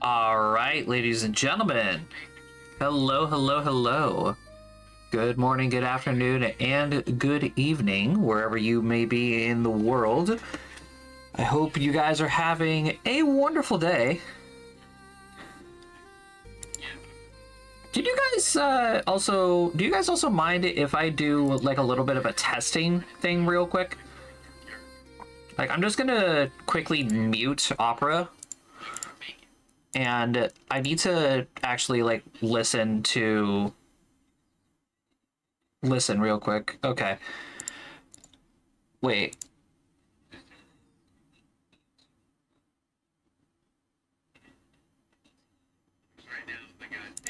All right, ladies and gentlemen. Hello, hello, hello. Good morning, good afternoon, and good evening, wherever you may be in the world. I hope you guys are having a wonderful day. Do you guys also mind if I do like a little bit of a testing thing real quick? Like, I'm just gonna quickly mute Opera. And I need to actually like listen real quick. Okay. Wait.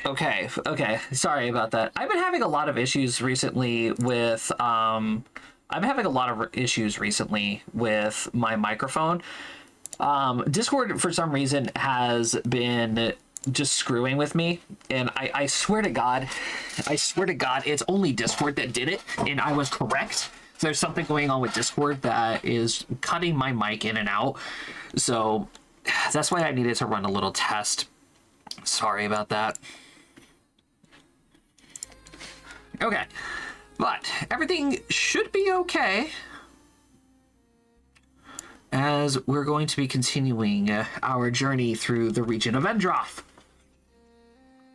Okay. Sorry about that. I've been having a lot of issues recently with my microphone. Discord, for some reason, has been just screwing with me, and I swear to God, it's only Discord that did it, and I was correct. There's something going on with Discord that is cutting my mic in and out, so that's why I needed to run a little test. Sorry about that. Okay, but everything should be okay, as we're going to be continuing our journey through the region of Endroth.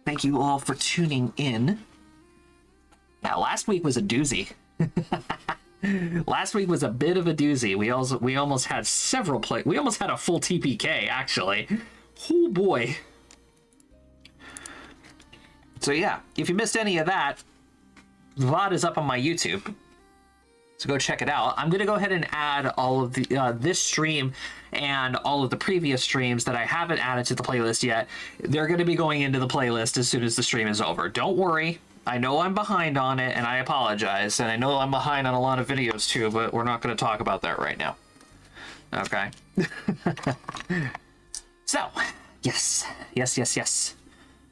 Thank you all for tuning in. Now, last week was a doozy. Last week was a bit of a doozy. We almost had several we almost had a full TPK, actually. Oh boy. So yeah, if you missed any of that, the VOD is up on my YouTube. So go check it out. I'm going to go ahead and add all of the this stream and all of the previous streams that I haven't added to the playlist yet. They're going to be going into the playlist as soon as the stream is over. Don't worry. I know I'm behind on it, and I apologize. And I know I'm behind on a lot of videos too, but we're not going to talk about that right now. Okay. So, yes.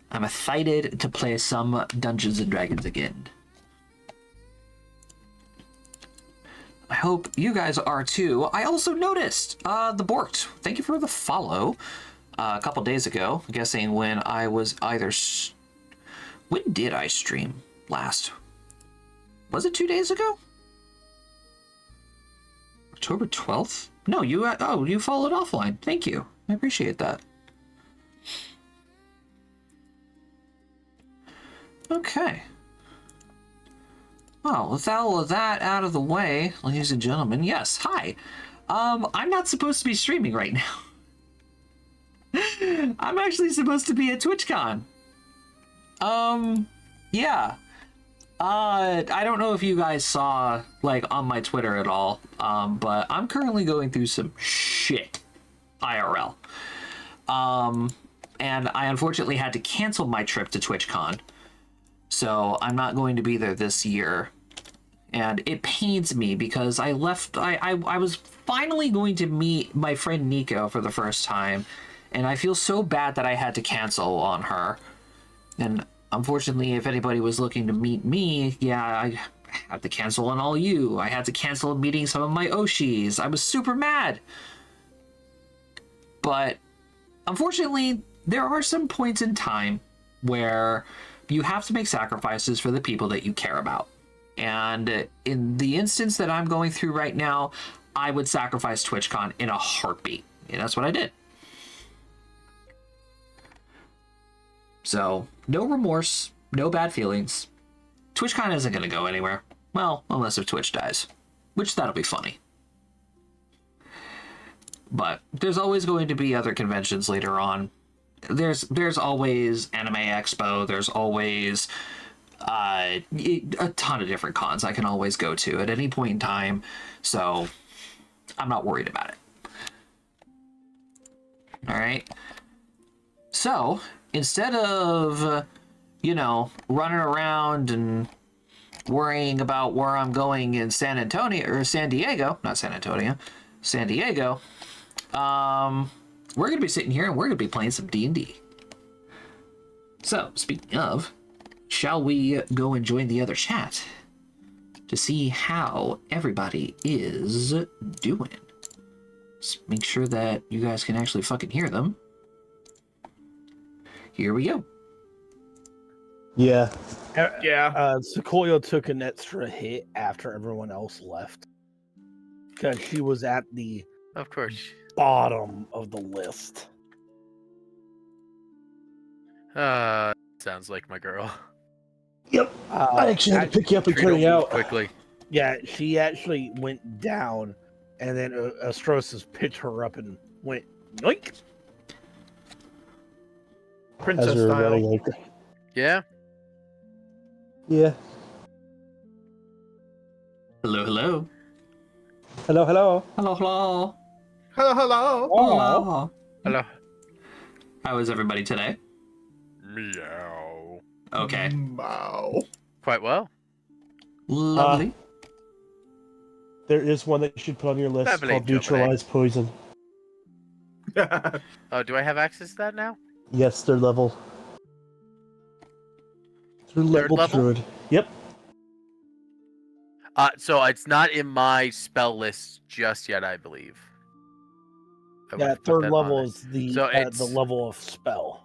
I'm excited to play some Dungeons and Dragons again. I hope you guys are too. I also noticed the Borked. Thank you for the follow a couple days ago. I'm guessing when I was either... When did I stream last? Was it 2 days ago? October 12th? No, you followed offline. Thank you. I appreciate that. Okay. Well, with all of that out of the way, ladies and gentlemen, yes, hi. I'm not supposed to be streaming right now. I'm actually supposed to be at TwitchCon. Yeah. I don't know if you guys saw, like, on my Twitter at all, but I'm currently going through some shit IRL. And I unfortunately had to cancel my trip to TwitchCon. So I'm not going to be there this year. And it pains me because I was finally going to meet my friend Nico for the first time. and I feel so bad that I had to cancel on her. And unfortunately, if anybody was looking to meet me, yeah, I had to cancel on all you. I had to cancel meeting some of my Oshis. I was super mad. But unfortunately, there are some points in time where you have to make sacrifices for the people that you care about. And in the instance that I'm going through right now, I would sacrifice TwitchCon in a heartbeat. And that's what I did. So, no remorse, no bad feelings. TwitchCon isn't going to go anywhere. Well, unless if Twitch dies. Which, that'll be funny. But there's always going to be other conventions later on. There's always Anime Expo. There's always a ton of different cons I can always go to at any point in time. So I'm not worried about it. All right. So instead of, running around and worrying about where I'm going in San Diego, we're going to be sitting here and we're going to be playing some D&D. So, speaking of, shall we go and join the other chat to see how everybody is doing? Just make sure that you guys can actually fucking hear them. Here we go. Yeah. Sequoia took an extra hit after everyone else left. Because she was at the Of course. bottom of the list. Sounds like my girl. Yep. I actually had to pick you up and carry you out. Quickly. Yeah, she actually went down, and then Astrosis picked her up and went yoink. Princess style. Yeah? Yeah. Hello, hello. Hello, hello. Hello, hello. Hello, hello. Hello. Hello. How is everybody today? Meow. Okay. Wow. Quite well. Lovely. There is one that you should put on your list Lovely, called Neutralize Poison. Oh, do I have access to that now? Yes, they're level. They're level level? druid. Yep. So it's not in my spell list just yet, I believe. I would Yeah, have put third that level on is the So the it's- level of spell.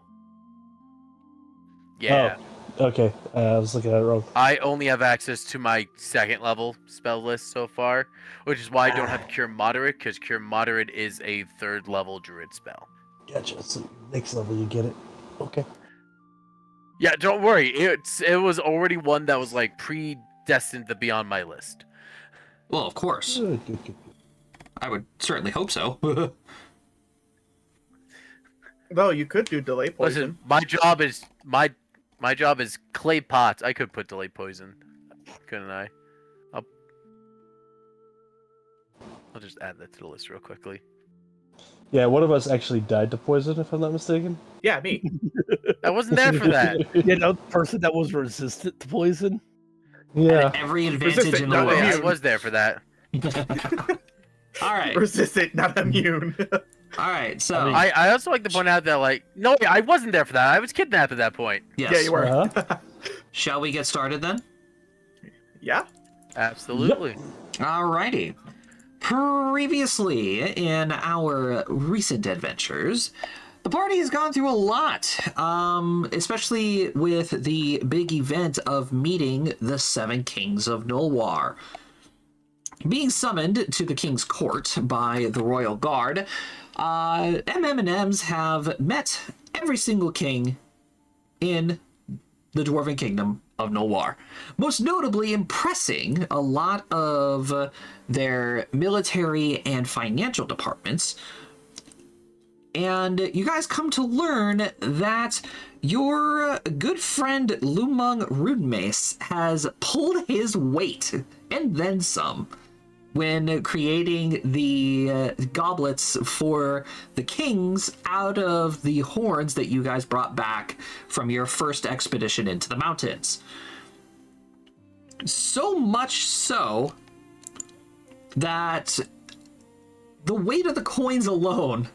it. Yeah. Oh, okay. I was looking at it wrong. I only have access to my second level spell list so far, which is why I don't have Cure Moderate, because Cure Moderate is a third level druid spell. Gotcha. So next level you get it. Okay. Yeah, don't worry. It was already one that was like predestined to be on my list. Well, of course. Good, good, good. I would certainly hope so. Well, you could do delay poison. Listen, my job is clay pots. I could put delay poison, couldn't I? I'll just add that to the list real quickly. Yeah, one of us actually died to poison, if I'm not mistaken. Yeah, me. I wasn't there for that. You know, the person that was resistant to poison. Yeah. Every advantage Resistant, in the not world. I immune. was there for that. All right. Resistant, not immune. All right. So, I also like to point out that, like, no, I wasn't there for that. I was kidnapped at that point. yes. Yeah, you were. Uh-huh. Shall we get started then? Yeah. Absolutely. Alrighty. Previously, in our recent adventures, the party has gone through a lot, especially with the big event of meeting the Seven Kings of Nulwar. Being summoned to the King's Court by the Royal Guard, MM&Ms have met every single king in the Dwarven Kingdom of Nulwar, most notably impressing a lot of their military and financial departments. And you guys come to learn that your good friend Lumung Rudemace has pulled his weight, and then some, when creating the goblets for the kings out of the horns that you guys brought back from your first expedition into the mountains. So much so that the weight of the coins alone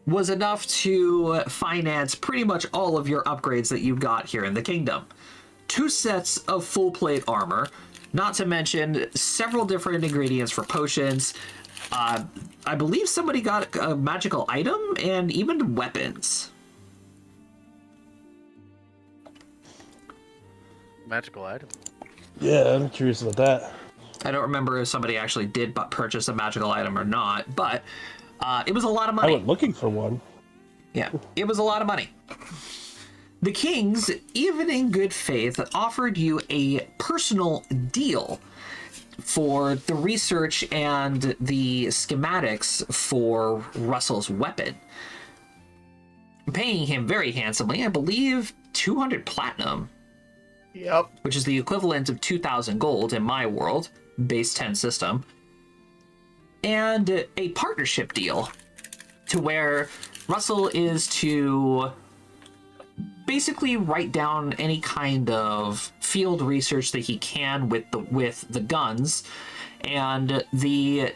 was enough to finance pretty much all of your upgrades that you've got here in the kingdom. 2 sets of full plate armor, not to mention several different ingredients for potions. I believe somebody got a magical item and even weapons. Magical item. Yeah, I'm curious about that. I don't remember if somebody actually did purchase a magical item or not, but it was a lot of I money. went looking for one. Yeah, it was a lot of money. The kings, even in good faith, offered you a personal deal for the research and the schematics for Russell's weapon, paying him very handsomely, I believe 200 platinum, Yep. which is the equivalent of 2,000 gold in my world, base 10 system, and a partnership deal to where Russell is to basically write down any kind of field research that he can with the guns, and the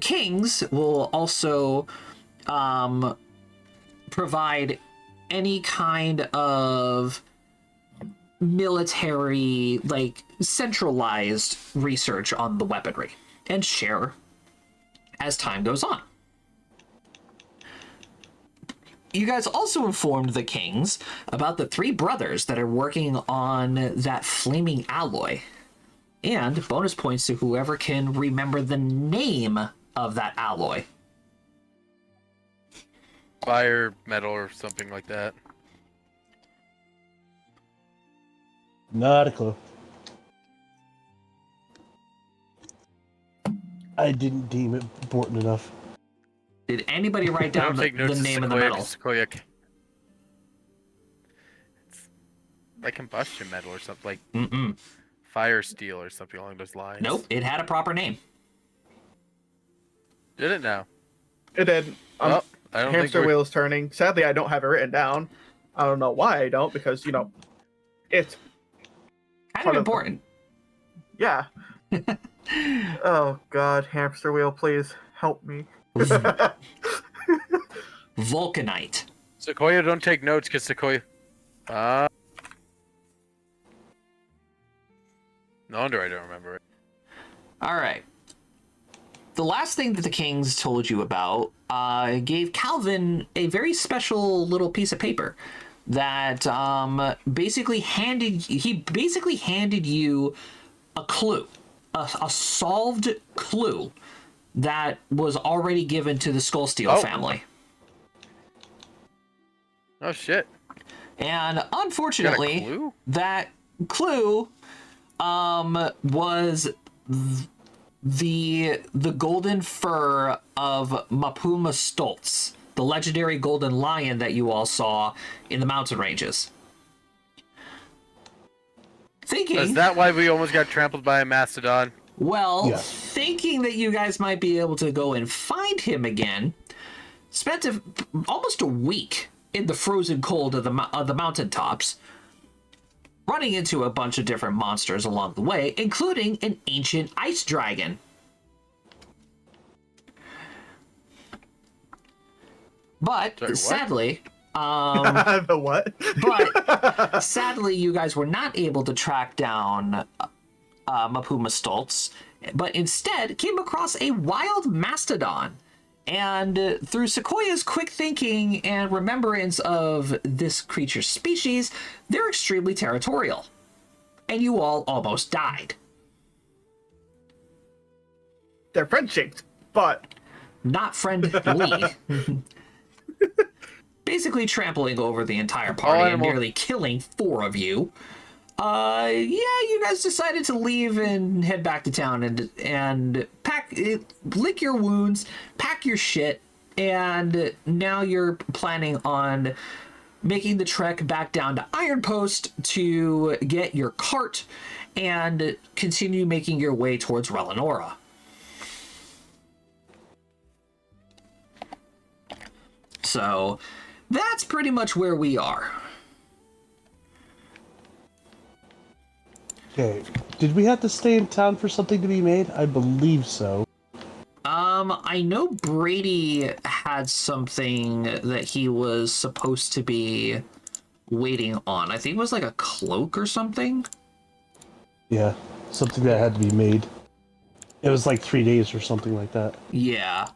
kings will also provide any kind of military, like, centralized research on the weaponry and share as time goes on. You guys also informed the kings about the 3 brothers that are working on that flaming alloy, and bonus points to whoever can remember the name of that alloy. Fire, metal, or something like that. Not a clue. I didn't deem it important enough. Did anybody write I down don't the take notes name of the Sequoia, metal? 'cause Sequoia it's like combustion metal or something, like Mm-mm. fire steel or something along those lines. Nope, it had a proper name. Did it now? It did. Oh, I don't think Hamster we're... wheel's turning. Sadly, I don't have it written down. I don't know why I don't, because, it's... Kind Part of of the- important. Yeah. Oh, God. Hamster wheel, please. Help me. Vulcanite. Sequoia, don't take notes, because Sequoia... no wonder I don't remember it. All right. The last thing that the kings told you about gave Calvin a very special little piece of paper that basically handed you a clue, a solved clue that was already given to the Skullsteel family. Oh, shit. And You got a unfortunately, clue? that clue was the golden fur of Mapuma Stoltz, the legendary golden lion that you all saw in the mountain ranges. Is that why we almost got trampled by a mastodon? Well, Yes. thinking that you guys might be able to go and find him again, spent almost a week in the frozen cold of the mountaintops, running into a bunch of different monsters along the way, including an ancient ice dragon. But Sorry, what? sadly, The what? but sadly, you guys were not able to track down Mapuma Stoltz, but instead came across a wild mastodon. And through Sequoia's quick thinking and remembrance of this creature's species, they're extremely territorial. And you all almost died. They're friend-shaped, but... Not friendly. Basically trampling over the entire party and nearly killing 4 of you. Yeah, you guys decided to leave and head back to town and lick your wounds, pack your shit, and now you're planning on making the trek back down to Iron Post to get your cart and continue making your way towards Relinora. So that's pretty much where we are. Okay. Did we have to stay in town for something to be made? I believe so. I know Brady had something that he was supposed to be waiting on. I think it was like a cloak or something. Yeah, something that had to be made. It was like 3 days or something like that. Yeah.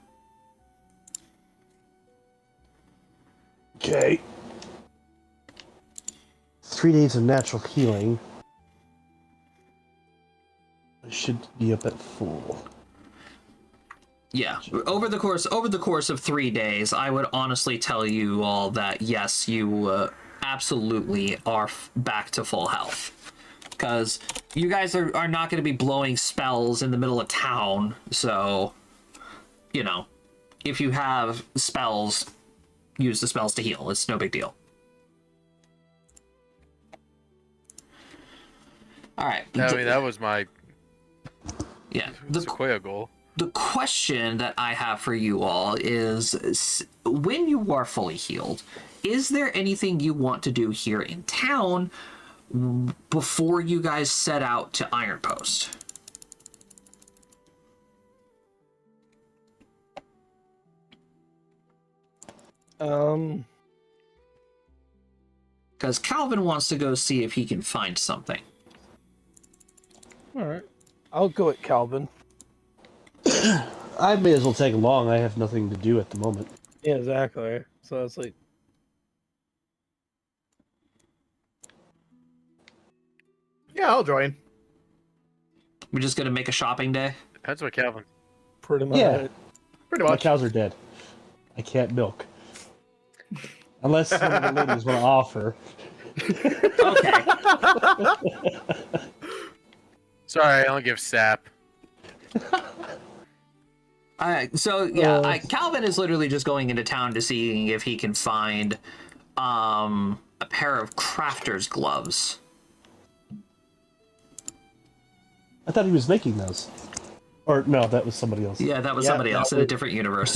Okay. 3 days of natural healing. I should be up at full. Yeah. Over the course of 3 days, I would honestly tell you all that yes, you absolutely are back to full health. Because you guys are not going to be blowing spells in the middle of town, so, you know, if you have spells, use the spells to heal. It's no big deal. All right. I mean, that was my The Sequoia goal. the question that I have for you all is, when you are fully healed, is there anything you want to do here in town before you guys set out to Iron Post? Because Calvin wants to go see if he can find something. All right. I'll go at Calvin. I may as well take along. I have nothing to do at the moment. Yeah, exactly. So it's like, Yeah, I'll join. We're just going to make a shopping day? Depends what Calvin. pretty much. Yeah. Pretty My much. cows are dead. I can't milk. Unless some of the ladies want to offer. Okay. Sorry, I only give sap. Calvin is literally just going into town to see if he can find a pair of crafter's gloves. I thought he was making those. Or no, that was somebody else. Yeah, that was Yeah, somebody that else in a was- different universe.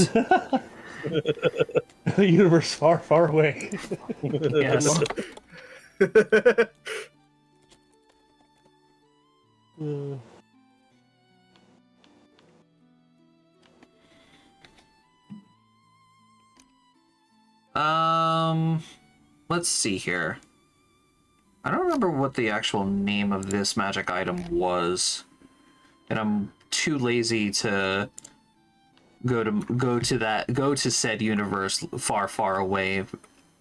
The universe far, far away. Yes. Let's see here. I don't remember what the actual name of this magic item was, and I'm too lazy to go to said universe far, far away,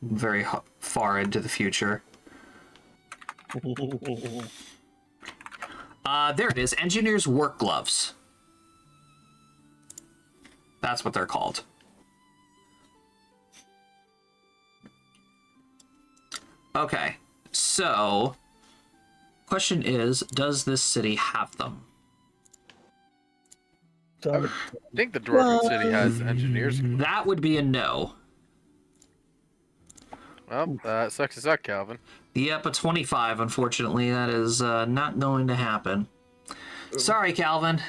very far into the future. There it is. Engineer's work gloves. That's what they're called. Okay, so question is, does this city have them? So, I think the Dwarven City has engineers. That would be a no. Well, sucks to suck, Calvin. Yep, a 25, unfortunately. That is not going to happen. Sorry, Calvin.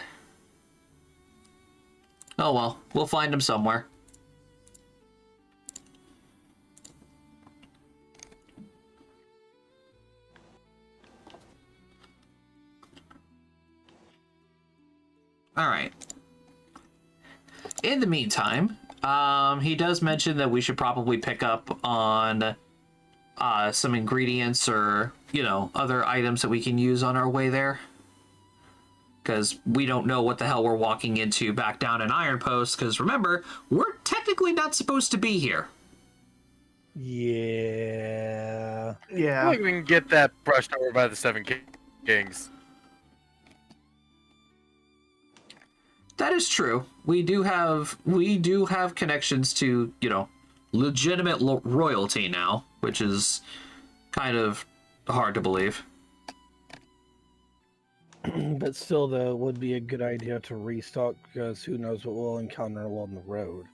Oh well, we'll find him somewhere. All right. In the meantime, he does mention that we should probably pick up on some ingredients or, you know, other items that we can use on our way there. Because we don't know what the hell we're walking into back down in Iron Post, because remember, we're technically not supposed to be here. yeah. I Yeah. think we can get that brushed over by the Seven Kings. That is true. We do have connections to, you know, legitimate royalty now, which is kind of hard to believe. But still, though, it would be a good idea to restock because who knows what we'll encounter along the road.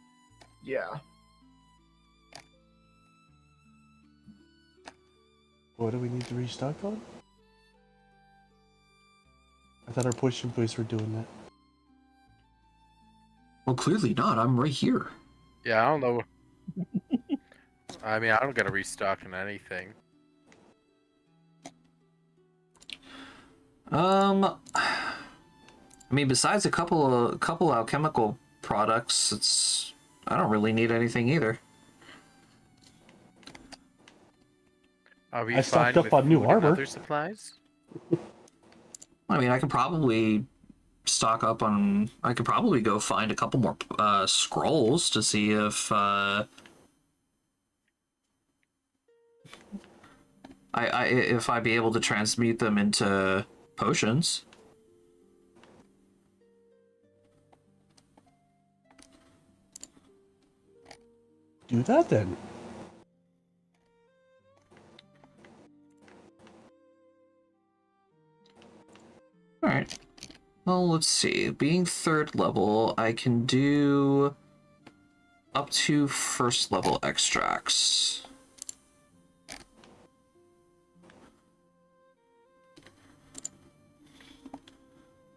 Yeah. What do we need to restock on? I thought our push and boys were doing that. Well, clearly not. I'm right here. Yeah, I don't know. I mean, I don't gotta restock on anything. I mean, besides a couple alchemical products. I don't really need anything either. Are we I stocked fine up with on new food and armor. other supplies? I mean, I could probably stock up on. I could probably go find a couple more scrolls to see if if I'd be able to transmute them into potions. Do that then. All right. Well, let's see. Being 3rd level, I can do up to 1st level extracts.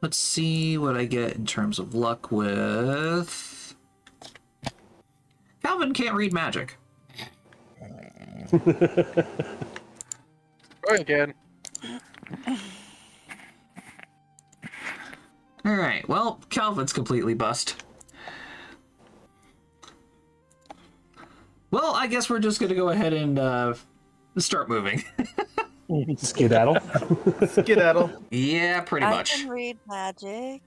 Let's see what I get in terms of luck with... Calvin can't read magic. Go again. Alright, well, Calvin's completely bust. Well, I guess we're just gonna go ahead and start moving. Skedaddle. Skedaddle. Yeah, pretty I much. can read magic.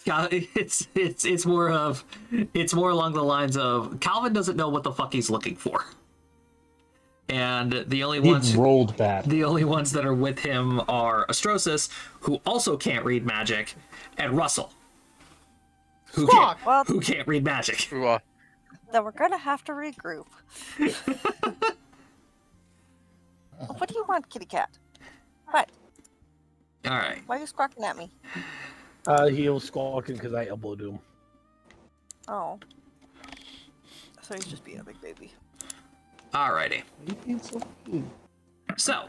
Yeah, it's more along the lines of Calvin doesn't know what the fuck he's looking for, and the only He rolled bad. the only ones that are with him are Astrosis, who also can't read magic, and Russell, who Squawk! Well, who can't read magic. Ooh, then we're gonna have to regroup. What do you want, kitty cat? What? All right. Why are you squawking at me? He was squawking because I elbowed him. Oh. So he's just being a big baby. Alrighty. So,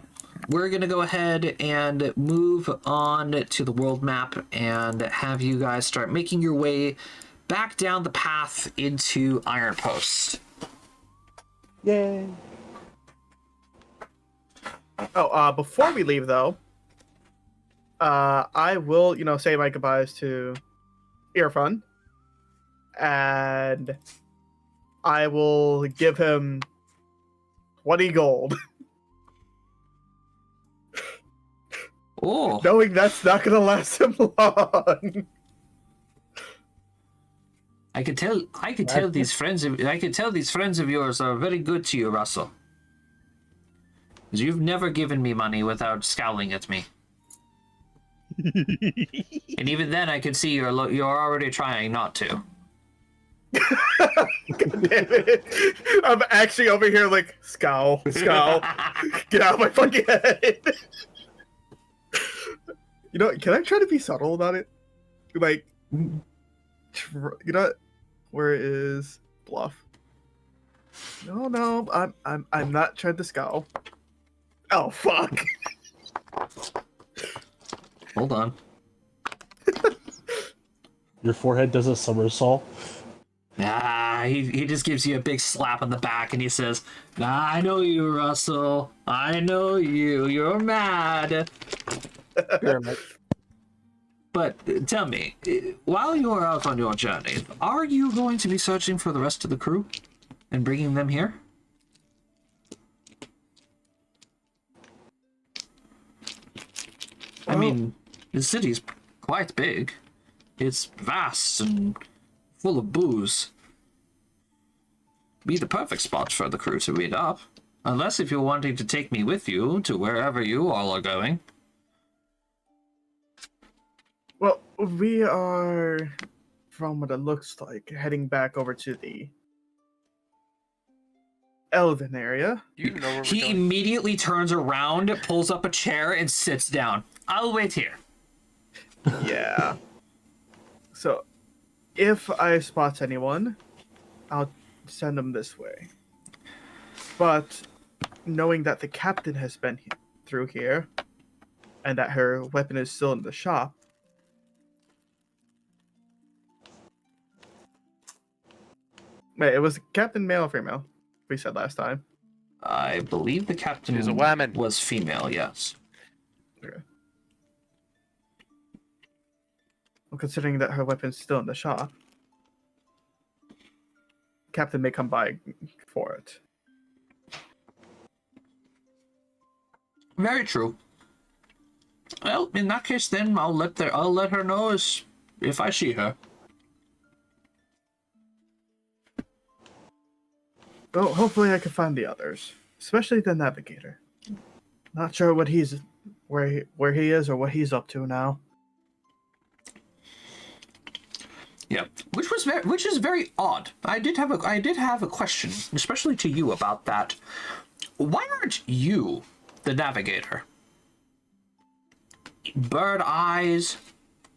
we're going to go ahead and move on to the world map and have you guys start making your way back down the path into Iron Post. Yay. Oh, before we leave though, I will, say my goodbyes to Irfan, and I will give him 20 gold, Oh, knowing that's not gonna last him long. I could tell these friends of yours are very good to you, Russell. 'Cause you've never given me money without scowling at me. And even then, I could see you're already trying not to. God damn it. I'm actually over here like, scowl. Get out of my fucking head. Can I try to be subtle about it? Like, where is bluff? No, I'm not trying to scowl. Oh fuck. Hold on. Your forehead does a somersault. He just gives you a big slap on the back and he says, I know you, Russell. I know you. You're mad. Pyramid. But tell me, while you are out on your journey, are you going to be searching for the rest of the crew and bringing them here? I mean, the city's quite big. It's vast and full of booze. Be the perfect spot for the crew to meet up. Unless if you're wanting to take me with you to wherever you all are going. Well, we are, from what it looks like, heading back over to the Elven area. you know where we're He going. immediately turns around, pulls up a chair, and sits down. I'll wait here. Yeah. So, if I spot anyone, I'll send them this way. But knowing that the captain has been through here, and that her weapon is still in the shop, wait, it was Captain male or female? We said last time. I believe the captain She's a woman. was female, yes. Okay. Well, considering that her weapon's still in the shop, captain may come by for it. Very true. Well, in that case, then I'll let her know if I see her. Well, hopefully I can find the others, especially the navigator. Not sure what where he is or what he's up to now. Yeah, which is very odd. I did have a question, especially to you about that. Why aren't you the navigator? Bird eyes,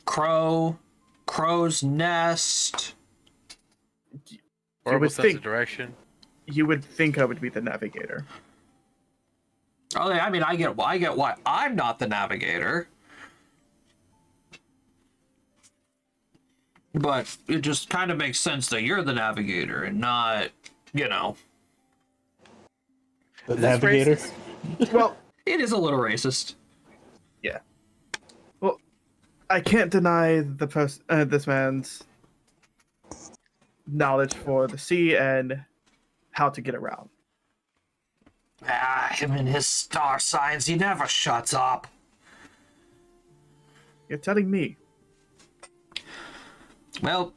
crow's nest. Horrible would sense think- of direction. You would think I would be the navigator. Oh, I mean, I get why I'm not the navigator. But it just kind of makes sense that you're the navigator and not, The Is this navigator. racist? Well, it is a little racist. yeah. Well, I can't deny this man's knowledge for the sea and how to get around. Him and his star signs, he never shuts up. You're telling me. Well,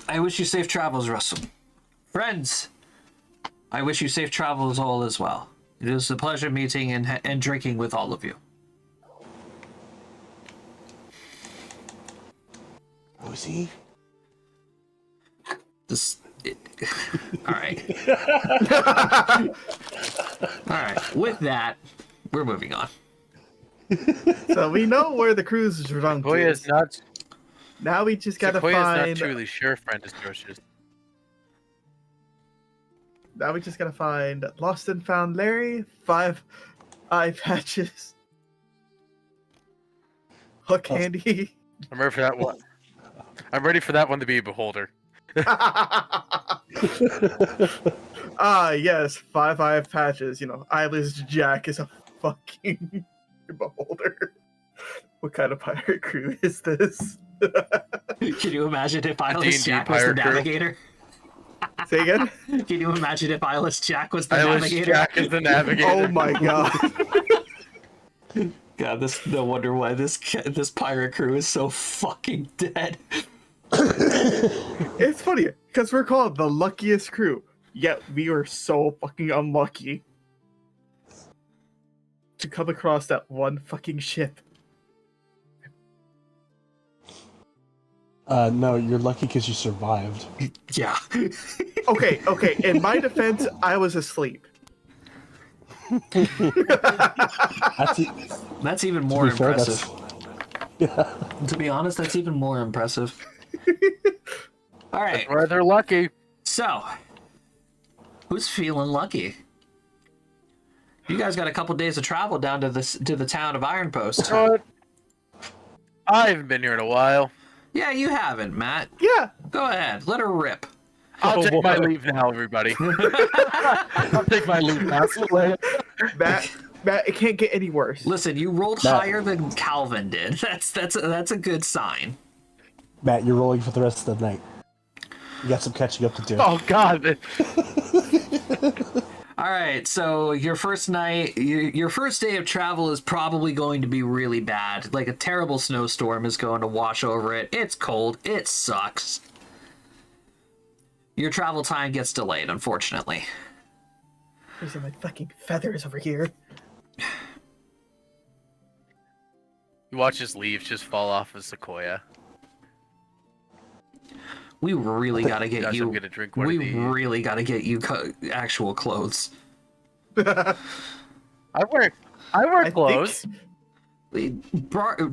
I wish you safe travels, Russell. Friends, I wish you safe travels all as well. It was a pleasure meeting and drinking with all of you. Rosie? All right. All right. With that, we're moving on. So we know where the cruise is run Sequoia to. is not. Now we just gotta Sequoia is not find. truly sure, friend atrocious. Now we just gotta find Lost and Found Larry, 5 eye patches, hook handy. I'm ready for that one. I'm ready for that one to be a beholder. Yes, 5 eye patches. Eyeless Jack is a fucking beholder. What kind of pirate crew is this? Can you imagine if Eyeless D&D Jack was the pirate crew. navigator? Say again? Can you imagine if Eyeless Jack was the Eyeless navigator? Jack is the navigator. Oh my god. God, no wonder why this pirate crew is so fucking dead. It's funny, because we're called the luckiest crew, yet we were so fucking unlucky to come across that one fucking ship. No, you're lucky because you survived. Yeah. Okay, in my defense, I was asleep. That's it. That's even To more be fair, impressive. Yeah. To be honest, that's even more impressive. All right. That's why they're lucky. So, who's feeling lucky? You guys got a couple days of travel down to the town of Iron Post. But I haven't been here in a while. Yeah, you haven't, Matt. Yeah, Go ahead, let her rip. I'll take my boy. leave now, everybody. I'll take my leave now. See you later. Matt, it can't get any worse. Listen, you rolled Matt. higher than Calvin did. That's a good sign. Matt, you're rolling for the rest of the night. You got some catching up to do. Oh God. All right, so your first night, your first day of travel is probably going to be really bad. Like a terrible snowstorm is going to wash over it. It's cold. It sucks. Your travel time gets delayed, unfortunately. These are my fucking feathers over here. You watch his leaves just fall off of Sequoia. We really gotta get Gosh, you. I'm gonna drink one We of these. really gotta get you actual clothes. I wear clothes.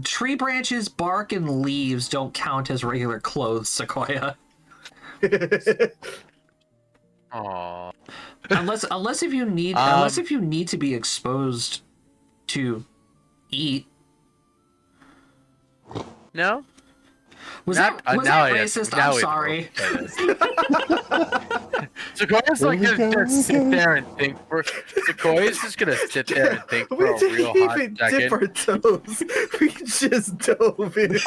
Tree branches, bark, and leaves don't count as regular clothes, Sequoia. Aww. Unless if you need to be exposed to eat. No. Was Not- that now that I- racist? now I'm it- sorry. Sequoia's like gonna sit there and think for. Sequoia's just gonna sit there and think for We a didn't real hot even dip second. our toes. We just dove in.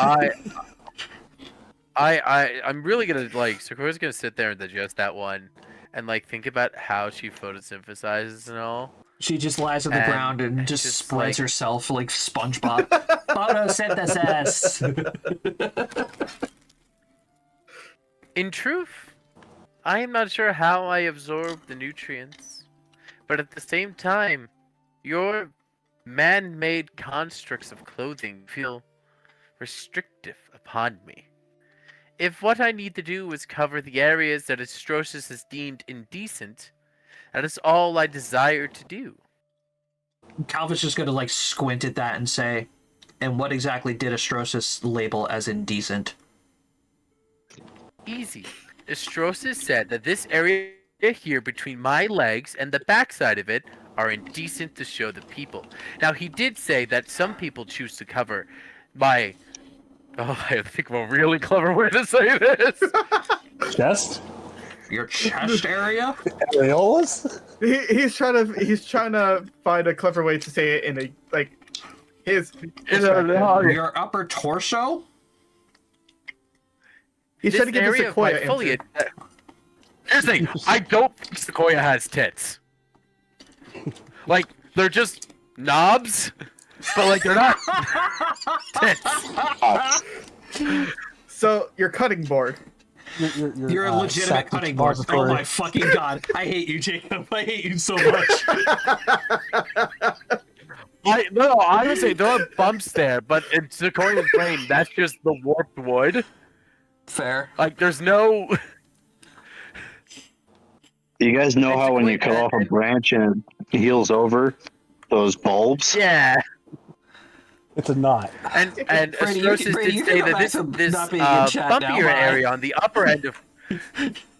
I'm really gonna like Sequoia's gonna sit there and digest that one, and like think about how she photosynthesizes and all. She just lies on the And ground and it's just just spreads like- herself like SpongeBob. Photosynthesis. In truth, I am not sure how I absorb the nutrients, but at the same time, your man-made constructs of clothing feel restrictive upon me. If what I need to do is cover the areas that Astrosis has deemed indecent, that is all I desire to do. Calvin's just gonna like squint at that and say, "And what exactly did Astrosis label as indecent?" Easy. Astrosis said that this area here between my legs and the backside of it are indecent to show the people. Now, he did say that some people choose to cover my... Oh, I think of a really clever way to say this. Chest? Your chest area? Areolas? He's trying to find a clever way to say it in a like his. Your upper torso? He's This trying to give the area of Sequoia my answer. foliage... Here's the thing. I don't think Sequoia has tits. Like, they're just knobs, but like they're not tits. So your cutting board. You're a legitimate sack cutting board. Oh depository. my fucking god. I hate you, Jacob. I hate you so much. No, I would say there are bumps there, but in Sequoia's brain, that's just the warped wood. Fair. Like, there's no... You guys know how when you cut off a branch and it heals over those bulbs? Yeah. It's a knot. And Brady, Astrosis Brady, did you say can go that back to not being in chat now, bumpier bye. area on the upper end of...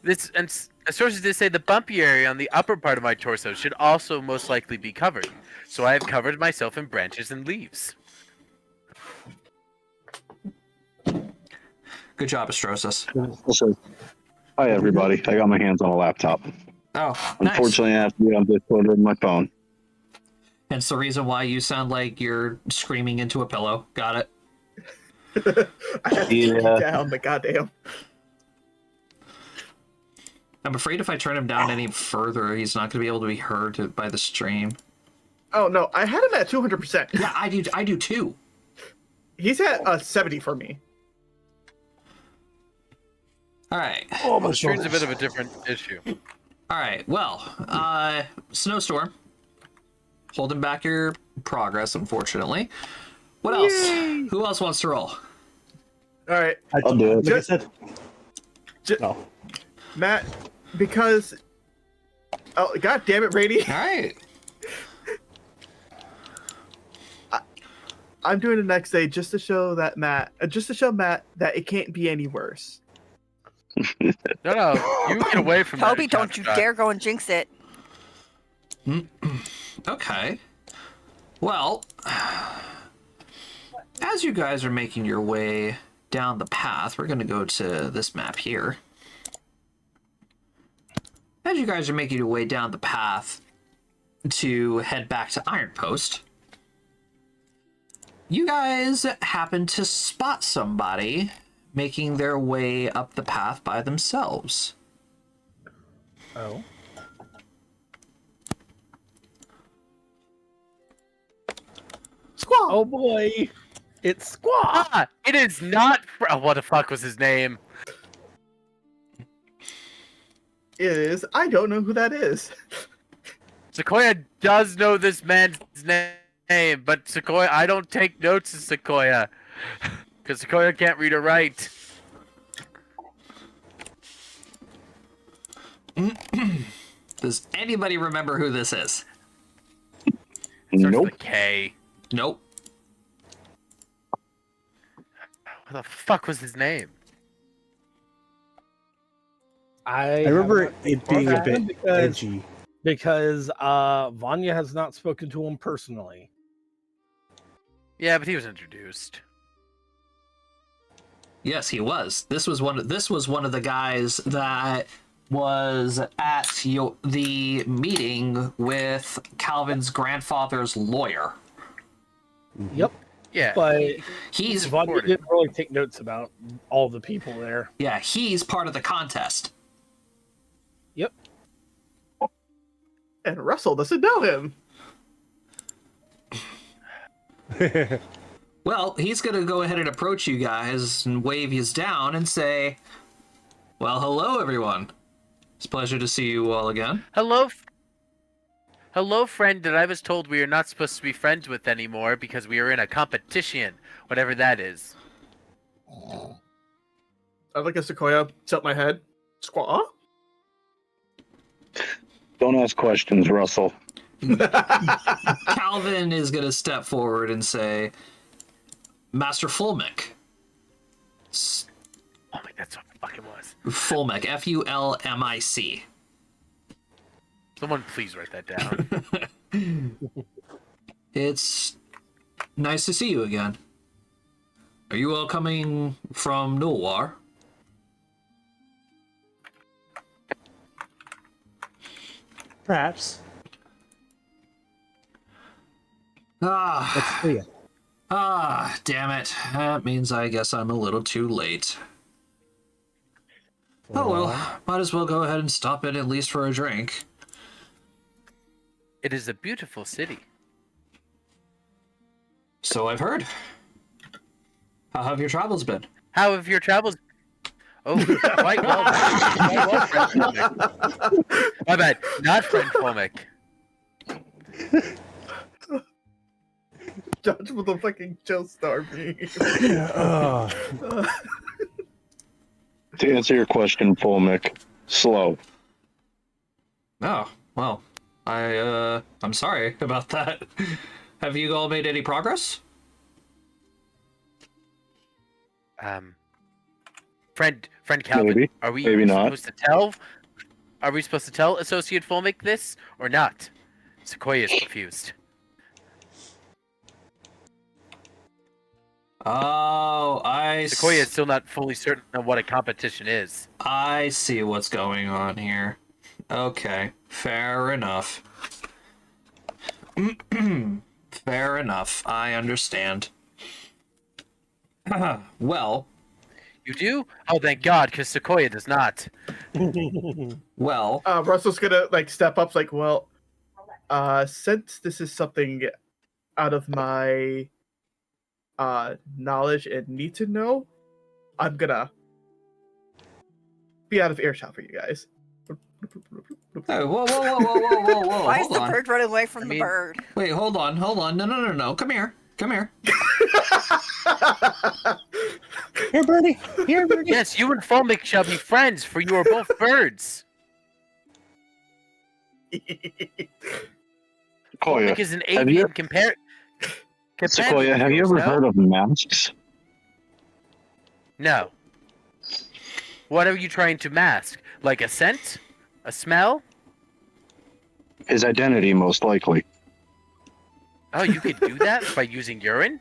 This, and Astrosis did say the bumpy area on the upper part of my torso should also most likely be covered. So I have covered myself in branches and leaves. Good job, Astrosis. Also, hi everybody. I got my hands on a laptop. Oh, nice. Unfortunately, I have to be on Discord with my phone. Hence the reason why you sound like you're screaming into a pillow. Got it. I have to keep you Yeah. down, but goddamn. I'm afraid if I turn him down any further, he's not going to be able to be heard by the stream. Oh no, I had him at 200%. Yeah, I do too. He's at 70 for me. All right. Oh, my The stream's a shoulders. bit of a different issue. All right. Well, Snowstorm. Holding back your progress, unfortunately. What else? Who else wants to roll? All right, I'll do it. Like I said, Ju- no. Matt, because. Oh god damn it, Brady! All right. I'm doing the next day just to show that Matt that it can't be any worse. No, you get away from that. Toby, don't you dare go and jinx it. Okay. Well, as you guys are making your way down the path, we're going to go to this map here. As you guys are making your way down the path to head back to Iron Post, you guys happen to spot somebody making their way up the path by themselves. Oh. Squall! Oh boy. It's Squaw. Ah, it is not. What the fuck was his name? It is. I don't know who that is. Sequoia does know this man's name, but Sequoia, I don't take notes of Sequoia. Because Sequoia can't read or write. Does anybody remember who this is? Starts Nope. with a K. Nope. What the fuck was his name? I remember have it being a bit because, edgy. because Vanya has not spoken to him personally. Yeah, but he was introduced. Yes, he was. This was one of the guys that was at the meeting with Calvin's grandfather's lawyer. Yep. Yeah. But He's Vanya didn't really take notes about all the people there. he's part of the contest. Yep. And Russell doesn't know him. Well, he's going to go ahead and approach you guys and wave you down and say, well, hello, everyone. It's a pleasure to see you all again. Hello, friend that I was told we are not supposed to be friends with anymore because we are in a competition, whatever that is. I look at Sequoia, tilt my head. Squaw? Don't ask questions, Russell. Calvin is going to step forward and say, Master Fulmic. Oh my, that's what it fucking was. Fulmic, Fulmic. Someone please write that down. It's nice to see you again. Are you all coming from Nulwar? Perhaps. Ah, Let's see it. damn it. That means I guess I'm a little too late. Oh well, might as well go ahead and stop in at least for a drink. It is a beautiful city. So I've heard. How have your travels been? How have your travels? Oh, quite well. Quite well, friend Fulmic. My bad, not friend Fulmic. Judge with the fucking chill star me. To answer your question, Fulmic, slow. Oh, well, I'm sorry about that. Have you all made any progress? Friend Calvin, Maybe. are we Maybe not. supposed to tell? Are we supposed to tell Associate Fulmic this or not? Sequoia is confused. Oh, Sequoia is still not fully certain of what a competition is. I see what's going on here. Okay, fair enough. Fair enough, I understand. Well, You do? Oh, thank God, because Sequoia does not. well, Russell's gonna like step up, like, well, since this is something out of my knowledge and need to know, I'm gonna be out of earshot for you guys. hey, whoa, Why is hold the on. bird running away from I the mean- bird? Wait, hold on. No. Come here. Here, Birdie. Here, Birdie. Yes, you and Fulmic shall be friends, for you are both birds. Sequoia, Fulmic is an have you- avian compare. Sequoia, have you ever heard of masks? No. What are you trying to mask? Like a scent? A smell? His identity, most likely. Oh, you could do that by using urine?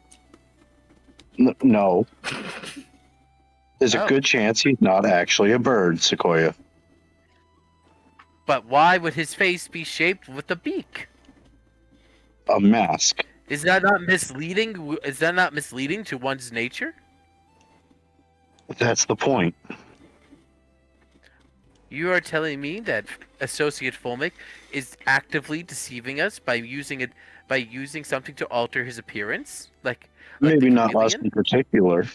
No. There's a Oh. good chance he's not actually a bird, Sequoia. But why would his face be shaped with a beak? A mask. Is that not misleading? Is that not misleading to one's nature? That's the point. You are telling me that Associate Fulmic is actively deceiving us by using something to alter his appearance? Like Maybe the not us chameleon? in particular,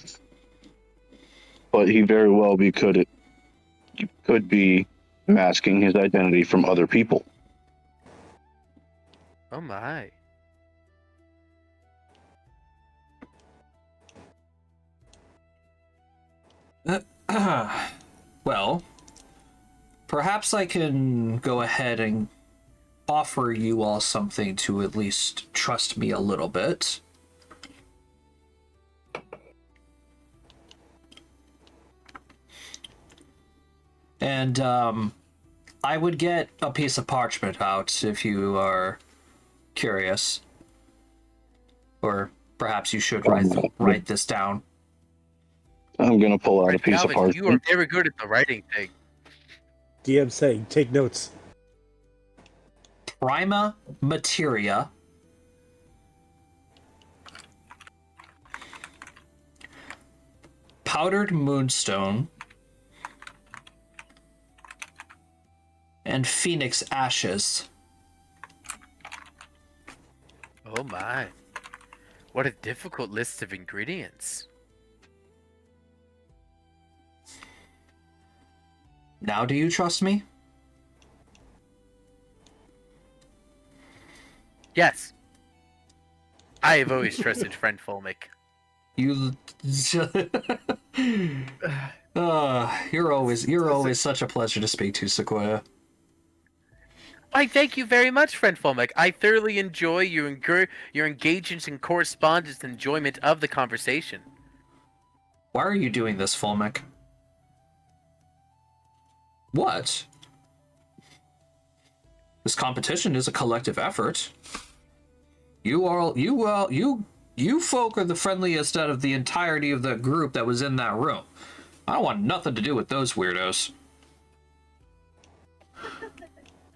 but he very well could be masking his identity from other people. Oh my. Well, perhaps I can go ahead and offer you all something to at least trust me a little bit. And I would get a piece of parchment out if you are curious. Or perhaps you should write this down. I'm gonna pull out a Friend piece of Calvin, you are parchment. very good at the writing thing. DM saying, take notes. Prima Materia. Powdered Moonstone. And Phoenix Ashes. Oh my. What a difficult list of ingredients. Now do you trust me? Yes. I have always trusted friend Folmic. You you're always such a pleasure to speak to, Sequoia. I thank you very much, friend Folmic. I thoroughly enjoy your engagement and correspondence and enjoyment of the conversation. Why are you doing this, Fulmic? What? This competition is a collective effort. You folk are the friendliest out of the entirety of the group that was in that room. I don't want nothing to do with those weirdos.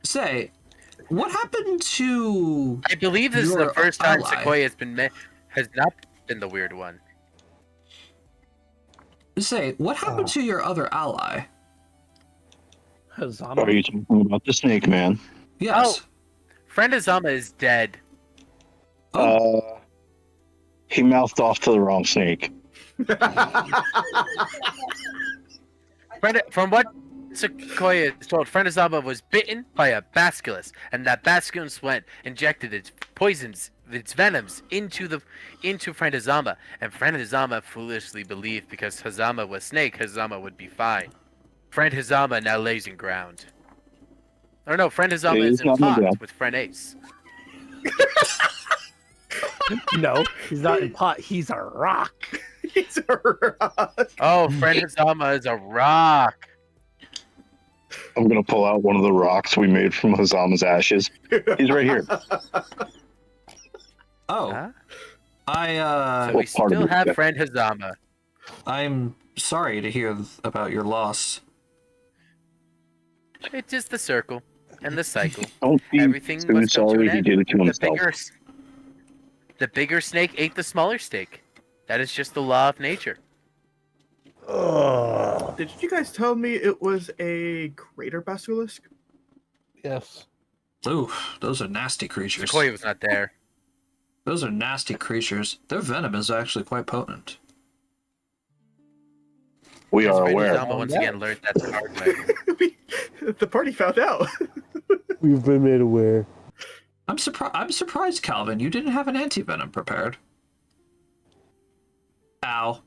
Say, what happened to... I believe this is your the first time ally? Sequoia has not been the weird one. Say, what happened to your other ally? Hazama. Are you talking about the snake man? Yes. Friend Azama is dead. He mouthed off to the wrong snake. From what Sequoia is told, Friend Azama was bitten by a basilisk, and that basilisk injected its poisons, its venoms into Friend Azama, and Friend Azama foolishly believed because Hazama was snake, Hazama would be fine. Friend Hazama now lays in ground. Or no, Friend Hazama Yeah, is he's in not in pot ground. with Friend Ace. No, he's not in pot. He's a rock. He's a rock. Oh, Friend Hazama is a rock. I'm gonna pull out one of the rocks we made from Hazama's ashes. He's right here. Oh. Huh? I So we What part of still it? have Friend Hazama. I'm sorry to hear about your loss. It's just the circle and the cycle. Don't be Everything too must come to sorry. an He end. did it to himself. The bigger snake ate the smaller snake. That is just the law of nature. Ugh. Did you guys tell me it was a greater basilisk? Yes. Ooh, those are nasty creatures. Sequoia was not there. Those are nasty creatures. Their venom is actually quite potent. We are Friend aware. Hazama once again learned that the hard way. The party found out. We've been made aware. I'm surprised, Calvin, you didn't have an anti-venom prepared. Ow.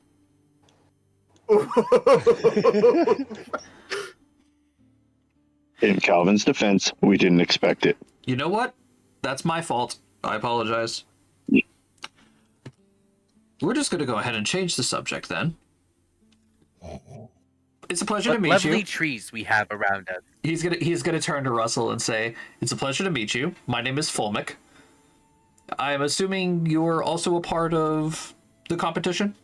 In Calvin's defense, we didn't expect it. You know what? That's my fault. I apologize. We're just gonna go ahead and change the subject then. It's a pleasure to What meet lovely you. trees we have around us. He's gonna turn to Russell and say, "It's a pleasure to meet you. My name is Fulmic. I'm assuming you're also a part of the competition."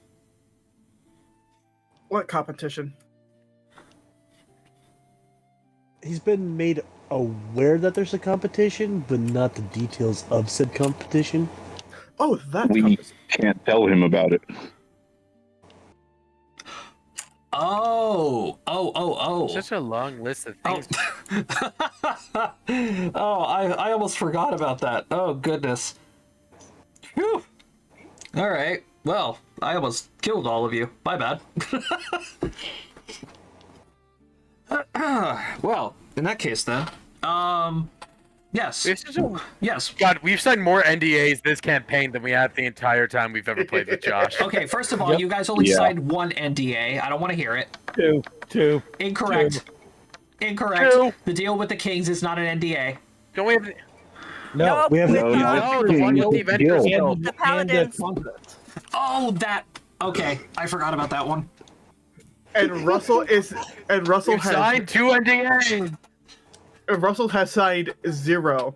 What competition? He's been made aware that there's a competition, but not the details of said competition. Oh, that We competition. can't tell him about it. Oh. Such a long list of Oh. things. Oh, I almost forgot about that. Oh, goodness. Whew. All right. Well, I almost killed all of you. My bad. Well, in that case then, yes. We've such a- Yes. God, we've signed more NDAs this campaign than we have the entire time we've ever played with Josh. Okay, first of all, Yep. you guys only Yeah. signed one NDA. I don't want to hear it. Two. Incorrect. Incorrect. Two. The deal with the Kings is not an NDA. Don't we have... No. Nope. We have No, No, the one with the Avengers Guild. Guild. The Paladins. Conference. Oh, that. Okay, I forgot about that one. And Russell We've signed 2 NDAs. Russell has signed 0.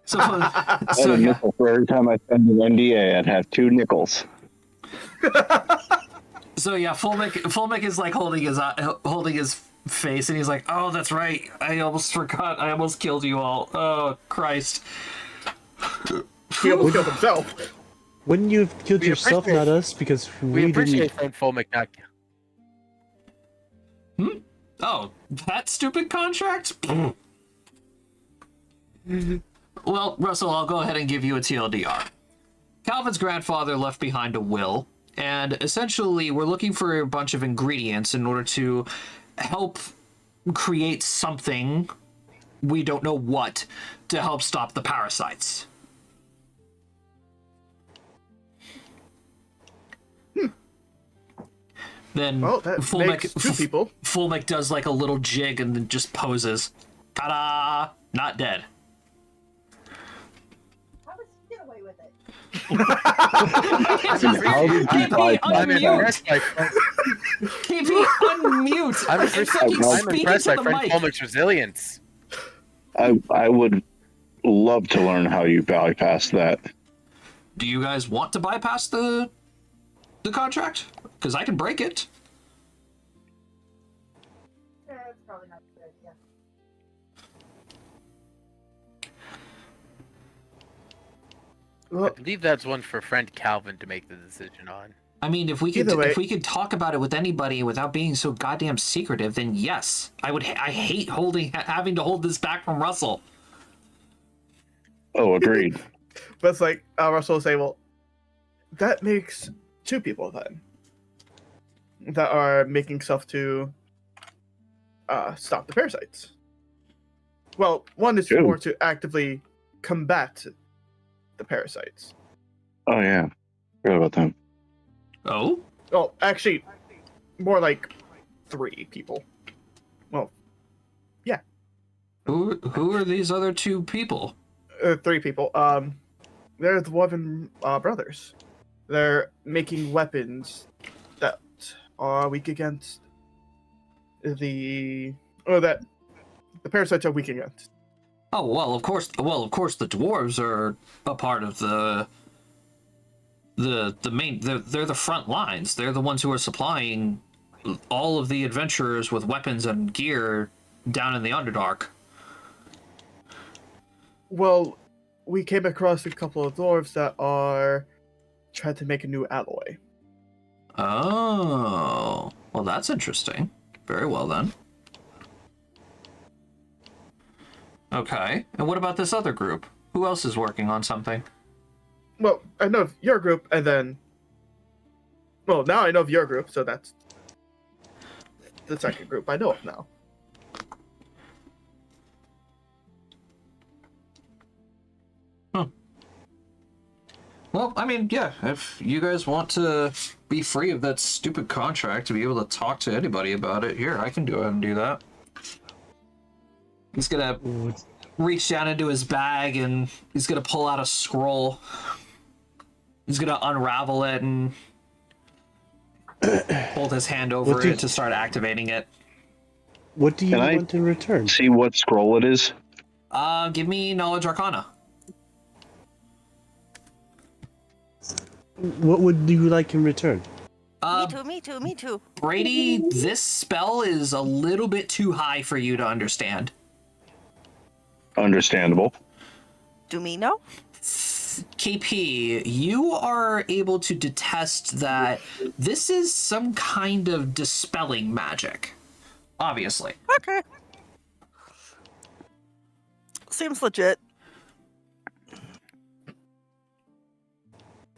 So, I had so a yeah. nickel for every time I spend an NDA, I'd have 2 nickels. So yeah, Fulmic is like holding his face, and he's like, "Oh, that's right. I almost forgot. I almost killed you all. Oh, Christ." He almost killed himself. Wouldn't you have killed We yourself, appreciate- not us? Because We we appreciate didn't. friend Fulmic not... Oh, that stupid contract? Well, Russell, I'll go ahead and give you a TLDR. Calvin's grandfather left behind a will, and essentially we're looking for a bunch of ingredients in order to help create something, we don't know what, to help stop the parasites. Then Well, that makes two people. Fulmic does like a little jig and then just poses. Ta-da! Not dead. How does he get away with it? How did you KP, bypass I'm unmute. impressed by Frank. KP, unmute. I'm It's impressed, like he's I'm speaking impressed to by the Frank mic. Fulmich's resilience. I would love to learn how you bypass that. Do you guys want to bypass the contract? Because I can break it. It's probably not a good idea. I Well, believe that's one for friend Calvin to make the decision on. I mean, if we could Either way- if we could talk about it with anybody without being so goddamn secretive, then yes, I would. I hate having to hold this back from Russell. Oh, agreed. but it's like Russell will say, well, that makes two people then that are making stuff to stop the parasites. Well, one is Two. more to actively combat the parasites. Oh yeah, forgot about them. Oh, Well, actually, more like 3 people. Well, who are these other 2 people? 3 people. They're the Woven brothers. They're making weapons that are weak against that the parasites are weak against. Oh well, of course. Well, of course, the dwarves are a part of the main. They're the front lines. They're the ones who are supplying all of the adventurers with weapons and gear down in the Underdark. Well, we came across a couple of dwarves that are trying to make a new alloy. Oh, well, that's interesting. Very well then. Okay, and what about this other group? Who else is working on something? Well, I know of your group, and then... Well, now I know of your group, so that's the second group I know of now. Well, I mean, yeah, if you guys want to be free of that stupid contract to be able to talk to anybody about it, here, I can go ahead and do that. He's gonna reach down into his bag and he's gonna pull out a scroll. He's gonna unravel it and hold his hand over What do you- it to start activating it. What do you Can I- want in return? See what scroll it is? Give me Knowledge Arcana. What would you like in return? Me too, me too. Brady, this spell is a little bit too high for you to understand. Understandable. Do me know? KP, you are able to detest that this is some kind of dispelling magic. Obviously. Okay. Seems legit.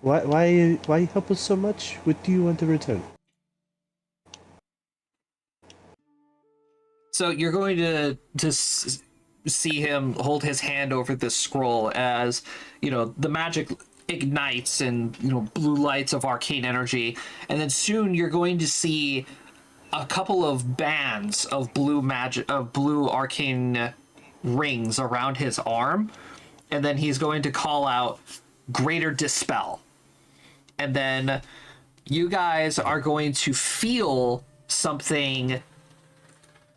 Why help us so much? What do you want in return? So you're going to see him hold his hand over this scroll as, you know, the magic ignites and, you know, blue lights of arcane energy, and then soon you're going to see a couple of bands of blue arcane rings around his arm, and then he's going to call out Greater Dispel. And then you guys are going to feel something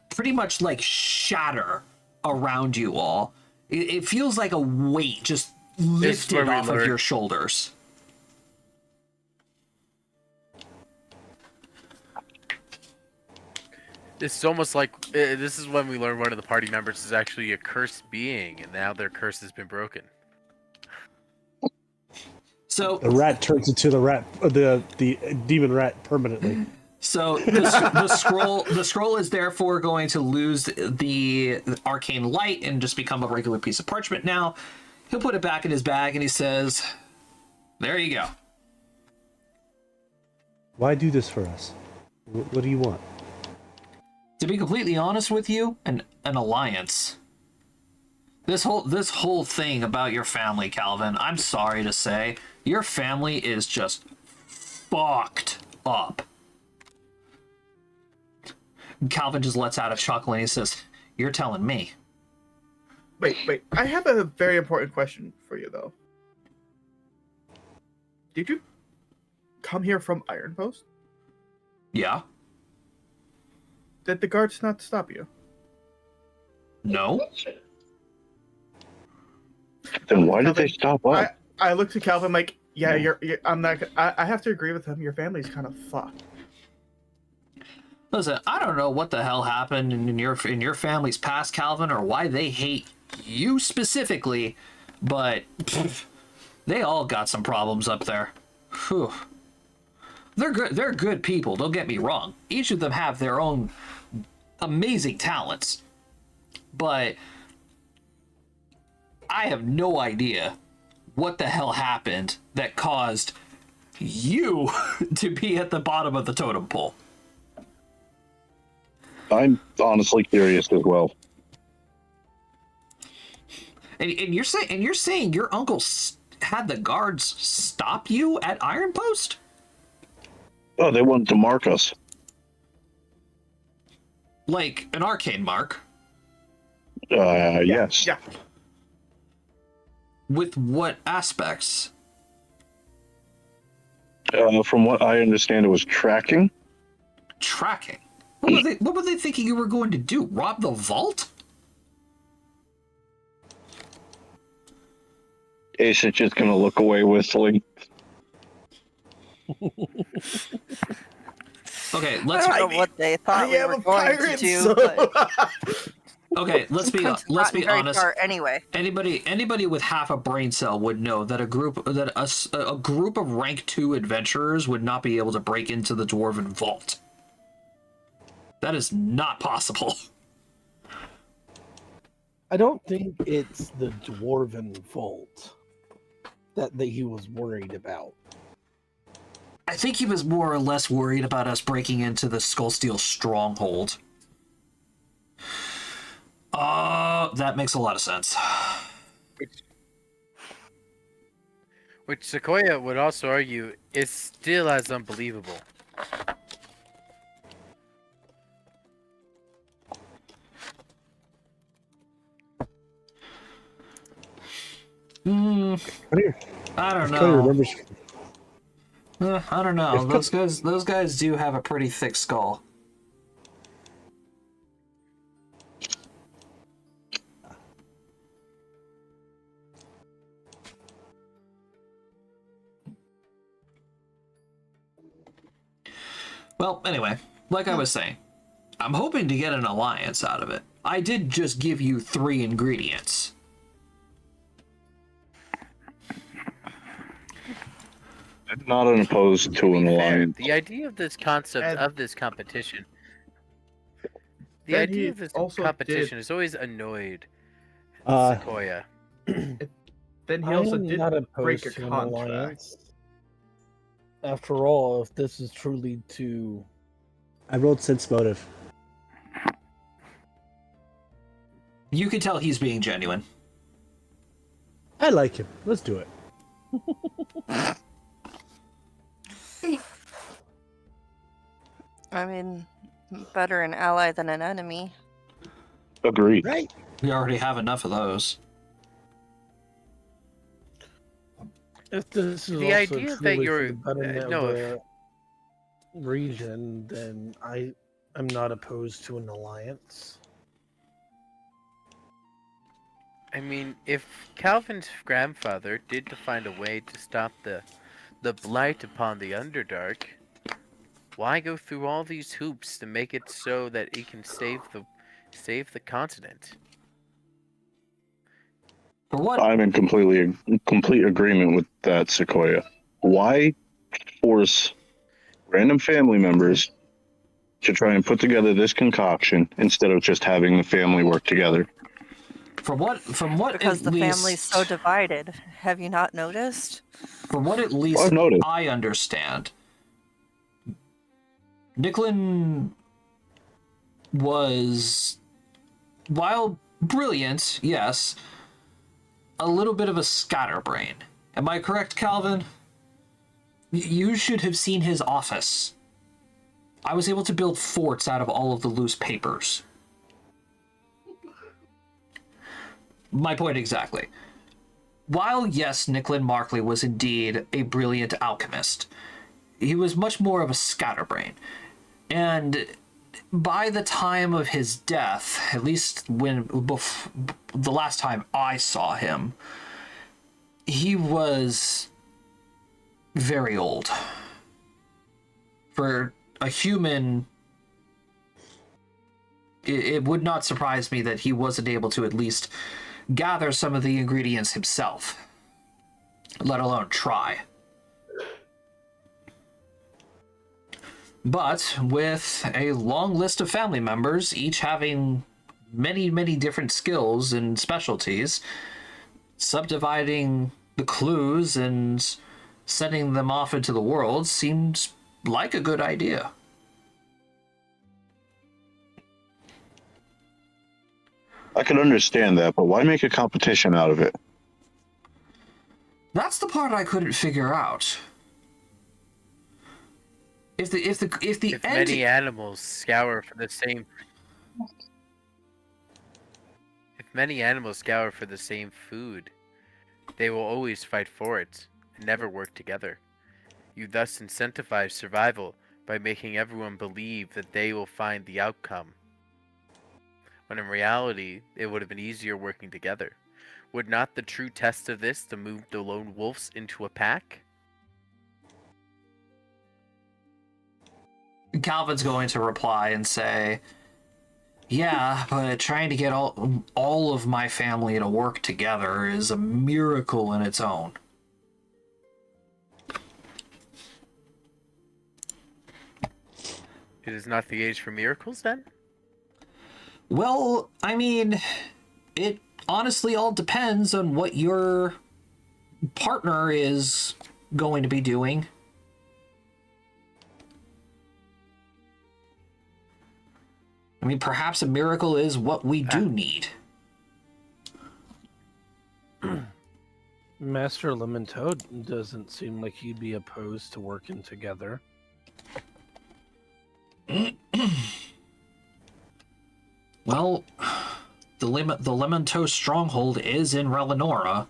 pretty much like shatter around you all. It feels like a weight just lifted off of your shoulders. This is almost like this is when we learn one of the party members is actually a cursed being, and now their curse has been broken. So The rat turns into the demon rat permanently. So the scroll is therefore going to lose the arcane light and just become a regular piece of parchment now. He'll put it back in his bag and he says, there you go. Why do this for us? What do you want? To be completely honest with you, an alliance. This whole thing about your family, Calvin, I'm sorry to say, your family is just fucked up. Calvin just lets out a chuckle and he says, you're telling me. Wait. I have a very important question for you, though. Did you come here from Iron Post? Yeah? Did the guards not stop you? No? Then why did Calvin, they stop up? I looked at Calvin like, yeah, you're I'm not. I have to agree with him. Your family's kind of fucked. Listen, I don't know what the hell happened in your family's past, Calvin, or why they hate you specifically, but they all got some problems up there. Whew. They're good people, don't get me wrong. Each of them have their own amazing talents. But I have no idea what the hell happened that caused you to be at the bottom of the totem pole. I'm honestly curious as well. And you're saying your uncle had the guards stop you at Iron Post? Oh, they wanted to mark us. Like an arcane mark? Yes. Yeah. With what aspects? From what I understand, it was tracking. Tracking? What were they thinking you were going to do? Rob the vault? Ace is just gonna look away whistling. Okay, I don't know what they thought we were going to do, but Okay, let's be couldn't have gotten very honest. far anyway. Anybody with half a brain cell would know that a group of rank 2 adventurers would not be able to break into the dwarven vault. That is not possible. I don't think it's the dwarven vault that he was worried about. I think he was more or less worried about us breaking into the Skullsteel stronghold. That makes a lot of sense. Which Sequoia would also argue is still as unbelievable. I don't Cody know. remembers. I don't know. Those guys do have a pretty thick skull. Well, anyway, like I was saying, I'm hoping to get an alliance out of it. I did just give you 3 ingredients. I'm not opposed to an Fair. alliance. The idea of this concept And- of this competition. The Then idea he of this also competition did- has always annoyed Uh, Sequoia. Then he I also am did not break opposed a to an contract. alliance. After all, if this is truly to I rolled sense motive. You can tell he's being genuine. I like him. Let's do it. I mean, better an ally than an enemy. Agreed. Right? We already have enough of those. if this is The also idea that truly for you're- the betterment no, of if- the region, then I'm not opposed to an alliance. I mean, if Calvin's grandfather did to find a way to stop the blight upon the Underdark, why go through all these hoops to make it so that he can save the continent? For what? I'm in complete agreement with that, Sequoia. Why force random family members to try and put together this concoction instead of just having the family work together? From what Because at the least family's so divided. Have you not noticed? from what at I've least noticed. I understand, Nicklin was, while brilliant, yes, a little bit of a scatterbrain. Am I correct, Calvin? You should have seen his office. I was able to build forts out of all of the loose papers. My point exactly. While, yes, Nicklin Markley was indeed a brilliant alchemist, he was much more of a scatterbrain. And by the time of his death, at least the last time I saw him, he was very old. For a human, it would not surprise me that he wasn't able to at least gather some of the ingredients himself, let alone try. But with a long list of family members, each having many, many different skills and specialties, subdividing the clues and sending them off into the world seemed like a good idea. I could understand that, but why make a competition out of it? That's the part I couldn't figure out. If Many animals scour for the same If many animals scour for the same food, they will always fight for it and never work together. You thus incentivize survival by making everyone believe that they will find the outcome, when in reality, it would have been easier working together. Would not the true test of this to move the lone wolves into a pack? Calvin's going to reply and say, yeah, but trying to get all of my family to work together is a miracle in its own. It is not the age for miracles, then? Well, I mean, it honestly all depends on what your partner is going to be doing. I mean, perhaps a miracle is what we do need. Master Lemon Toad doesn't seem like he'd be opposed to working together. Well, the Lemon Toast stronghold is in Relinora.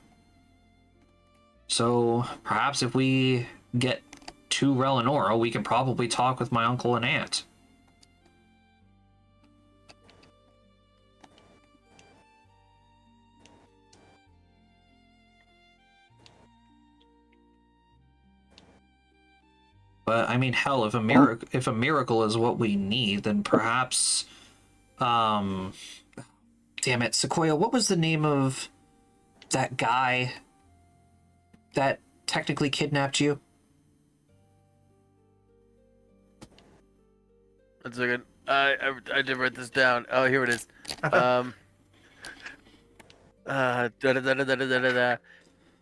So perhaps if we get to Relinora, we can probably talk with my uncle and aunt. But I mean, hell, if a miracle is what we need, then perhaps, damn it, Sequoia, what was the name of that guy that technically kidnapped you? One second. I did write this down. Oh, here it is.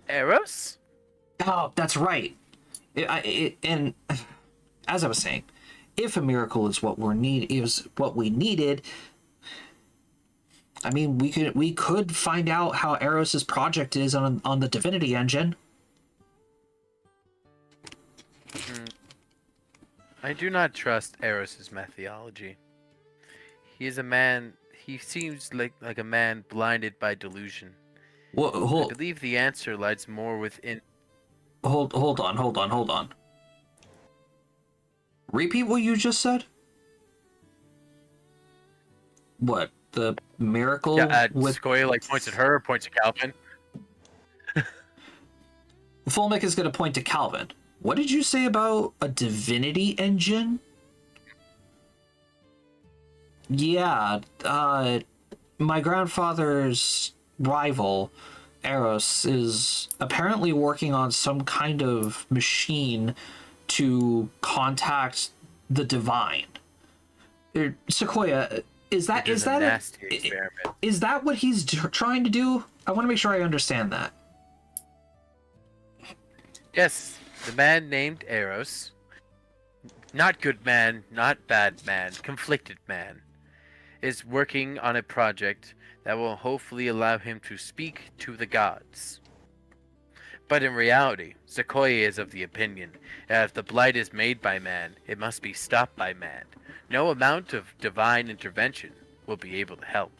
Eros? Oh, that's right. And as I was saying, if a miracle is what we needed, I mean, we could find out how Eros's project is on the Divinity Engine. I do not trust Eros's methodology. He is a man. He seems like a man blinded by delusion. Well, I believe the answer lies more within. Hold on. Repeat what you just said? What? The miracle with Sequoia points at her, points at Calvin. Fulmic is going to point to Calvin. What did you say about a divinity engine? Yeah, my grandfather's rival, Eros, is apparently working on some kind of machine to contact the divine. Sequoia, Is that It is a nasty experiment. is that what he's trying to do? I want to make sure I understand that. Yes, the man named Eros. Not good man, not bad man, conflicted man, is working on a project that will hopefully allow him to speak to the gods. But in reality, Sequoia is of the opinion that if the blight is made by man, it must be stopped by man. No amount of divine intervention will be able to help.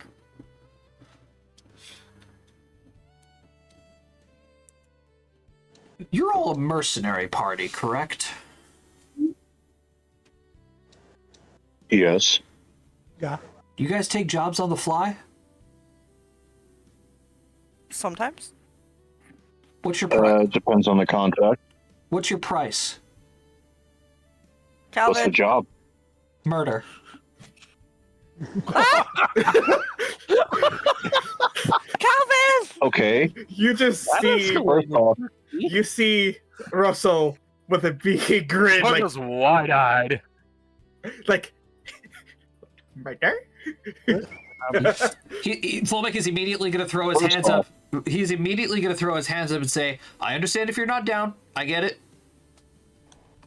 You're all a mercenary party, correct? Yes. Yeah. You guys take jobs on the fly? Sometimes. What's your price? Depends on the contract. What's your price? What's the Calvin. job? Murder. Calvin! Okay. You just That see First off, you see Russell with a big grin, One like was wide-eyed. like right there. Fulmic is immediately going to throw his First hands up. off- He's immediately going to throw his hands up and say, "I understand if you're not down. I get it.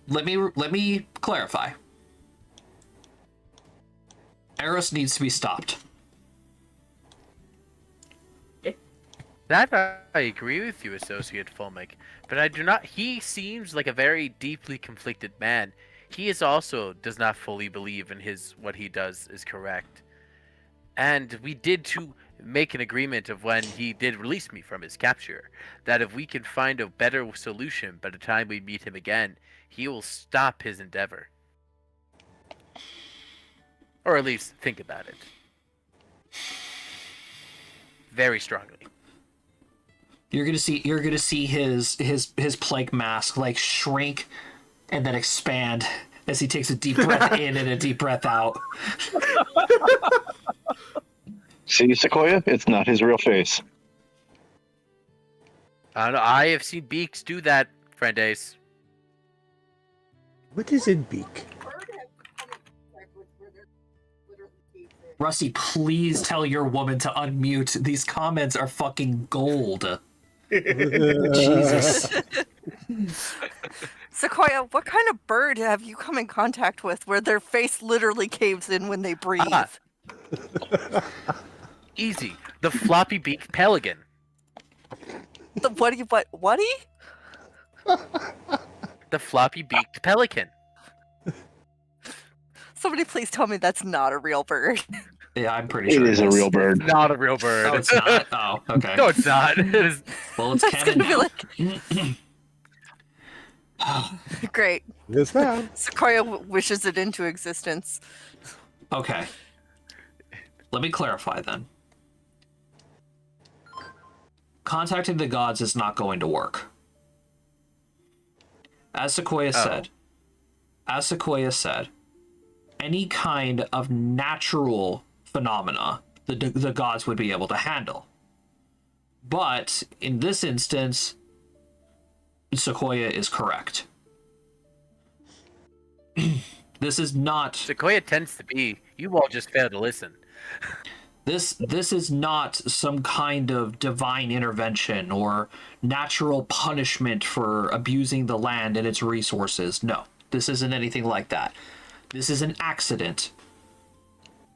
Let me clarify. Eros needs to be stopped." That I agree with you, Associate Fulmic, but I do not. He seems like a very deeply conflicted man. He is also does not fully believe in what he does is correct. And we did to make an agreement of when he did release me from his capture, that if we can find a better solution by the time we meet him again, he will stop his endeavor. Or at least think about it. Very strongly. You're gonna see his plague mask like shrink and then expand as he takes a deep breath in and a deep breath out. see Sequoia? It's not his real face. I have seen beaks do that, friend Ace. What is in beak? Rusty, please tell your woman to unmute. These comments are fucking gold. Jesus. Sequoia, what kind of bird have you come in contact with where their face literally caves in when they breathe? Ah. Easy. The floppy beak pelican. The what? The floppy beaked pelican. Somebody please tell me that's not a real bird. Yeah, I'm pretty It sure is a real bird. Not a real bird. Oh, it's not? Oh, okay. No, it's not. It is. Well, it's That's canon gonna be now. like great. Yes, ma'am. Sequoia wishes it into existence. Okay. Let me clarify then. Contacting the gods is not going to work. As Sequoia said, any kind of natural phenomena the gods would be able to handle. But in this instance, Sequoia is correct. This is not Sequoia tends to be. You all just fail to listen. this is not some kind of divine intervention or natural punishment for abusing the land and its resources. No, this isn't anything like that. This is an accident.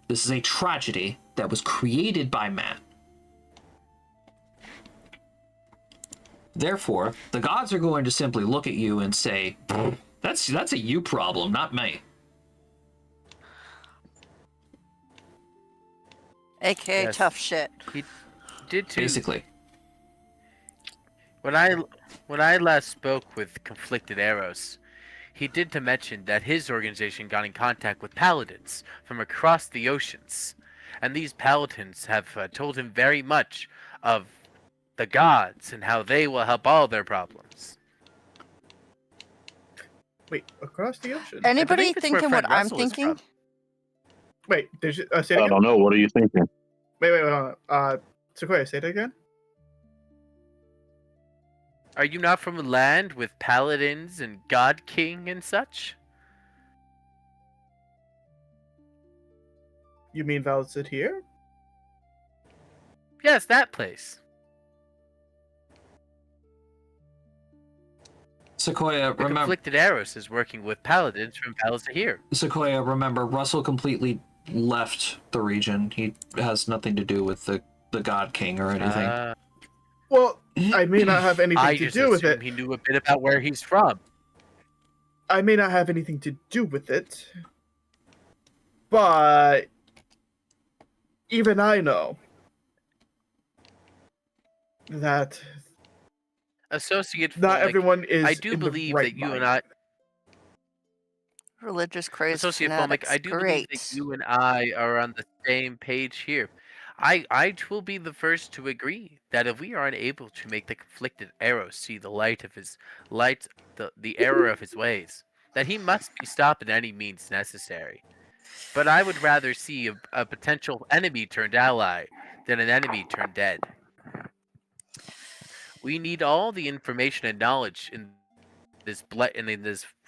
This is a tragedy that was created by man. Therefore, the gods are going to simply look at you and say, that's a you problem, not me. AKA Yes. tough shit. He did too. Basically. When I last spoke with Conflicted Eros, he did to mention that his organization got in contact with paladins from across the oceans, and these paladins have told him very much of the gods and how they will help all their problems. Wait, across the ocean. I Anybody believe it's where thinking what Friend I'm Russell is thinking? from. Wait, did you say it I again? don't know. What are you thinking? Wait, hold on. Sequoia, say it again. Are you not from a land with paladins and god king and such? You mean Valzit here? Yes, that place. Sequoia, The remember. conflicted Eros is working with paladins from Palazahir. Sequoia, remember, Russell completely left the region. He has nothing to do with the God King or anything. Well, I may not have anything I to just do with assumed it. he knew a bit about where he's from. I may not have anything to do with it, but even I know that Associate not Fulmic, everyone is I do in the believe right that you mind. and I, Religious craze Associate Fulmic, fanatics. I do believe that Great. you and I are on the same page here. I will be the first to agree that if we are unable to make the conflicted Eros see the light of his light, the error of his ways, that he must be stopped at any means necessary. But I would rather see a potential enemy turned ally than an enemy turned dead. We need all the information and knowledge in this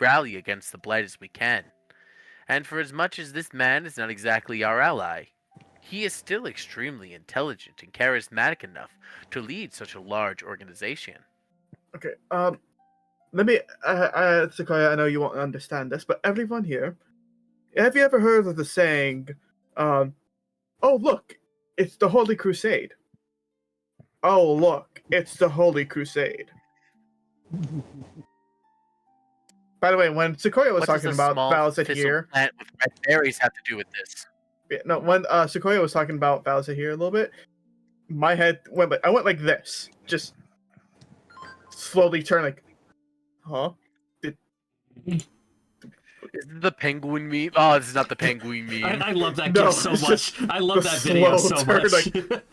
rally against the blight as we can. And for as much as this man is not exactly our ally, he is still extremely intelligent and charismatic enough to lead such a large organization. Okay, let me, Sequoia, I know you won't understand this, but everyone here, have you ever heard of the saying, oh, look, it's the Holy Crusade? Oh, look, it's the Holy Crusade. By the way, when Sequoia was What does talking a about small Valzit thistle here, plant with red berries have to do with this? yeah, no, when Sequoia was talking about Valzit here a little bit, my head went, I went like this, just slowly turn like, huh? Is it the penguin meme? Oh, this is not the penguin meme. I love that No, gif so it's much. just I love the that video slow so turn, much. like-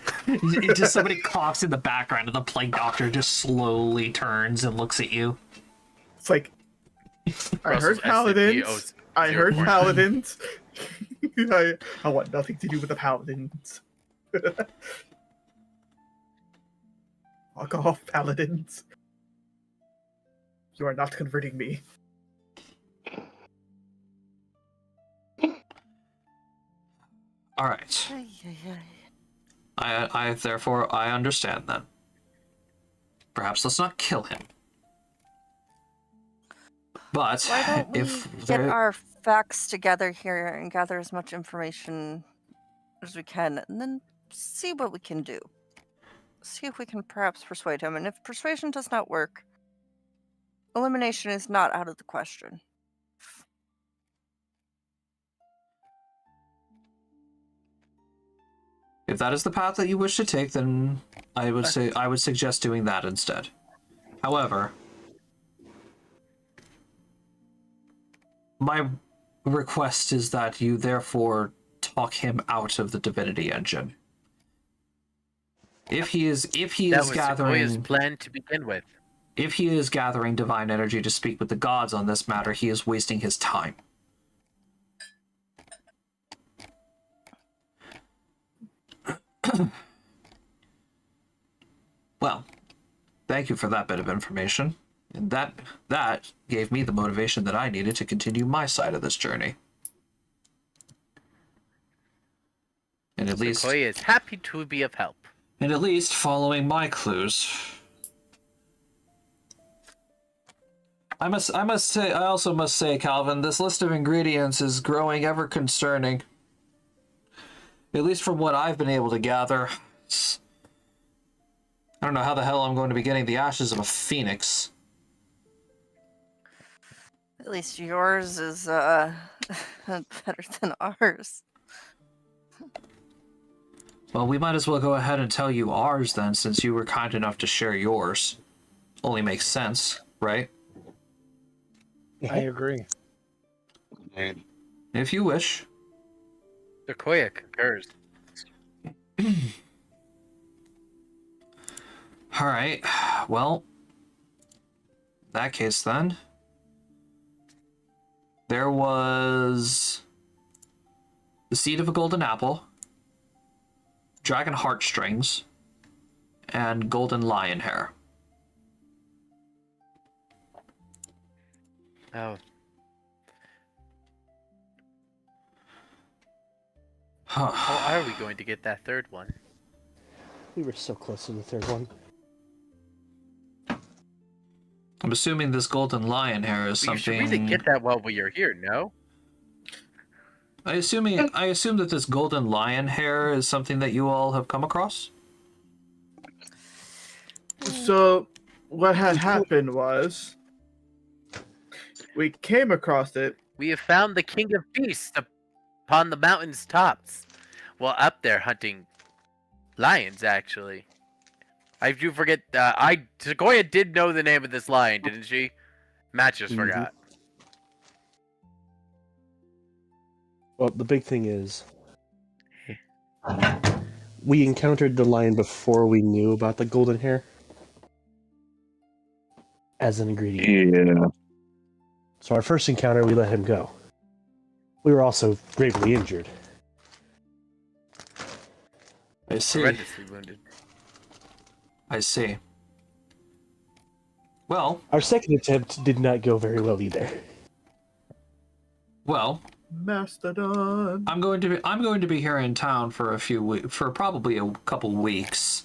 It just somebody coughs in the background and the plague doctor just slowly turns and looks at you. It's like, I Russell's heard paladins. I heard 0.9. paladins. I want nothing to do with the paladins. Fuck off, paladins. You are not converting me. All right. Ay, ay, ay. I therefore I understand then. Perhaps let's not kill him. But Why don't we if get there, our facts together here and gather as much information as we can, and then see what we can do. See if we can perhaps persuade him, and if persuasion does not work, elimination is not out of the question. if that is the path that you wish to take, then I would suggest doing that instead. However, my request is that you therefore talk him out of the divinity engine. If he is That was Sequoia's gathering plan to begin with. if he is gathering divine energy to speak with the gods on this matter, he is wasting his time. Well, thank you for that bit of information. And that gave me the motivation that I needed to continue my side of this journey. And at least Sequoia is happy to be of help. following my clues. I also must say, Calvin, this list of ingredients is growing ever concerning. At least from what I've been able to gather. I don't know how the hell I'm going to be getting the ashes of a phoenix. At least yours is better than ours. Well, we might as well go ahead and tell you ours then, since you were kind enough to share yours. Only makes sense, right? I agree. If you wish. Sequoia concurs. Alright, well, in that case then, there was the seed of a golden apple, dragon heartstrings, and golden lion hair. Oh. How are we going to get that third one? We were so close to the third one. I'm assuming this golden lion hair is Well, you should something. really get that while we are here, no? I assume that this golden lion hair is something that you all have come across. So, what had happened was we came across it. We have found the king of beasts upon the mountain's tops. Well, up there hunting lions, actually. I do forget. Sequoia did know the name of this lion, didn't she? Matt just forgot. Well, the big thing is, we encountered the lion before we knew about the golden hair as an ingredient. Yeah. So our first encounter, we let him go. We were also gravely injured. I see. Horrendously wounded. I see. Well, Our second attempt did not go very well either. well, Mastodon. I'm going to be here in town for for probably a couple weeks.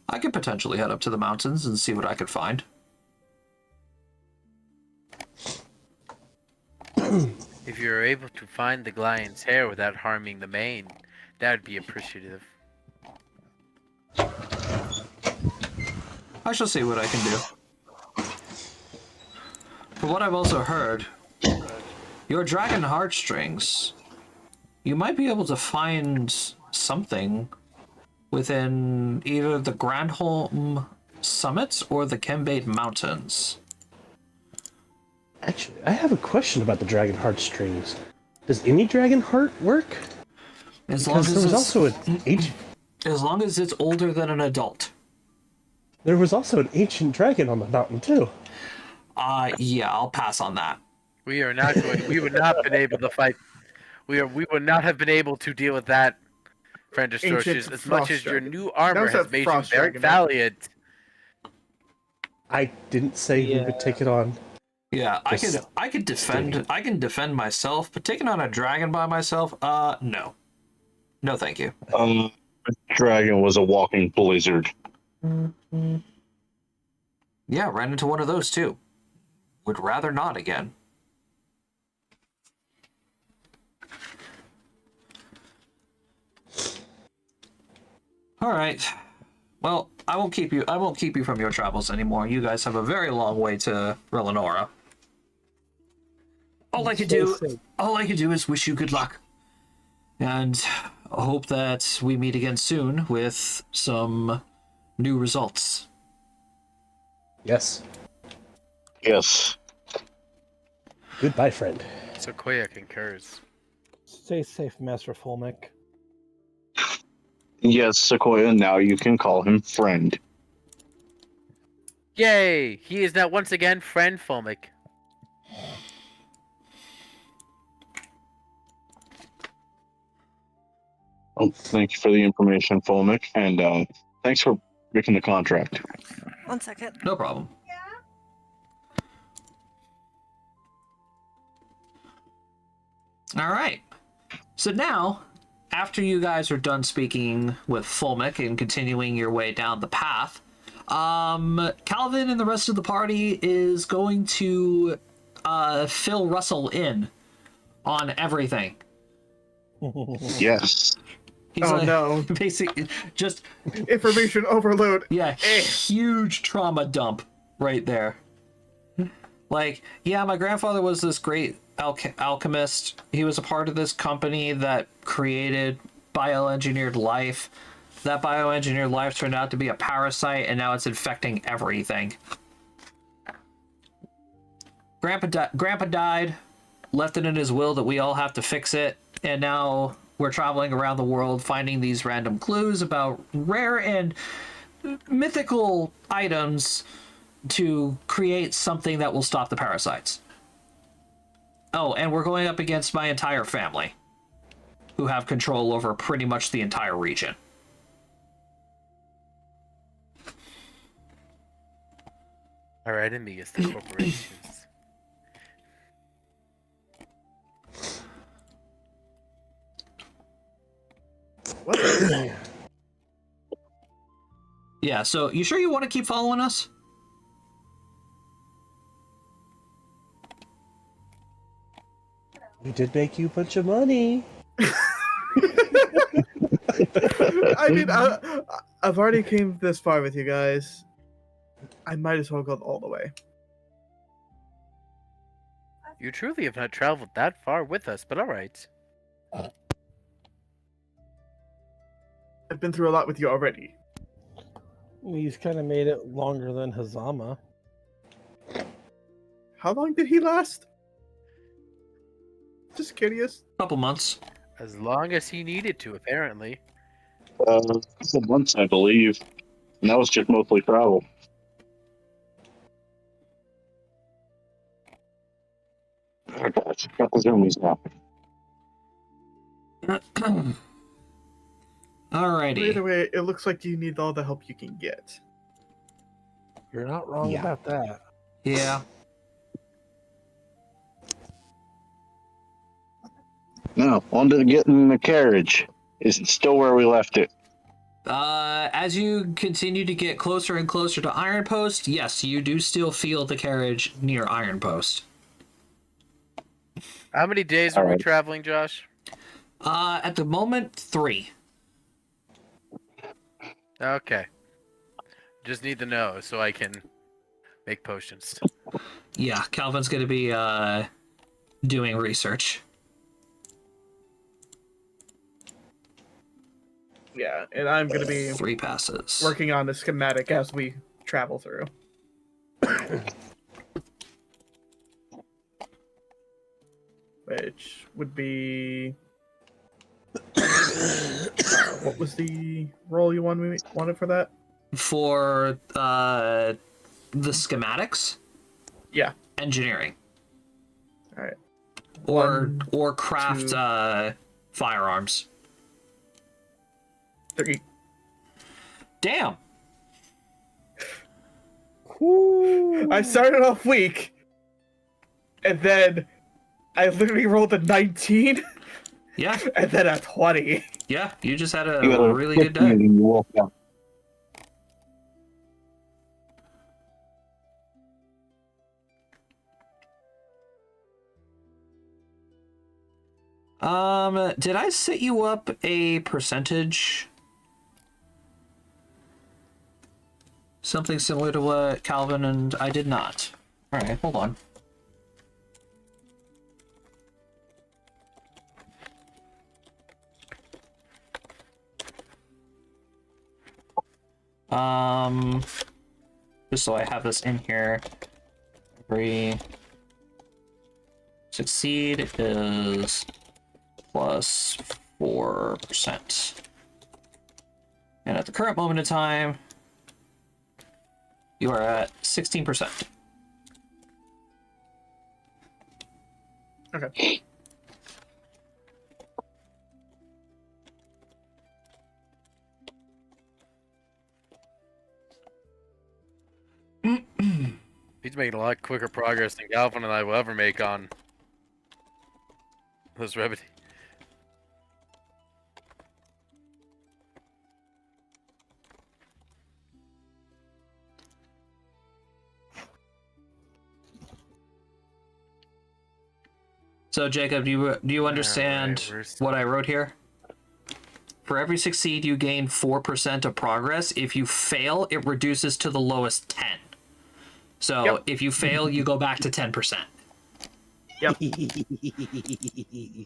I could potentially head up to the mountains and see what I could find. If you're able to find the lion's hair without harming the mane, that would be appreciative. I shall see what I can do. From what I've also heard, your dragon heartstrings, you might be able to find something within either the Grandholm summits or the Kembate Mountains. Actually, I have a question about the dragon heartstrings. Does any dragon heart work? As long Because as there was it's, also an ancient, as long as it's older than an adult. there was also an ancient dragon on the mountain too. Yeah, I'll pass on that. We are not going. We would not have been able to fight. We would not have been able to deal with that, friend Distortion. Ancient As much frost as your dragon. new armor That was has a made you frost very dragon, right? valiant. I didn't say who could take it on. Yeah, Just I can defend myself, but taking on a dragon by myself, no. No, thank you. Dragon was a walking blizzard. Yeah, ran into one of those too. Would rather not again. All right. Well, I won't keep you from your travels anymore. You guys have a very long way to Relenora. All I can do is wish you good luck. And hope that we meet again soon with some new results. Yes. Yes. Goodbye, friend. Sequoia concurs. Stay safe, Master Fulmic. Yes, Sequoia, now you can call him friend. Yay! He is now once again friend Fulmic. Oh, thank you for the information, Fulmic, and thanks for breaking the contract. 1 second. No problem. All right. So now, after you guys are done speaking with Fulmic and continuing your way down the path, Calvin and the rest of the party is going to fill Russell in on everything. Yes. He's no. basically just Information overload. yeah, huge trauma dump right there. Like, yeah, my grandfather was this great alchemist. He was a part of this company that created bioengineered life. That bioengineered life turned out to be a parasite, and now it's infecting everything. Grandpa died, left it in his will that we all have to fix it, and now we're traveling around the world finding these random clues about rare and mythical items to create something that will stop the parasites. Oh, and we're going up against my entire family, who have control over pretty much the entire region. Our enemy is the corporations. Yeah, so you sure you want to keep following us? We did make you a bunch of money. I mean, I've already came this far with you guys. I might as well go all the way. You truly have not traveled that far with us, but alright. I've been through a lot with you already. He's kind of made it longer than Hazama. How long did he last? Just curious. Couple months. As long as he needed to, apparently. A couple months, I believe. And that was just mostly travel. Oh, gosh, got the zoomies now. Alrighty. Either way, it looks like you need all the help you can get. You're not wrong Yeah. about that. Yeah. Now, on to getting the carriage. Is it still where we left it? As you continue to get closer and closer to Iron Post, yes, you do still feel the carriage near Iron Post. How many days are we Alright. traveling, Josh? At the moment, 3. Okay. Just need to know so I can make potions. Yeah, Calvin's gonna be, doing research. Yeah, and I'm gonna be 3 passes. working on the schematic as we travel through. Which would be... What was the role you wanted for that? For, the schematics? Yeah. Engineering. Alright. Or craft, 2, firearms. 3. Damn! I started off weak, and then I literally rolled a 19, Yeah, and then a 20. yeah, you just had a You got a really good quick meeting, day. you walk out. Did I set you up a percentage? Something similar to what Calvin and I did not. Alright, hold on. Just so I have this in here. Every succeed is plus 4%. And at the current moment in time, you are at 16%. Okay. He's making a lot quicker progress than Galvin and I will ever make on this remedy. So Jacob, do you understand Alright, what I wrote here? For every succeed, you gain 4% of progress. If you fail, it reduces to the lowest 10. So Yep. if you fail, you go back to 10%. Yep.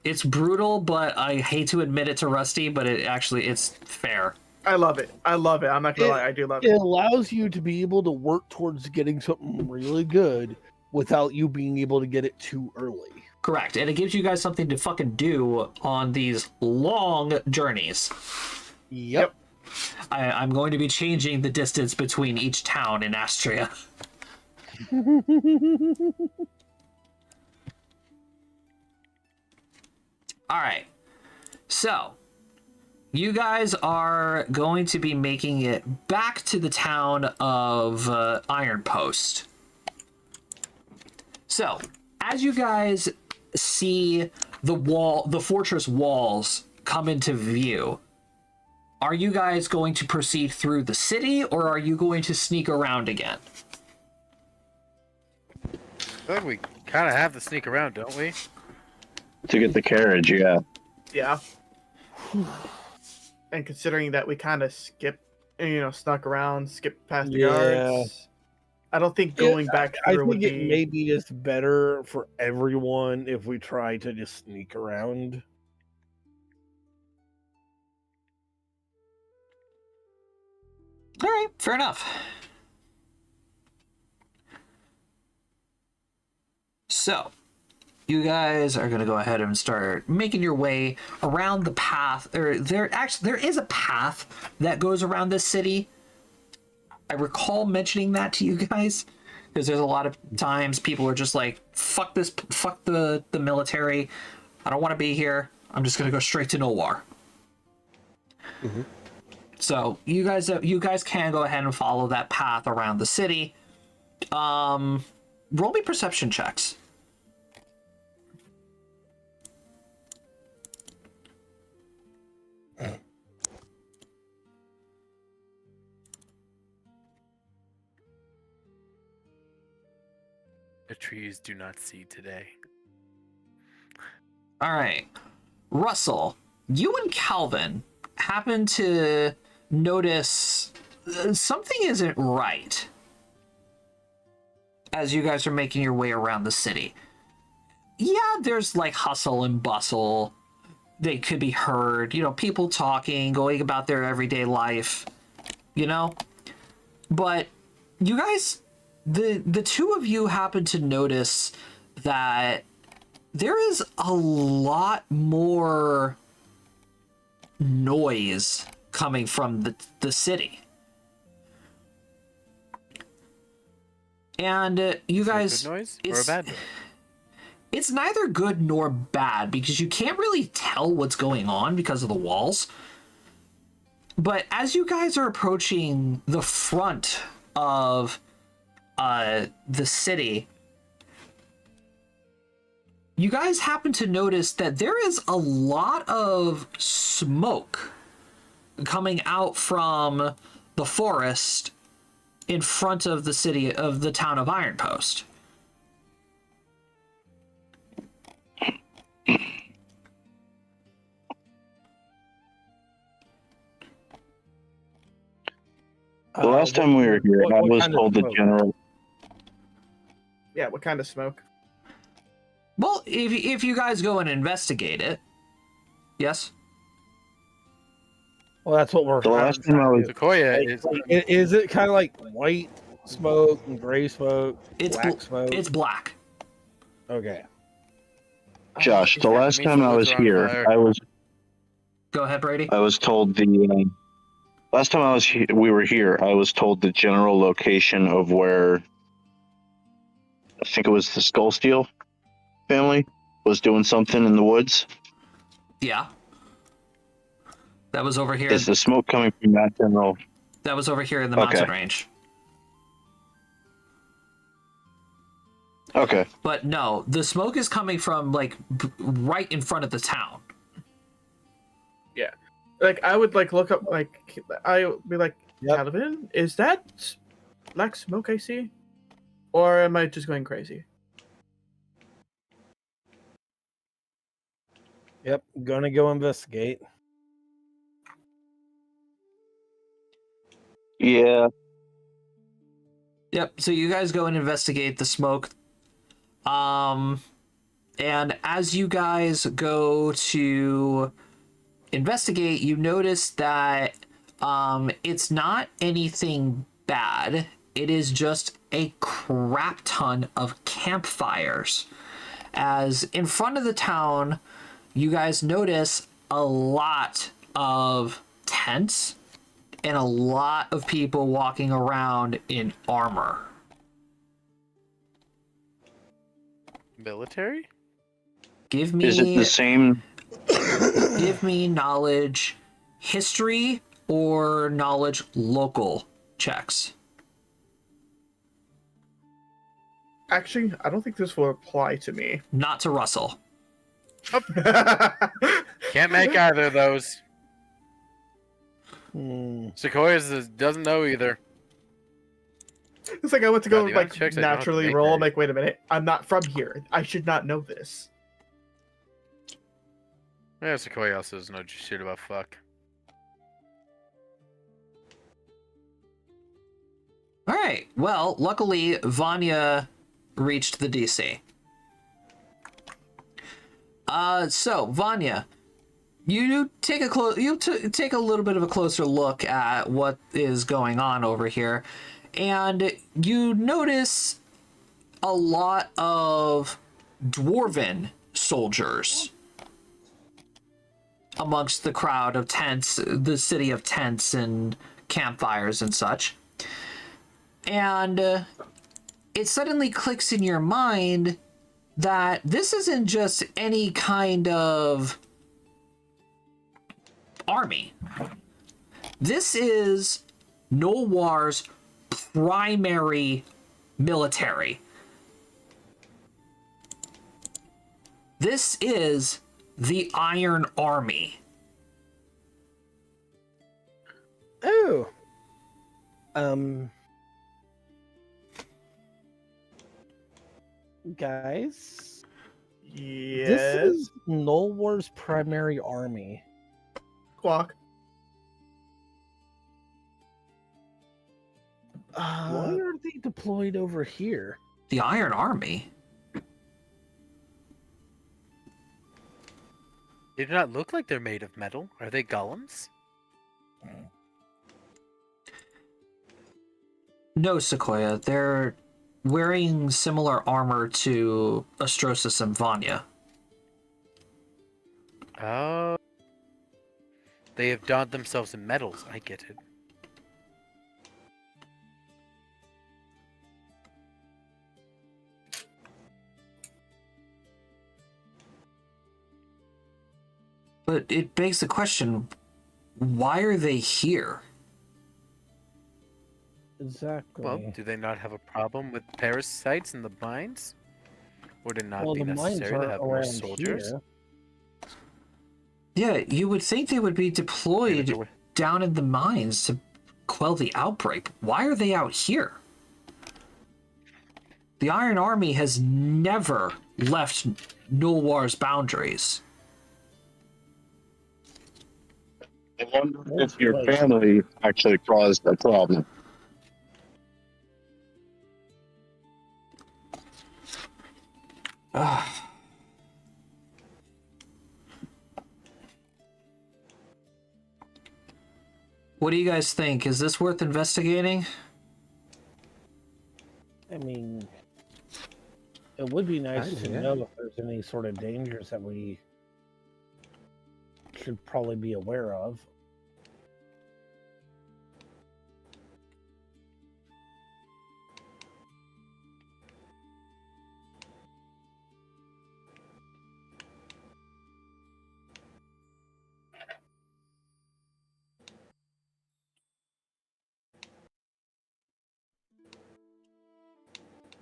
It's brutal, but I hate to admit it to Rusty, but it's fair. I love it. I love it. I'm not gonna lie. I do love It it. allows you to be able to work towards getting something really good without you being able to get it too early. Correct. And it gives you guys something to fucking do on these long journeys. Yep. I'm going to be changing the distance between each town in Astria. Alright. So, you guys are going to be making it back to the town of Iron Post. So, as you guys see the fortress walls come into view, are you guys going to proceed through the city, or are you going to sneak around again? I feel like we kind of have to sneak around, don't we? To get the carriage, yeah. Yeah. And considering that we kind of snuck around, skipped past the guards, I don't think going back I through would think it be. may be just better for everyone if we try to just sneak around. All right, fair enough. So, you guys are going to go ahead and start making your way around the path. Or there is a path that goes around this city. I recall mentioning that to you guys because there's a lot of times people are just like, fuck this, fuck the military. I don't want to be here. I'm just going to go straight to Nowar. Mhm. So you guys can go ahead and follow that path around the city. Roll me perception checks. The trees do not see today. All right. Russell, you and Calvin happen to notice something isn't right as you guys are making your way around the city. Yeah, there's like hustle and bustle. They could be heard, people talking, going about their everyday life, But you guys, the two of you happen to notice that there is a lot more noise coming from the city. And you guys, Is it a good noise or a bad noise? it's neither good nor bad because you can't really tell what's going on because of the walls. But as you guys are approaching the front of the city, you guys happen to notice that there is a lot of smoke coming out from the forest in front of the city of the town of Iron Post. The last time we were here, I was told the general. Yeah, what kind of smoke? Well, if you guys go and investigate it, yes. Well, that's what we're. The last time I was. Sequoia is. Is it kind of like white smoke and gray smoke? It's black smoke. It's black. Okay. Josh, the last time I was here, Go ahead, Brady. I was told last time we were here, I was told the general location of where I think it was the Skullsteel family was doing something in the woods. Yeah. That was over here. Is the smoke coming from that general? That was over here in the mountain range. Okay. But no, the smoke is coming from like right in front of the town. Yeah. Like I would look up I would be like, Yep. Calvin, is that black smoke I see? Or am I just going crazy? Yep. Gonna go investigate. Yeah. Yep. So you guys go and investigate the smoke. And as you guys go to investigate, you notice that it's not anything bad. It is just a crap ton of campfires. As in front of the town, you guys notice a lot of tents and a lot of people walking around in armor. Military? Give me Is it the same? give me knowledge history or knowledge local checks. Actually, I don't think this will apply to me. Not to Russell. Can't make either of those. Sequoia doesn't know either. It's like I went to God, go the amount of like checks I don't have to naturally make roll. there. I'm like, wait a minute, I'm not from here. I should not know this. Yeah, Sequoia also doesn't know shit about fuck. All right. Well, luckily, Vanya reached the DC. So Vanya, you take take a little bit of a closer look at what is going on over here, and you notice a lot of dwarven soldiers amongst the crowd of tents, the city of tents and campfires and such. And it suddenly clicks in your mind that this isn't just any kind of army. This is Nolwar's primary military. This is the Iron Army. Oh. Guys, Yes. this is Nolwar's primary army. Quack. Why are they deployed over here? The Iron Army? They do not look like they're made of metal. Are they golems? No, Sequoia. They're wearing similar armor to Astrosis and Vanya. Oh. They have donned themselves in metals. I get it. But it begs the question, why are they here? Exactly. Well, do they not have a problem with parasites in the mines? Would it not Well, be the mines necessary to are have more around soldiers? here. Yeah, you would think they would be Maybe deployed they're- down in the mines to quell the outbreak. Why are they out here? The Iron Army has never left Nulwar's boundaries. I wonder if your family actually caused a problem. What do you guys think? Is this worth investigating? I mean, it would be nice to know if there's any sort of dangers that we should probably be aware of.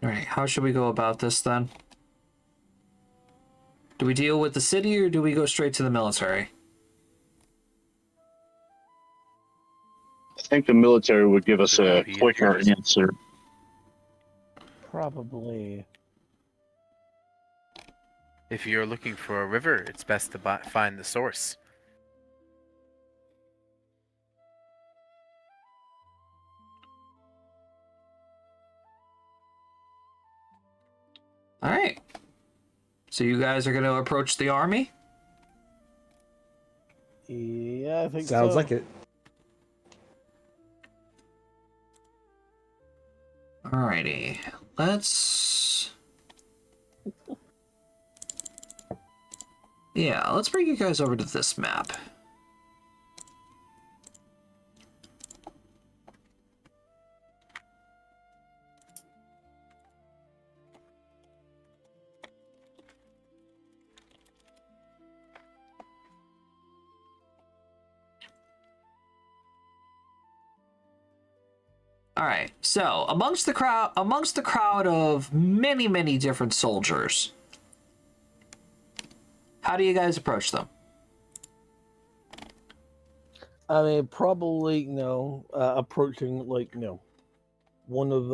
All right, how should we go about this then? Do we deal with the city or do we go straight to the military? I think the military would give us a He quicker appears. answer. Probably. If you're looking for a river, it's best to find the source. All right. So you guys are going to approach the army? Yeah, I think Sounds so. like it. Alrighty. Let's... Yeah, let's bring you guys over to this map. All right. So, amongst the crowd of many, many different soldiers, how do you guys approach them? I mean, probably approaching one of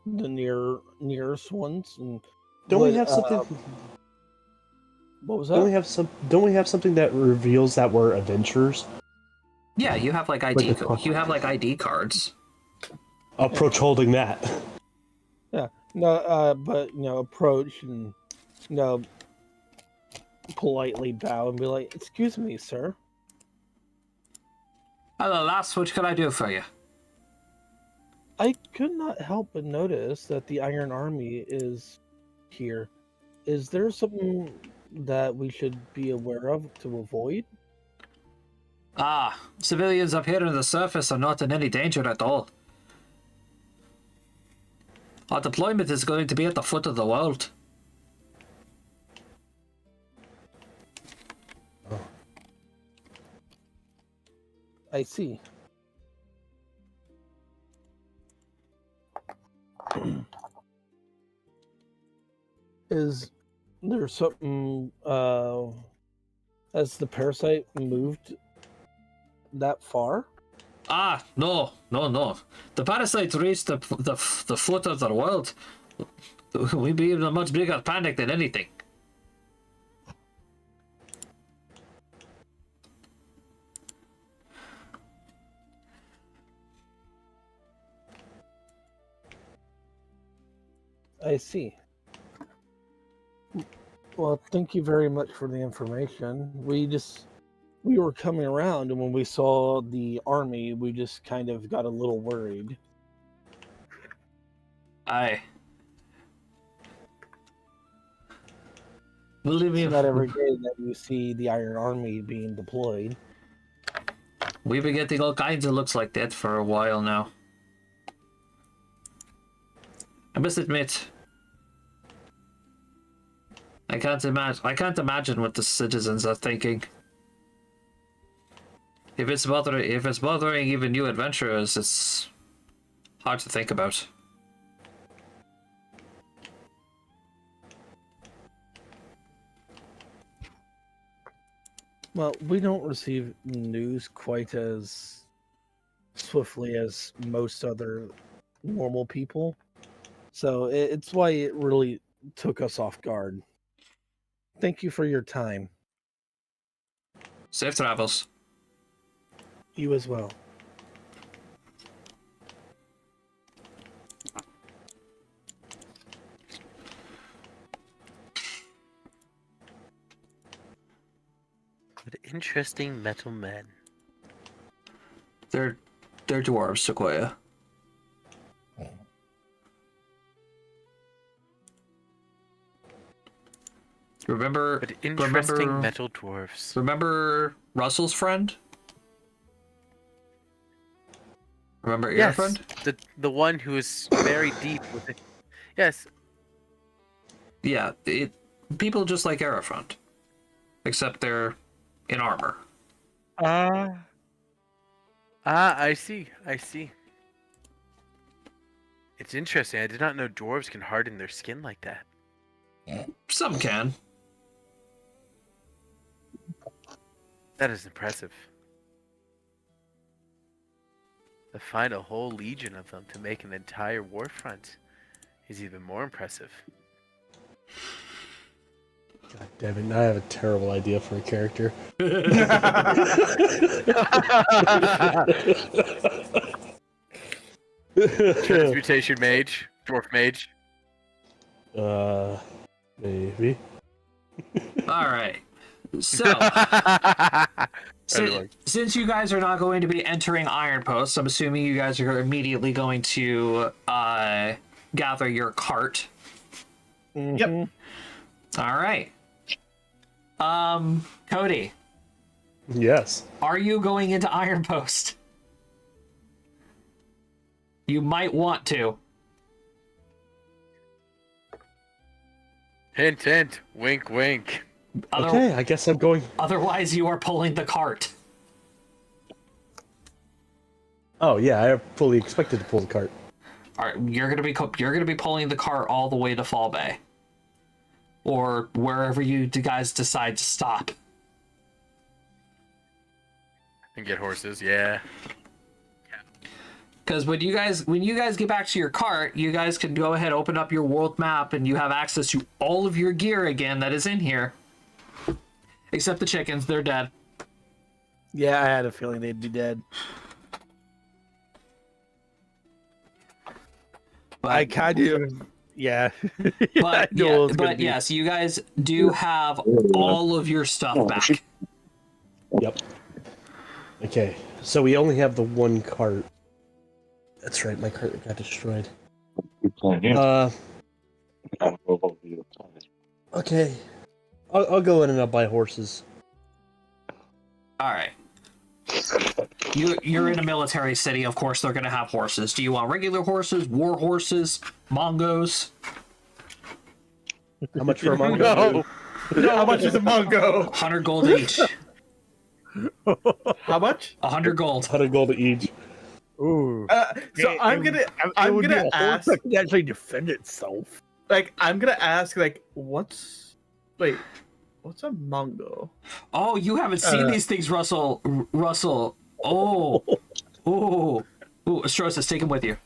the nearest ones. And Don't we would, have something? What was Don't we that? have some? Don't we have something that reveals that we're adventurers? Yeah, you have like you have like ID cards. Approach holding that. Yeah. No. But approach and politely bow and be like, "Excuse me, sir." Hello, lass. What can I do for you? I could not help but notice that the Iron Army is here. Is there something that we should be aware of to avoid? Ah, civilians up here on the surface are not in any danger at all. Our deployment is going to be at the foot of the world. I see. Is there something has the parasite moved that far? Ah, no. The parasite reached the foot of the world. We'd be in a much bigger panic than anything. I see. Well, thank you very much for the information. We were coming around, and when we saw the army, we just kind of got a little worried. Aye. Believe me, It's not every day that you see the Iron Army being deployed. we've been getting all kinds of looks like that for a while now. I must admit, I can't imagine what the citizens are thinking. If it's bothering even new adventurers, it's hard to think about. Well, we don't receive news quite as swiftly as most other normal people. So it's why it really took us off guard. Thank you for your time. Safe travels. You as well. What interesting metal men. They're dwarves, Sequoia. Remember, But interesting remember, metal dwarfs. remember Russell's friend? Remember your Yes, friend? the one who is very deep with it. Yes, Yeah, people just like Aerofront, except they're in armor. I see. It's interesting. I did not know dwarves can harden their skin like that. Some can. That is impressive. To find a whole legion of them to make an entire war front is even more impressive. God damn it! Now I have a terrible idea for a character. Transmutation mage, dwarf mage. Maybe. All right. So, since you guys are not going to be entering Iron Post, I'm assuming you guys are immediately going to gather your cart. Yep. All right. Cody, Yes. are you going into Iron Post? You might want to. Hint, hint. Wink, wink. Okay, I guess I'm going. Otherwise, you are pulling the cart. Oh yeah, I fully expected to pull the cart. All right, you're gonna be pulling the cart all the way to Fall Bay, or wherever you guys decide to stop. And get horses, yeah. Because when you guys get back to your cart, you guys can go ahead, open up your world map, and you have access to all of your gear again that is in here. Except the chickens, they're dead. Yeah, I had a feeling they'd be dead. But, I kind of, yeah. but, yes, you guys do have all of your stuff back. Yep. Okay, so we only have the one cart. That's right, my cart got destroyed. Okay. I'll go in and I'll buy horses. All right. You're in a military city, of course they're going to have horses. Do you want regular horses, war horses, Mongos? How much for a Mongo? No. How much is a Mongo? 100 gold each. How much? 100 gold. 100 gold each. Ooh. So I'm gonna ask. That can actually defend itself. I'm gonna ask. What's a Mongo? Oh, you haven't seen these things, Russell. Oh. Ooh, Astrosis, take him with you.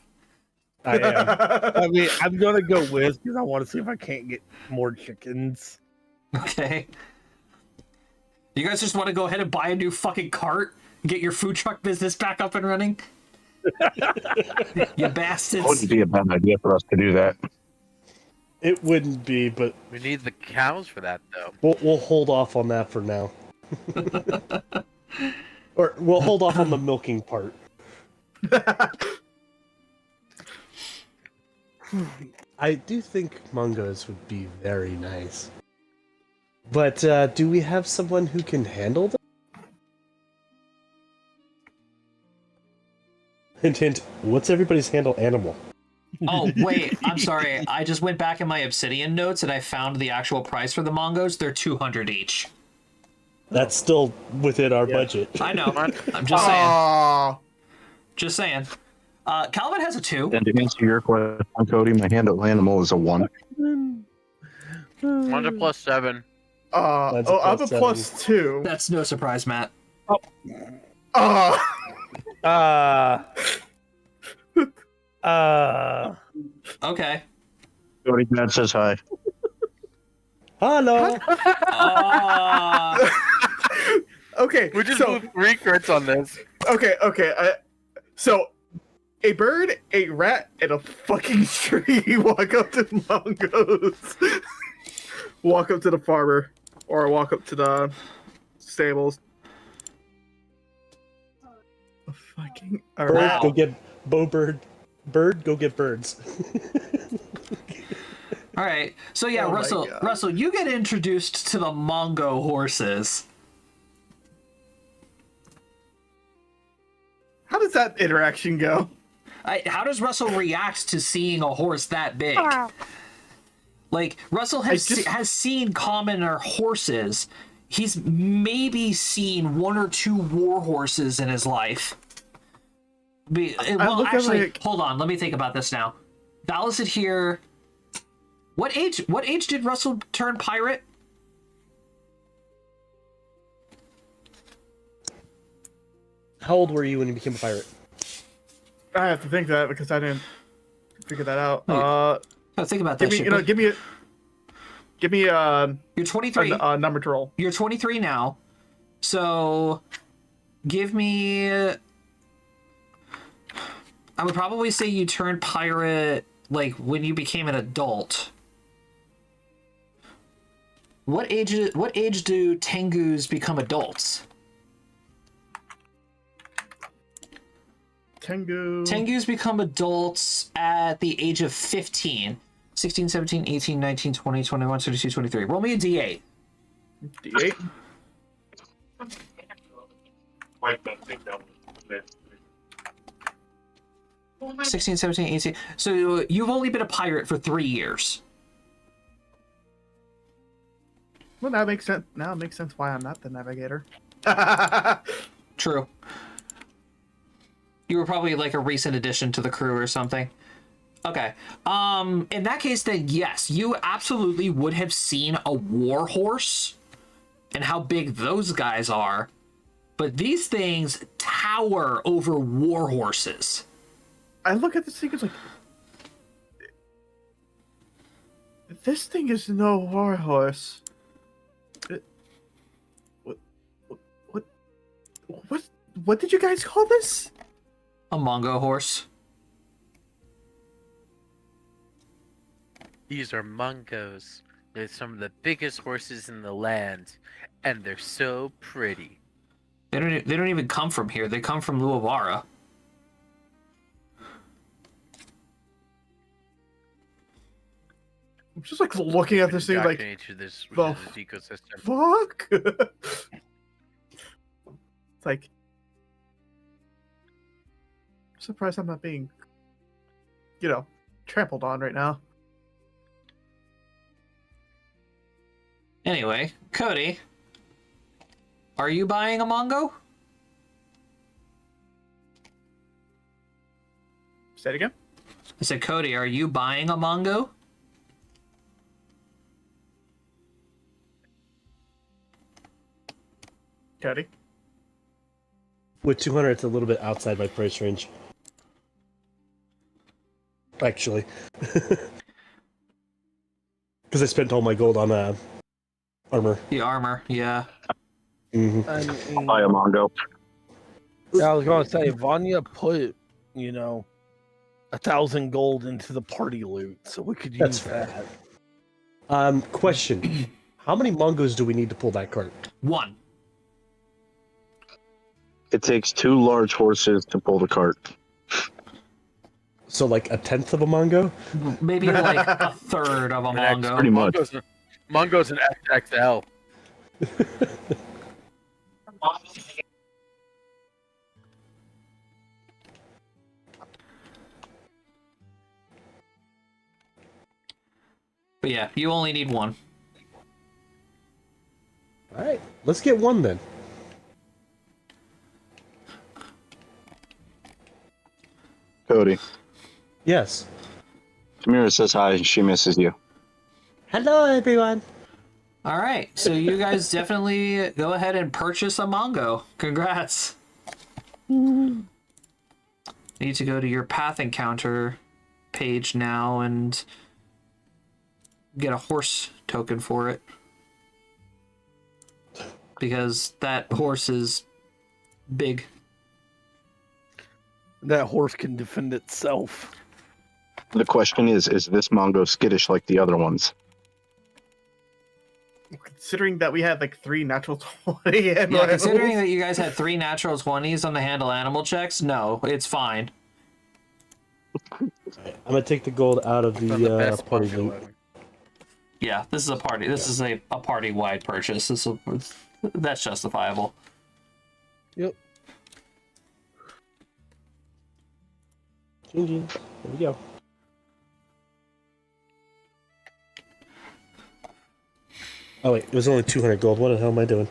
I am. I mean, I'm gonna go with because I want to see if I can't get more chickens. Okay. You guys just want to go ahead and buy a new fucking cart? Get your food truck business back up and running? You bastards. It wouldn't be a bad idea for us to do that. It wouldn't be, but We need the cows for that, though. we'll hold off on that for now. Or we'll hold off on the milking part. I do think Mongos would be very nice. But do we have someone who can handle them? Hint, hint. What's everybody's handle animal? Oh, wait, I'm sorry. I just went back in my Obsidian notes and I found the actual price for the Mongos. They're 200 each. That's still within our budget. I know. I'm just saying. Aww. Just saying. Calvin has a 2. And to answer your question, Cody, my handle animal is a 1. 1 plus 7. That's a I'm a plus +2. That's no surprise, Matt. Okay. Cody Matt says hi. Hello. Okay, We just so moved 3 crits on this. okay. So a bird, a rat, and a fucking tree walk up to Mongos. Walk up to the farmer, or walk up to the stables. A fucking Bird, Wow. go get Bird, go get birds. All right. So yeah, Oh my Russell, God. Russell, you get introduced to the Mongo horses. How does that interaction go? How does Russell react to seeing a horse that big? Like, Russell has seen commoner horses. He's maybe seen 1 or 2 war horses in his life. Well, look at, actually, like- hold on. Let me think about this now. Valicid here. What age did Russell turn pirate? How old were you when you became a pirate? I have to think that because I didn't figure that out. Oh, think about that. Give me, give me You're 23. a number to roll. You're 23 now. So, give me. I would probably say you turned pirate like when you became an adult. What age do Tengus become adults? Tengus become adults at the age of 15. 16, 17, 18, 19, 20, 21, 22, 23. Roll me a d8. D8. 16, 17, 18. So you've only been a pirate for 3 years. Well, that makes sense. Now it makes sense why I'm not the navigator. True. You were probably like a recent addition to the crew or something. Okay. In that case, then yes, you absolutely would have seen a war horse and how big those guys are. but these things tower over war horses. I look at this thing, it's like, this thing is no war horse. What did you guys call this? A Mongo horse. These are Mungos. They're some of the biggest horses in the land, and they're so pretty. They don't even come from here. They come from Luavara. I'm just like looking at this thing like, Indoctrinate you this the ecosystem. fuck? It's like, I'm surprised I'm not being, trampled on right now. Anyway, Cody, are you buying a Mongo? Say it again. I said, Cody, are you buying a Mongo? Cody. With 200, it's a little bit outside my price range. Actually. Because I spent all my gold on armor. The armor, yeah. Mm-hmm. I'll buy a Mongo. Yeah, I was gonna say Vanya put, 1,000 gold into the party loot, so we could That's use fair. that. Question. How many Mongos do we need to pull that cart? 1. It takes 2 large horses to pull the cart. So like a tenth of a Mongo? Maybe like a third of a Mongo. Pretty much. Mongo's an XXL. But yeah, you only need 1. Alright, let's get one then. Cody, Yes. Tamira says hi and she misses you. Hello, everyone. All right, so you guys definitely go ahead and purchase a Mongo. Congrats. Need to go to your path encounter page now and get a horse token for it. Because that horse is big. That horse can defend itself. The question is this Mongo skittish like the other ones? Considering that we had like 3 natural 20 and Yeah, considering that you guys had 3 natural 20s on the handle animal checks, no, it's fine. I'm gonna take the gold out of From the the best party Mongo loot. ever. Yeah, this is a party. This is a party-wide purchase. That's justifiable. Yep. Changing. There we go. Oh wait, it was only 200 gold. What the hell am I doing?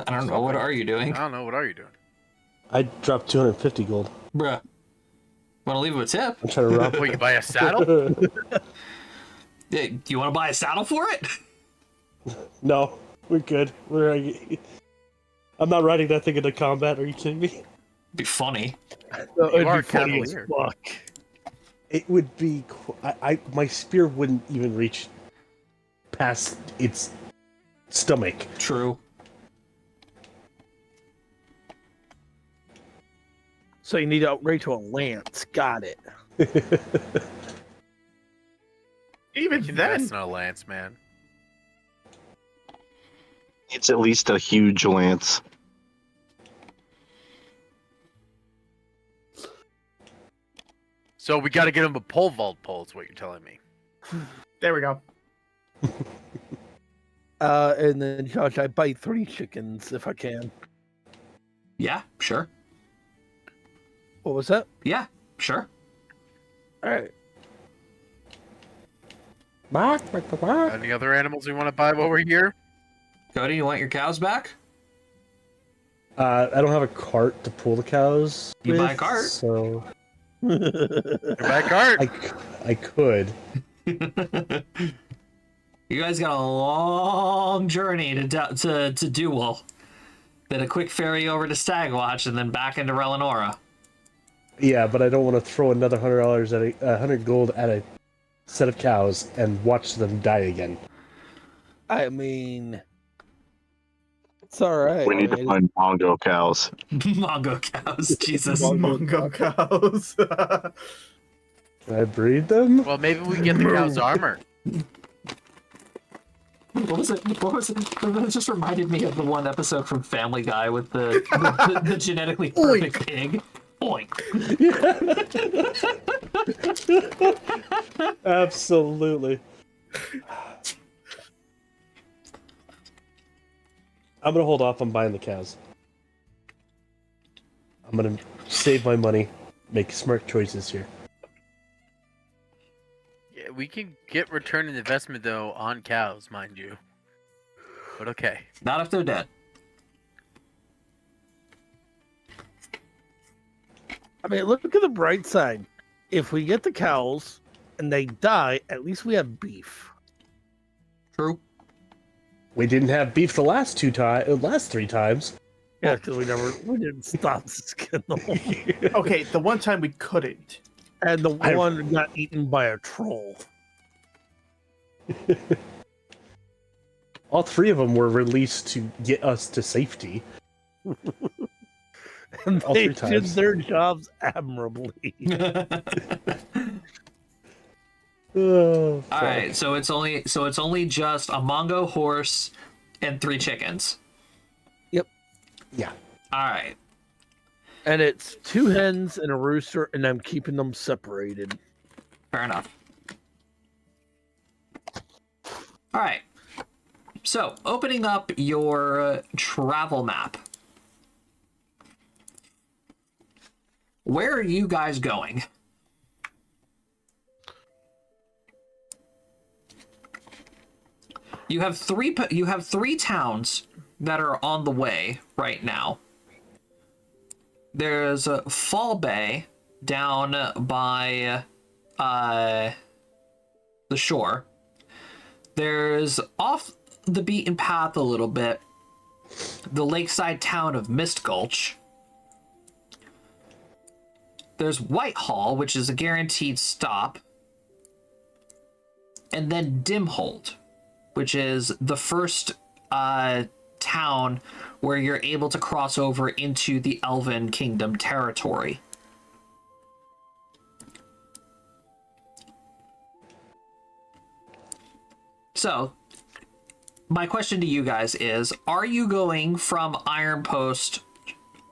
I don't know. What are you doing? I don't know. What are you doing? I dropped 250 gold. Bruh. Want to leave him a tip? I'm trying to rob. What, you buy a saddle? Yeah, do you want to buy a saddle for it? No, we're good. I'm not riding that thing into combat. Are you kidding me? Be funny. No, You it'd are be a funny as cavalier. fuck. It would be. My spear wouldn't even reach past its stomach. True. So you need to upgrade to a lance. Got it. even then, That's not a lance, man. It's at least a huge lance. So we got to get him a pole vault pole. Is what you're telling me? there we go. And then Josh, I buy 3 chickens if I can. Yeah, sure. What was that? Yeah, sure. All right. Any other animals we want to buy while we're here? Cody, you want your cows back? I don't have a cart to pull the cows. You buy a with, cart. So Your back cart. I could. You guys got a long journey to Duel. then a quick ferry over to Stagwatch, and then back into Relinora. Yeah, but I don't want to throw another $100 at 100 gold at a set of cows and watch them die again. I mean, it's all right. We need to find bongo cows. Mongo cows, Jesus. Mongo cows. Can I breed them? Well, maybe we get the cow's armor. What was it? That just reminded me of the one episode from Family Guy with the genetically perfect pig. Oink. Absolutely. I'm gonna hold off on buying the cows. I'm gonna save my money, make smart choices here. Yeah, we can get return on investment though on cows, mind you. But okay. Not if they're dead. I mean, look at the bright side. If we get the cows and they die, at least we have beef. True. We didn't have beef the last 3 times. Yeah, because we didn't stop the skin. Okay, the one time we couldn't. And the one got eaten by a troll. All 3 of them were released to get us to safety. And All they 3 did times. their jobs admirably. Oh, All right, so it's only just a Mongo horse and 3 chickens. Yep. Yeah. All right. And it's 2 hens and a rooster, and I'm keeping them separated. Fair enough. All right. So, opening up your travel map. Where are you guys going? You have 3 towns that are on the way right now. There's Fall Bay down by the shore. There's off the beaten path a little bit, the lakeside town of Mist Gulch. There's Whitehall, which is a guaranteed stop. And then Dimhold, which is the first town where you're able to cross over into the Elven Kingdom territory. So, my question to you guys is, are you going from Iron Post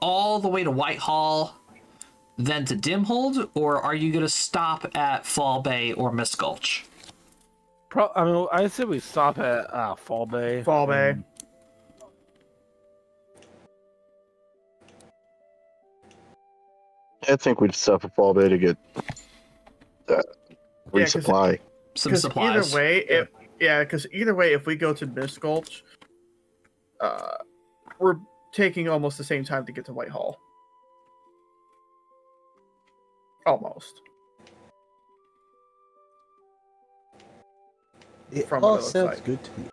all the way to Whitehall, then to Dimhold, or are you going to stop at Fall Bay or Mist Gulch? I mean, I said we stop at Fall Bay. Fall Bay. I think we'd stop at Fall Bay to get that Yeah, 'cause resupply. Some Because supplies. either way, if we go to Mist Gulch, we're taking almost the same time to get to Whitehall. Almost. It From all the sounds side. good to me.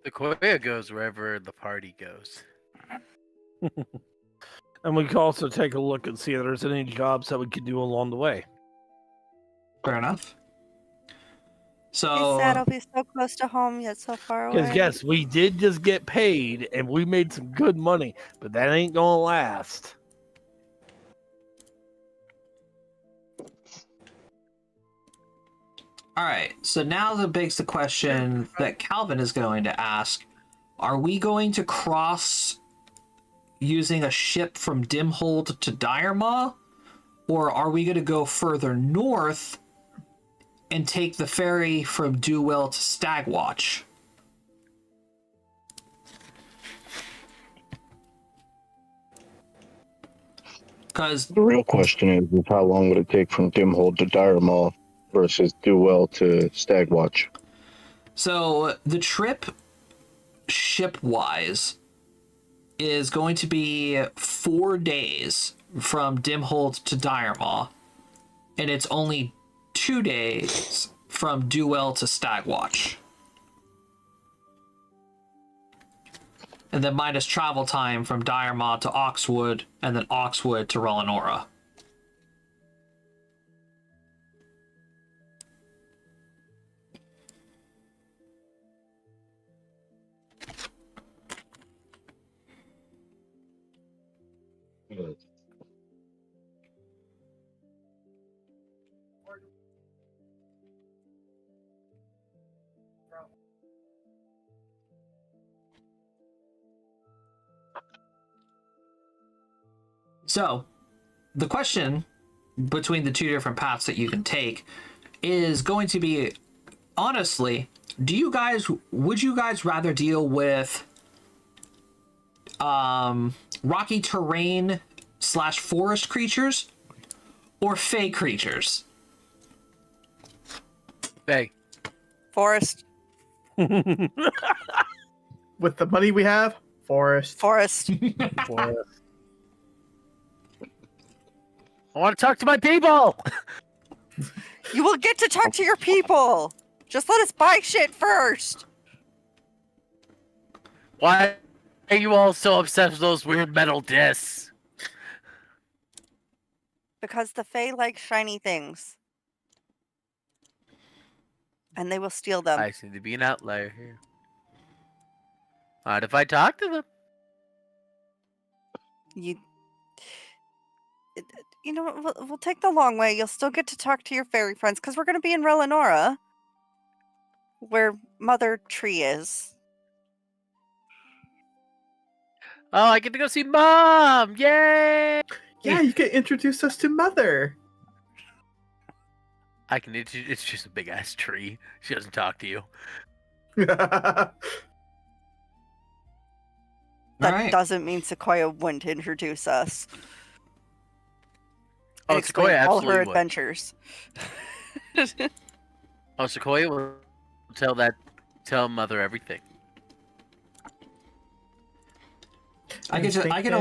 The Koya goes wherever the party goes. And we can also take a look and see if there's any jobs that we could do along the way. Fair enough. It's sad I'll So, be so close to home yet so far away. Because yes, we did just get paid and we made some good money, but that ain't gonna last. all right. So now that begs the question that Calvin is going to ask: are we going to cross using a ship from Dimhold to Diremaw, or are we going to go further north and take the ferry from Dewell to Stagwatch? Because The real question is how long would it take from Dimhold to Diremaw versus Dewell to Stagwatch? so the trip ship-wise is going to be 4 days from Dimhold to Diremaw, and it's only 2 days from Dewell to Stagwatch. and then minus travel time from Diremont to Oxwood, and then Oxwood to Relenora. So, the question between the two different paths that you can take is going to be, honestly, would you guys rather deal with rocky terrain / forest creatures or fey creatures? Hey, Forest. With the money we have, forest. Forest. I want to talk to my people. You will get to talk to your people. Just let us buy shit first. Why are you all so obsessed with those weird metal discs? Because the Fae like shiny things. And they will steal them. I seem to be an outlier here. What if I talk to them? You know what? We'll take the long way. You'll still get to talk to your fairy friends because we're going to be in Relenora, where Mother Tree is. Oh, I get to go see Mom! Yay! Yeah, you can introduce us to Mother. I can. It's just a big ass tree. She doesn't talk to you. That Alright. doesn't mean Sequoia wouldn't introduce us. Oh, And explain Sequoia all absolutely her would. adventures. Oh, Sequoia will tell Mother everything. I can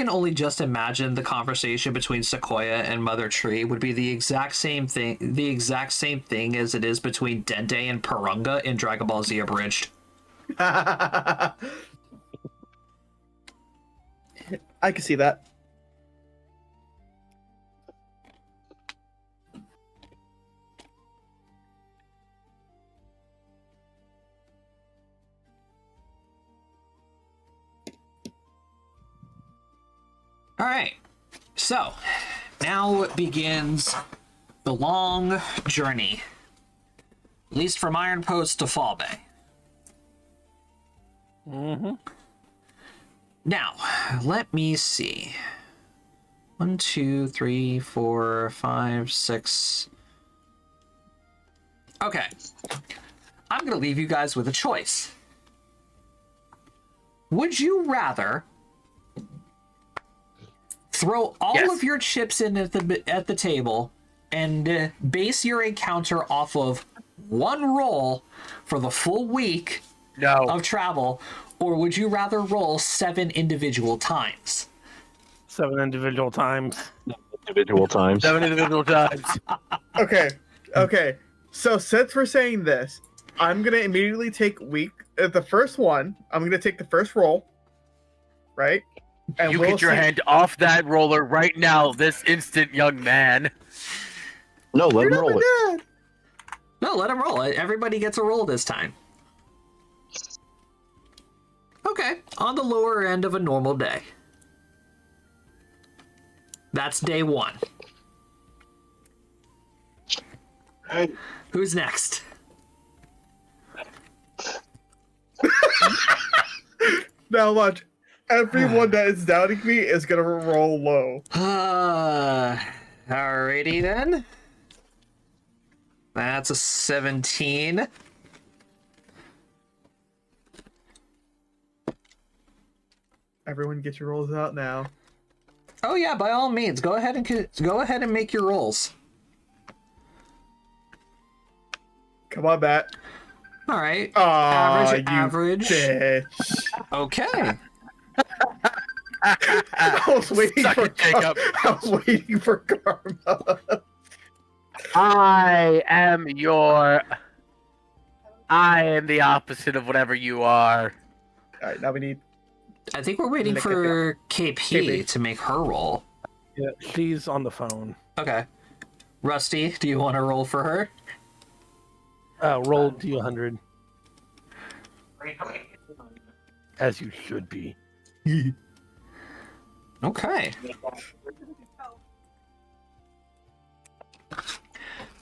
only just imagine the conversation between Sequoia and Mother Tree would be the exact same thing as it is between Dende and Purunga in Dragon Ball Z Abridged. I can see that. All right, so now begins the long journey, at least from Iron Post to Fall Bay. Mm-hmm. Now, let me see. 1, 2, 3, 4, 5, 6. Okay. I'm going to leave you guys with a choice. Would you rather throw all of your chips in at the table and base your encounter off of one roll for the full week of travel, or would you rather roll 7 individual times? 7 individual times. Individual times. 7 individual times. Okay. So since we're saying this, I'm gonna immediately take the first one. I'm gonna take the first roll, right? And You we'll get your see- hand off that roller right now, this instant, young man. No, let You're him not roll it. my dad. No, let him roll it. Everybody gets a roll this time. Okay, on the lower end of a normal day. That's day 1. Who's next? Now watch. Everyone that is doubting me is gonna roll low. Alrighty then. That's a 17. Everyone get your rolls out now. Oh yeah, by all means, go ahead and make your rolls. Come on, Matt. All right. Aw, Average. Bitch. Okay. I was waiting Suck for it, Jacob. I was waiting for karma. I am the opposite of whatever you are. right, now we need. I think we're waiting Lick it for KP, KP. to make her roll. Yeah, she's on the phone. Okay. Rusty, do you want to roll for her? Roll D100. As you should be. Okay.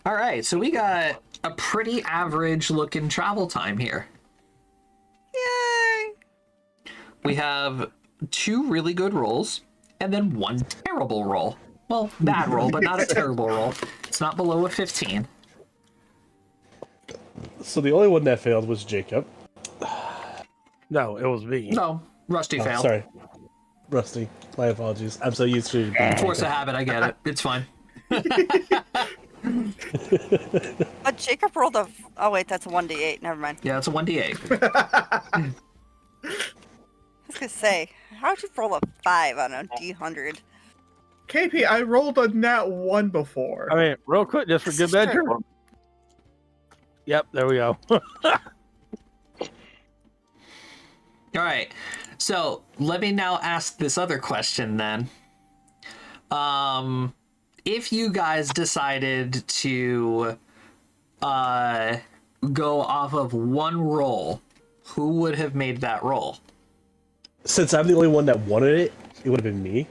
All right, so we got a pretty average looking travel time here. Yay! We have 2 really good rolls and then 1 terrible roll. Well, bad roll, but not a terrible roll. It's not below a 15. So the only one that failed was Jacob. No, it was me. No, Rusty Oh, failed. sorry. Rusty. My apologies. I'm so used to being Force of habit, I get it. It's fine. But Jacob rolled a. Oh wait, that's a 1d8. Never mind. Yeah, it's a 1d8. I was gonna say, how'd you roll a 5 on a D100? KP, I rolled a nat 1 before. I mean, real quick, just for good measure. Yep, there we go. All right. So let me now ask this other question then. If you guys decided to go off of one roll, who would have made that roll? Since I'm the only one that wanted it, it would have been me.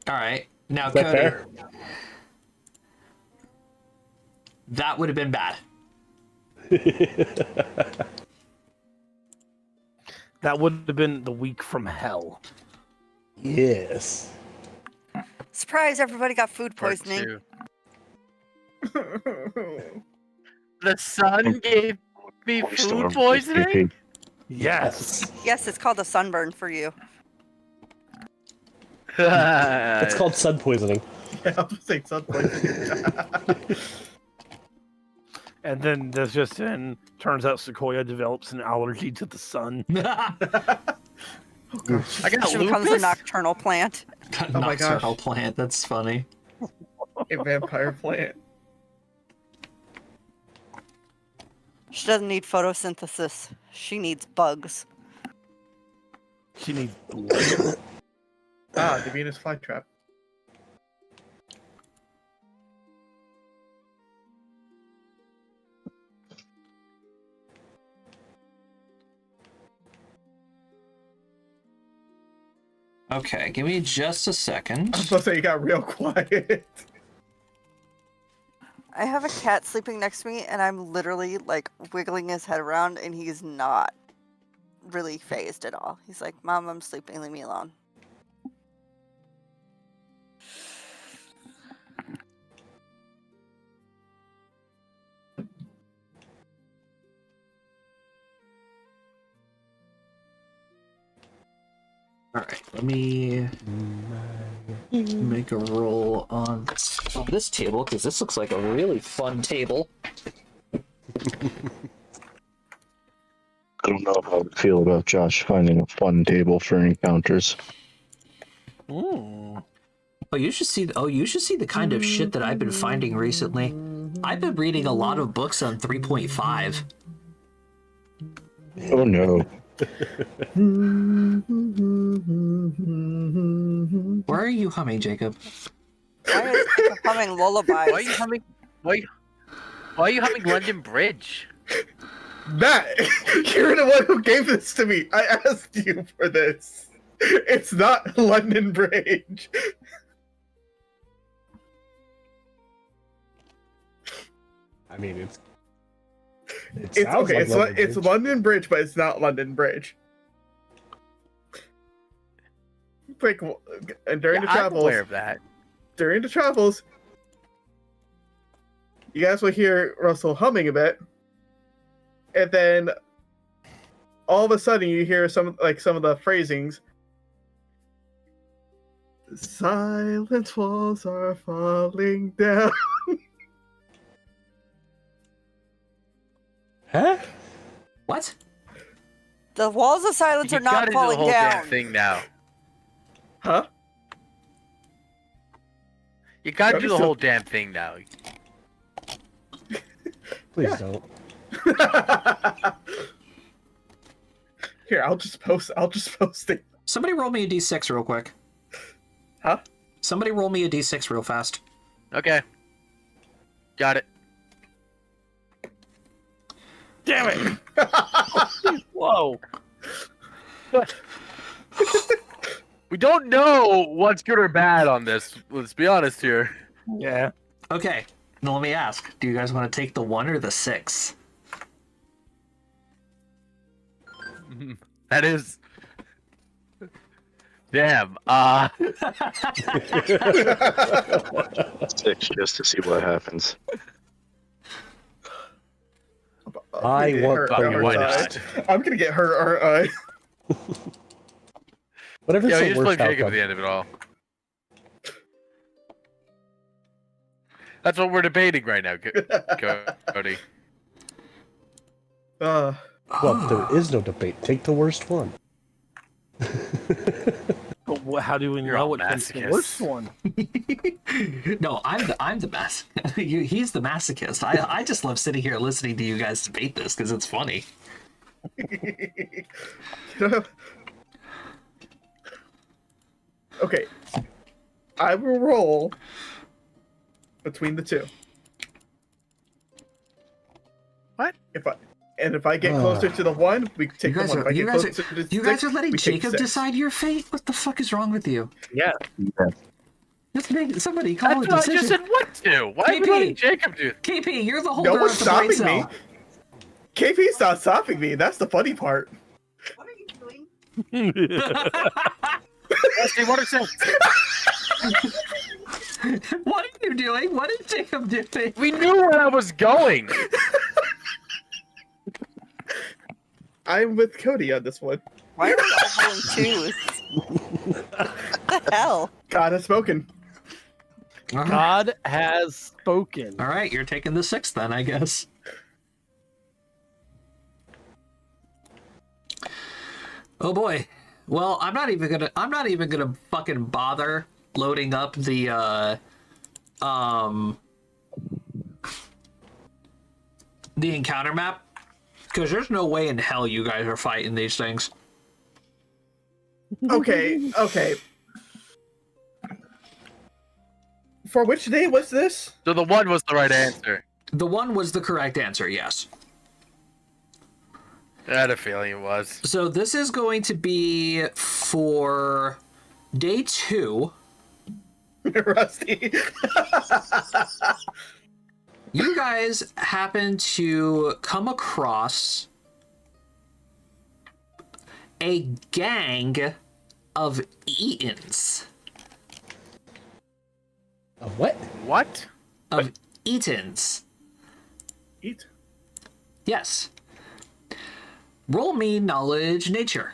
All right. Now, Is that Cody, fair? that would have been bad. That would have been the week from hell. Yes. Surprise! Everybody got food Part poisoning. 2. The sun gave me Waste food of poisoning? Yes. Yes, it's called a sunburn for you. It's called sun poisoning. Yeah, I was saying something. And then there's just turns out Sequoia develops an allergy to the sun. I got She becomes a lupus? nocturnal plant. Oh my gosh. Nocturnal plant. That's funny. A vampire plant. She doesn't need photosynthesis. She needs bugs. She needs blood. Ah, the Venus flytrap. Okay, give me just a second. I was supposed to say you got real quiet. I have a cat sleeping next to me, and I'm literally like wiggling his head around, and he's not really phased at all. He's like, "Mom, I'm sleeping. Leave me alone." All right, let me make a roll on this table because this looks like a really fun table. I don't know how I feel about Josh finding a fun table for encounters. Mm. Oh, you should see. Oh, you should see the kind of shit that I've been finding recently. I've been reading a lot of books on 3.5. Oh no. Where are you humming, Jacob? Why is Jacob humming lullabies? Why are you humming? Why are you humming London Bridge? Matt, you're the one who gave this to me. I asked you for this. It's not London Bridge. I mean, it It's sounds okay. like It's London it's Bridge. London Bridge, but it's not London Bridge. Like, and during the I'm travels, aware of that. you guys will hear Russell humming a bit, and then all of a sudden you hear some of the phrasings. Silence walls are falling down. Huh? What? The walls of silence You are not gotta do the falling whole down. damn thing now. Huh? You gotta Gotta do the still- whole damn thing now. Please don't. Here, I'll just post it. Somebody roll me a d6 real quick. Huh? Somebody roll me a d6 real fast. Okay. Got it. Damn it! Whoa. We don't know what's good or bad on this. Let's be honest here. Yeah. Okay, now let me ask. Do you guys want to take the 1 or the 6? That is. Damn. 6 just to see what happens. I want hurt, the aren't why I? not? I'm gonna get hurt, aren't I? Whatever's Yeah, the we just worst blame Jacob at outcome. the end of it all. That's what we're debating right now, Cody. Well, there is no debate. Take the worst one. But how do we You're know a which one's the masochist. worst one? No, I'm the masochist. He's the masochist. I just love sitting here listening to you guys debate this because it's funny. Okay, I will roll between the two. What? If I get closer to the 1, we take the 1. If I get closer to the you guys 6, are letting we take Jacob 6. decide your fate? What the fuck is wrong with you? Yeah. Just make somebody call That's a what I just decision. said what to. Why are we KP. letting Jacob do? KP, you're the holder No one's of the brain stopping me. cell. KP's not stopping me. That's the funny part. What are you doing? Hey, what is that? What are you doing? What is Jacob doing? We knew where I was going. I'm with Cody on this one. Why are we all rolling twos? What the hell? God has spoken. God has spoken. All right, you're taking the 6 then, I guess. Oh boy. Well, I'm not even gonna fucking bother loading up the encounter map because there's no way in hell you guys are fighting these things. Okay. For which day was this? So the 1 was the right answer. The 1 was the correct answer, yes. I had a feeling it was. So this is going to be for day 2. Rusty. You guys happen to come across a gang of Eatons. A what? What? Of Eatons. Eat. Yes. Roll me knowledge nature.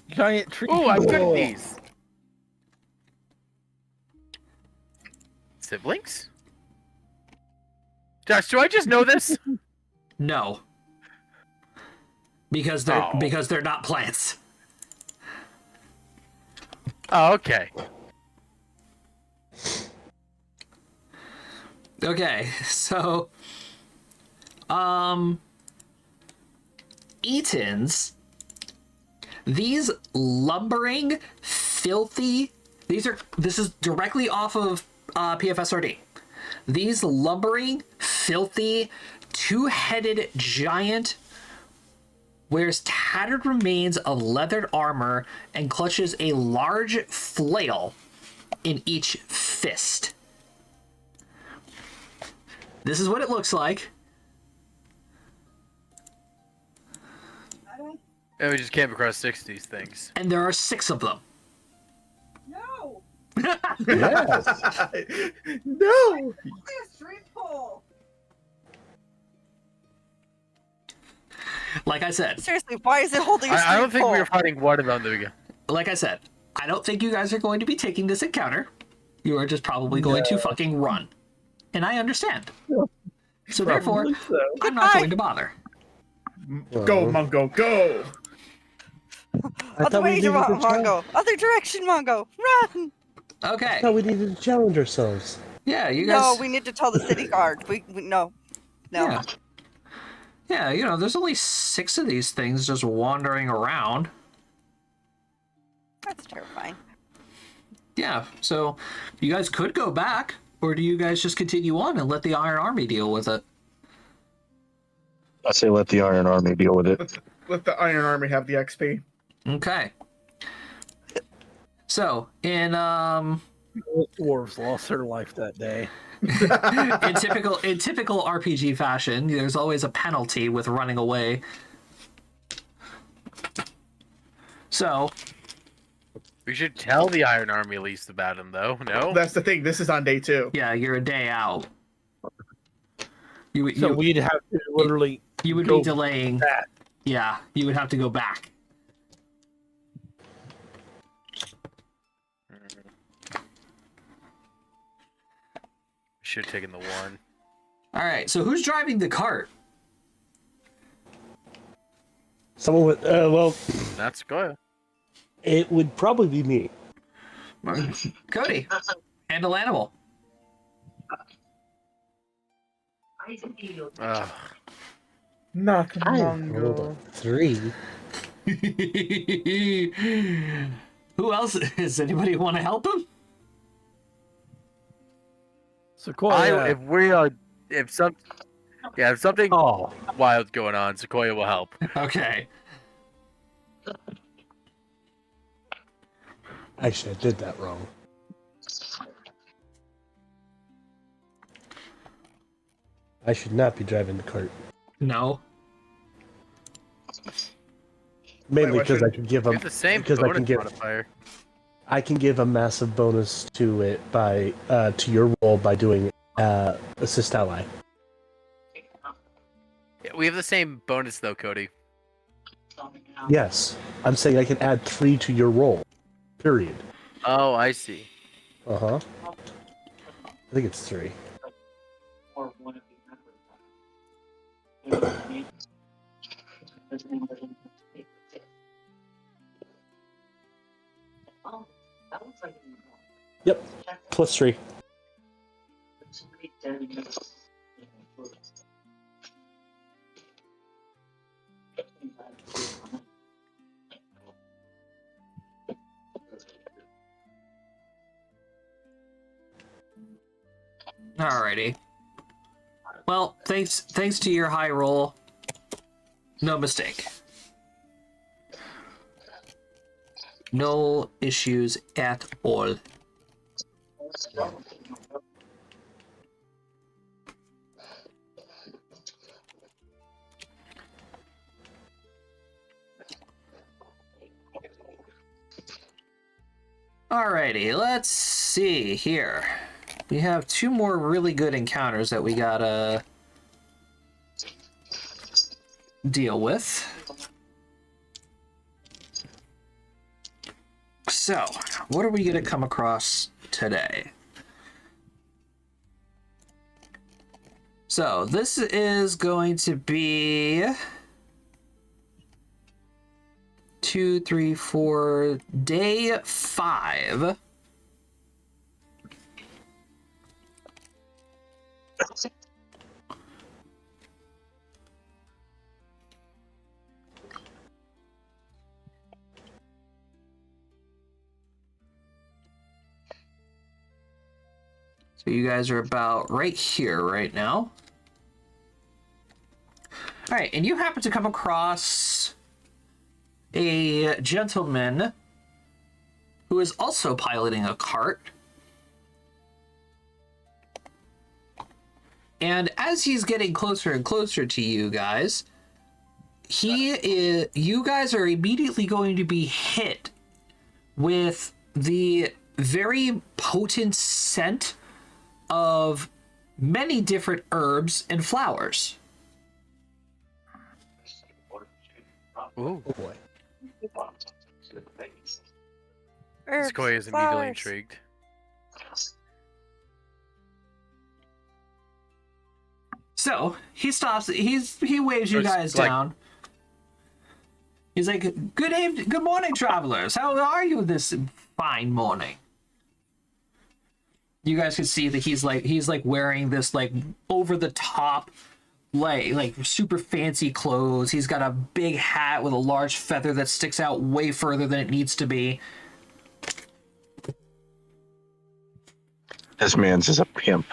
Giant tree. Oh, I'm good people. at these. Siblings? Josh, do I just know this? No. Because they're not plants. Oh, okay. Okay, so Eatons, these lumbering, filthy, this is directly off of PFSRD. These lumbering, filthy, two-headed giant wears tattered remains of leathered armor and clutches a large flail in each fist. This is what it looks like. And we just came across 6 of these things. And there are 6 of them. No! Yes. No. A straight pole! Like I said, Seriously, why is it holding a straight I don't think pole? we were fighting one of them in the beginning. like I said, I don't think you guys are going to be taking this encounter. You are just probably going to fucking run. And I understand. So therefore, Probably so. I'm not going to bother. Go, Mungo, go. I Other thought we way, needed to Mongo! Other direction, Mongo! Run! Okay. I thought we needed to challenge ourselves. Yeah, you guys. No, we need to tell the city guard. We no. Yeah. Yeah, you know, there's only 6 of these things just wandering around. That's terrifying. Yeah, so you guys could go back, or do you guys just continue on and let the Iron Army deal with it? I say let the Iron Army deal with it. Let the Iron Army have the XP. Okay. So, in Dwarves lost their life that day. in typical RPG fashion, there's always a penalty with running away. So, We should tell the Iron Army at least about him, though. No. That's the thing. This is on day 2. yeah, you're a day out. So we'd have to literally You would go be delaying. back. Yeah, you would have to go back. Should have taken the 1. All right, so who's driving the cart? Someone with, well, That's good. it would probably be me. Cody, handle animal. Ugh. Not Rolled a 3. Who else? Does anybody want to help him? Sequoia. If something Oh, wild's going on, Sequoia will help. Okay. actually, I did that wrong. I should not be driving the cart. No. Mainly what because should- I can give We them have the same because I bonus can give modifier. I can give a massive bonus to it by to your roll by doing assist ally. Yeah, we have the same bonus though, Cody. Yes, I'm saying I can add 3 to your roll. Period. Oh, I see. Uh huh. I think it's 3. Yep, plus 3. Alrighty. Well, thanks to your high roll. No mistake. No issues at all. Alrighty, let's see here. We have 2 more really good encounters that we gotta deal with. So, what are we gonna come across today? So, this is going to be 2, 3, 4, day 5. So you guys are about right here right now. All right, and you happen to come across a gentleman who is also piloting a cart. And as he's getting closer and closer to you guys, you guys are immediately going to be hit with the very potent scent of many different herbs and flowers. Ooh. Oh boy. Herbs, Sequoia is immediately flowers. intrigued. So he stops. He waves you It's guys like- down. He's like, good morning, travelers. How are you this fine morning?" You guys can see that he's like wearing this like over the top like super fancy clothes. He's got a big hat with a large feather that sticks out way further than it needs to be. This man's is a pimp.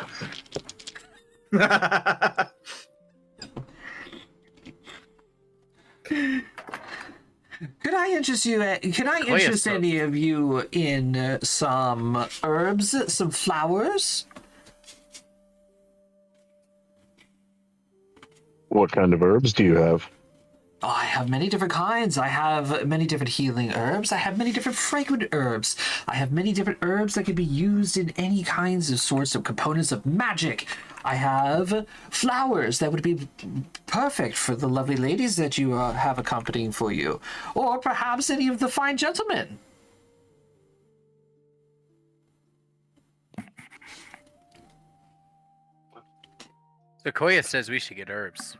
Could I interest you? Can I interest any of you in some herbs, some flowers? What kind of herbs do you have? Oh, I have many different kinds. I have many different healing herbs. I have many different fragrant herbs. I have many different herbs that can be used in any kinds of sorts of components of magic. I have flowers that would be perfect for the lovely ladies that you have accompanying for you. Or perhaps any of the fine gentlemen. Sequoia says we should get herbs.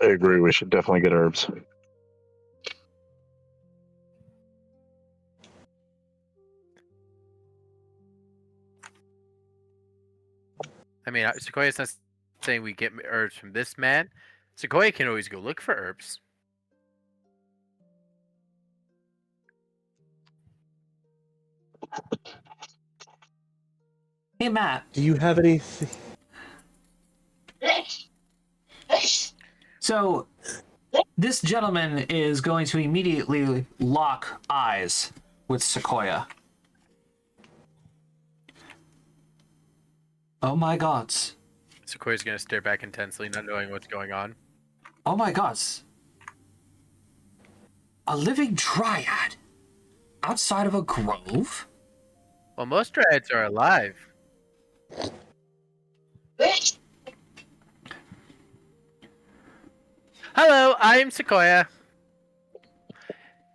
I agree. We should definitely get herbs. I mean, Sequoia's not saying we get herbs from this man. Sequoia can always go look for herbs. Hey, Matt. Do you have anything? So, this gentleman is going to immediately lock eyes with Sequoia. Oh my gods. Sequoia's gonna stare back intensely, not knowing what's going on. Oh my gods. A living dryad? Outside of a grove? Well, most dryads are alive. Hello, I'm Sequoia.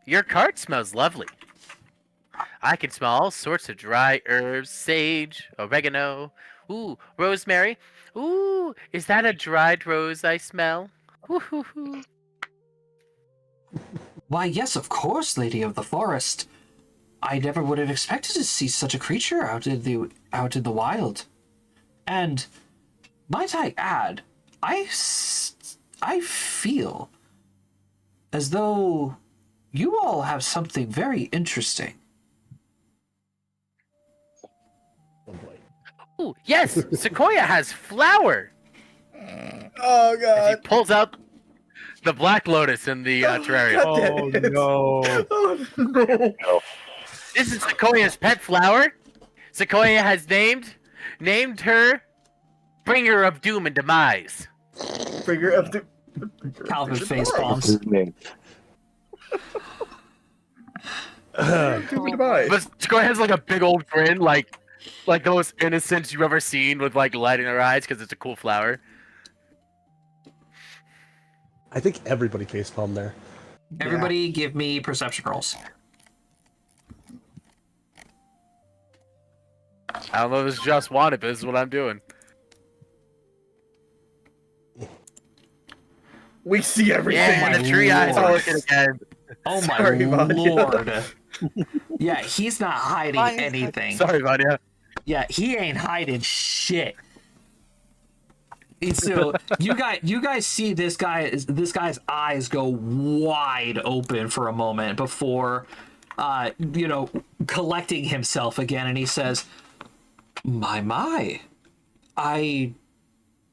Your cart smells lovely. I can smell all sorts of dry herbs, sage, oregano, ooh, rosemary. Ooh, is that a dried rose I smell? Ooh. Why, yes, of course, Lady of the Forest. I never would have expected to see such a creature out in the wild. And might I add, I feel as though you all have something very interesting. Oh boy. Ooh, yes, Sequoia has flour. Oh As he god. pulls out the black lotus in the terrarium. Oh no. Oh no. This is Sequoia's pet flower. Sequoia has named her Bringer of Doom and Demise. Figure of the Calvin face What's bombs. his name? But Sequoia has like a big old grin, like the most innocent you've ever seen, with like light in her eyes because it's a cool flower. I think everybody facepalmed there. Everybody give me perception rolls. I don't know if this is just wanted, but this is what I'm doing. We see everything. Yeah, my and the tree eyes are lord. looking again. Oh my Sorry, Vanya. lord. Yeah, he's not hiding Why is that- anything. Sorry, Vanya. Yeah, he ain't hiding shit. And so you guys see this guy's eyes go wide open for a moment before collecting himself again, and he says, My, I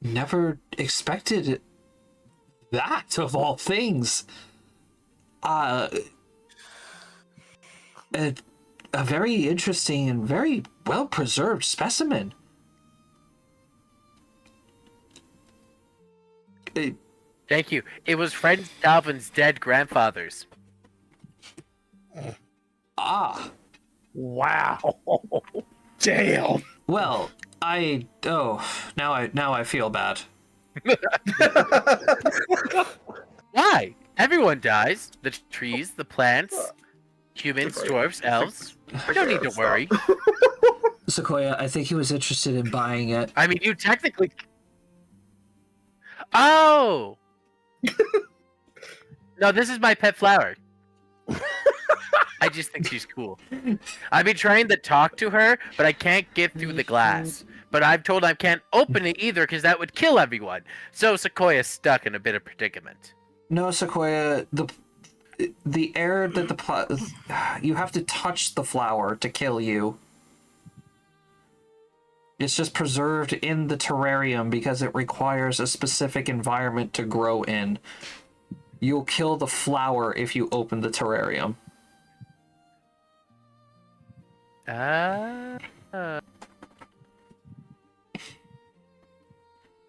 never expected that of all things. A very interesting and very well preserved specimen. Thank you. It was Fred Calvin's dead grandfather's. Ah, Wow. Damn. well, now I feel bad. Why? Everyone dies. The trees, the plants, humans, dwarves, elves. No need to worry. Sequoia, I think he was interested in buying it. I mean, you technically. Oh! No, this is my pet flower. I just think she's cool. I've been trying to talk to her, but I can't get through the glass. But I've told I can't open it either because that would kill everyone. So Sequoia's stuck in a bit of predicament. No, Sequoia, the air that you have to touch the flower to kill you. It's just preserved in the terrarium because it requires a specific environment to grow in. You'll kill the flower if you open the terrarium.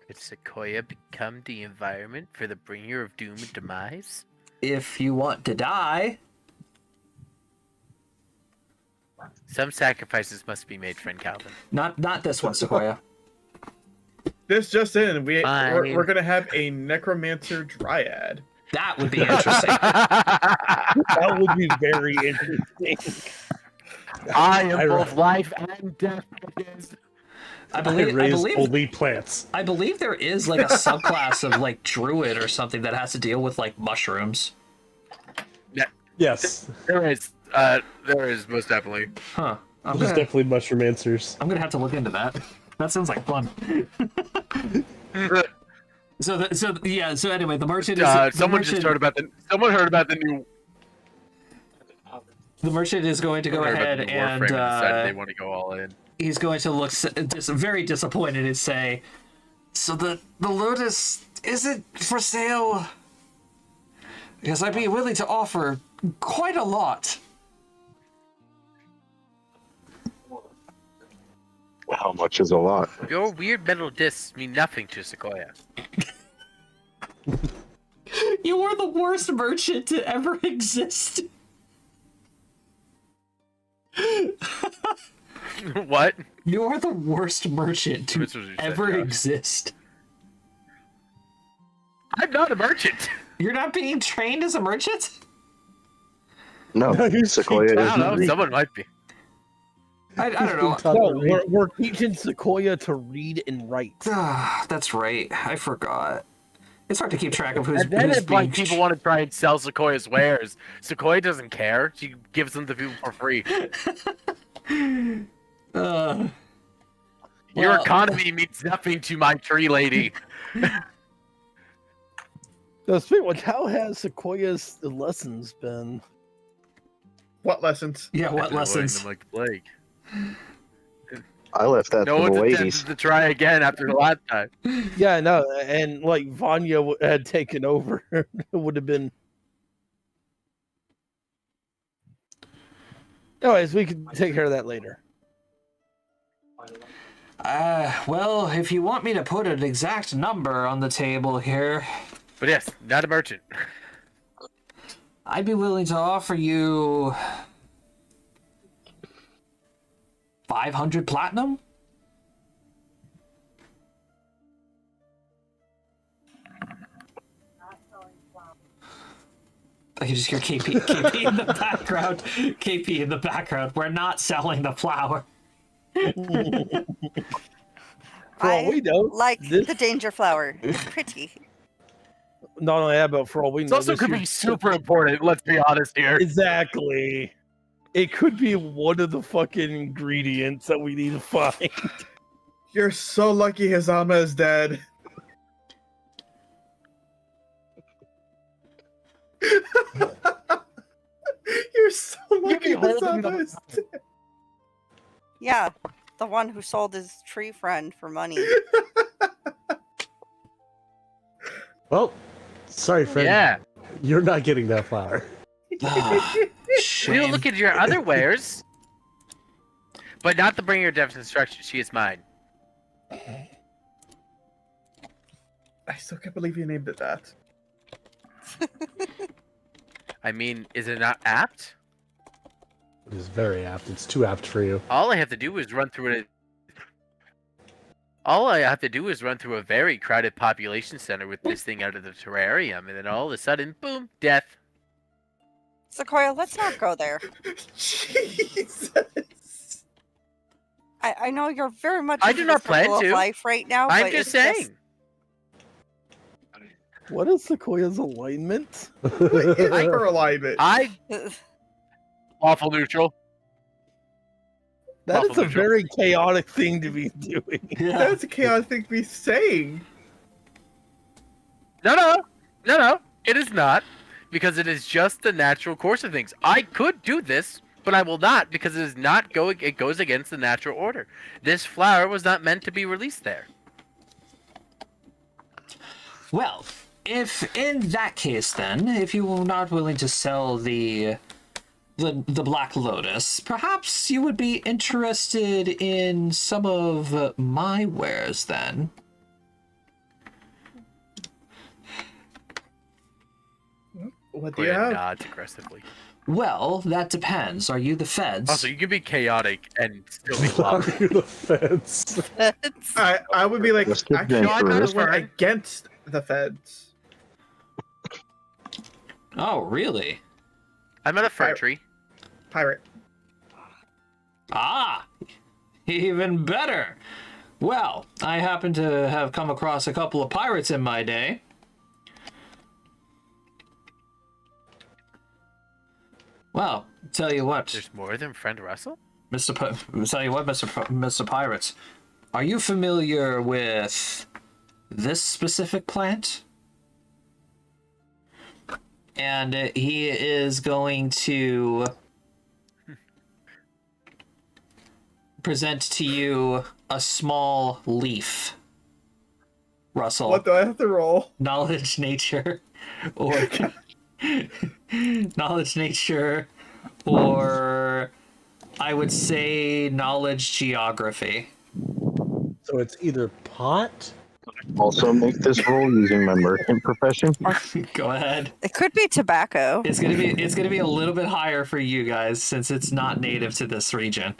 Could Sequoia become the environment for the bringer of doom and demise? If you want to die. Some sacrifices must be made, friend Calvin. Not this one, Sequoia. This just in, Fine. we're gonna have a necromancer dryad. That would be interesting. That would be very interesting. I am both life and death. I believe only plants. I believe there is like a subclass of like druid or something that has to deal with like mushrooms. Yes. There is most definitely. Huh. There's definitely mushroomancers. I'm gonna have to look into that. That sounds like fun. So anyway, the merchant is. Someone heard about the new. The merchant is going to go ahead and decided they want to go all in. He's going to look very disappointed and say, "So the lotus isn't for sale? Because I'd be willing to offer quite a lot." How much is a lot? Your weird metal discs mean nothing to Sequoia. You are the worst merchant to ever exist. What? You are the worst merchant to ever exist. I'm not a merchant. You're not being trained as a merchant? No, Sequoia I is. don't know. Someone might be. I don't know. No, we're teaching Sequoia to read and write. That's right. I forgot. It's hard to keep track of who's. And then who's if like people want to try and sell Sequoia's wares, Sequoia doesn't care. She gives them to people for free. Your economy means nothing to my tree lady. So speaking of, how has Sequoia's lessons been? What lessons? Yeah, what lessons? Them like the plague. I left that No for the one's ladies. attempted to try again after the last time. Yeah, no, and like Vanya had taken over, it would have been. Anyways, we can take care of that later. Well, if you want me to put an exact number on the table here, But yes, not a merchant. I'd be willing to offer you 500 platinum. I can just hear KP in the background. KP in the background. We're not selling the flower. For all we know, Like this- the danger flower. It's pretty. not only that, but for all we It know, also this could be year's- super important. Let's be honest here. Exactly. It could be one of the fucking ingredients that we need to find. You're so lucky Hazama is dead. You're so lucky holding Hazama is dead. Yeah, the one who sold his tree friend for money. Well, sorry, friend. Yeah. You're not getting that flower. We don't look at your other wares. But not the bringer of death instruction. She is mine. I still can't believe you named it that. I mean, is it not apt? It is very apt. It's too apt for you. All I have to do is run through it. All I have to do is run through a very crowded population center with this thing out of the terrarium, and then all of a sudden, boom, death. Sequoia, let's not go there. Jesus. I know you're very much I into do not the circle plan of to. life right now. I'm but just it's saying. What is Sequoia's alignment? What is her alignment? I Lawful neutral. That is Lawful a neutral. very chaotic thing to be doing. Yeah. That's a chaotic thing to be saying. No. It is not, because it is just the natural course of things. I could do this, but I will not, because it is not going. It goes against the natural order. This flower was not meant to be released there. Well, if in that case, then, if you were not willing to sell the Black Lotus, perhaps you would be interested in some of my wares then. What do you Quinn have? nods aggressively. Well, that depends. Are you the feds? Also, you can be chaotic and still be Are clever. you the feds? That's- I would be like, Let's get actually, I adventurous. went against the feds. Oh, really? I'm at a fir Fire. tree. Pirate. Ah, even better. Well, I happen to have come across a couple of pirates in my day. Well, tell you what, There's more than friend Russell. Tell you what, Mr. Pirates, are you familiar with this specific plant? And he is going to present to you a small leaf. Russell. What do I have to roll? Knowledge, nature, or knowledge, nature, or I would say knowledge, geography. So it's either pot. Also, make this roll using my merchant profession. Go ahead. It could be tobacco. It's gonna be a little bit higher for you guys since it's not native to this region.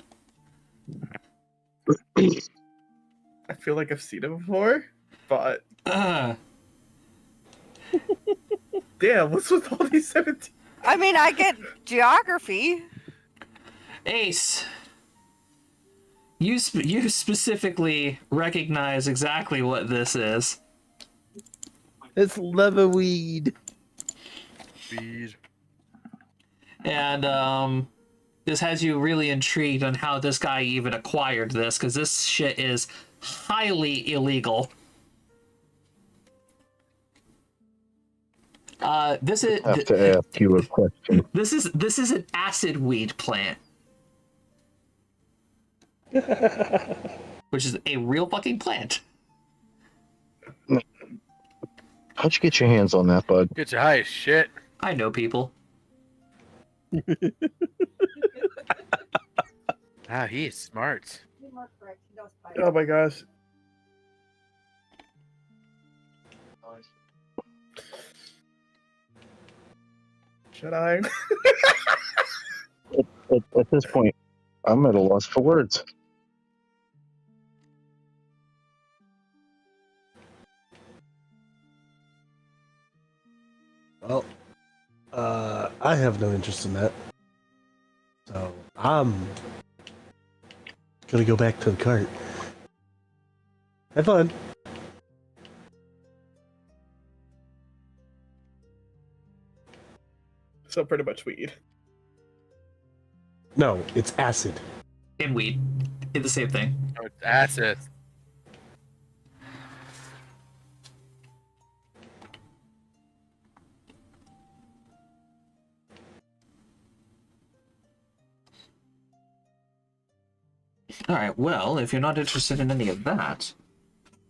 I feel like I've seen it before, but damn, what's with all these 17? I mean, I get geography. Ace, you specifically recognize exactly what this is. It's leatherweed. And this has you really intrigued on how this guy even acquired this, because this shit is highly illegal. This is I have to ask you a question. this is an acid weed plant, which is a real fucking plant. How'd you get your hands on that, bud? Get your high as shit. I know people. Ah, he is smart. Oh my gosh. Should I? At this point, I'm at a loss for words. Well, I have no interest in that. So I'm gonna go back to the cart. Have fun. So pretty much weed. No, it's acid. And weed. It's the same thing. Oh, it's acid. Alright, well, if you're not interested in any of that,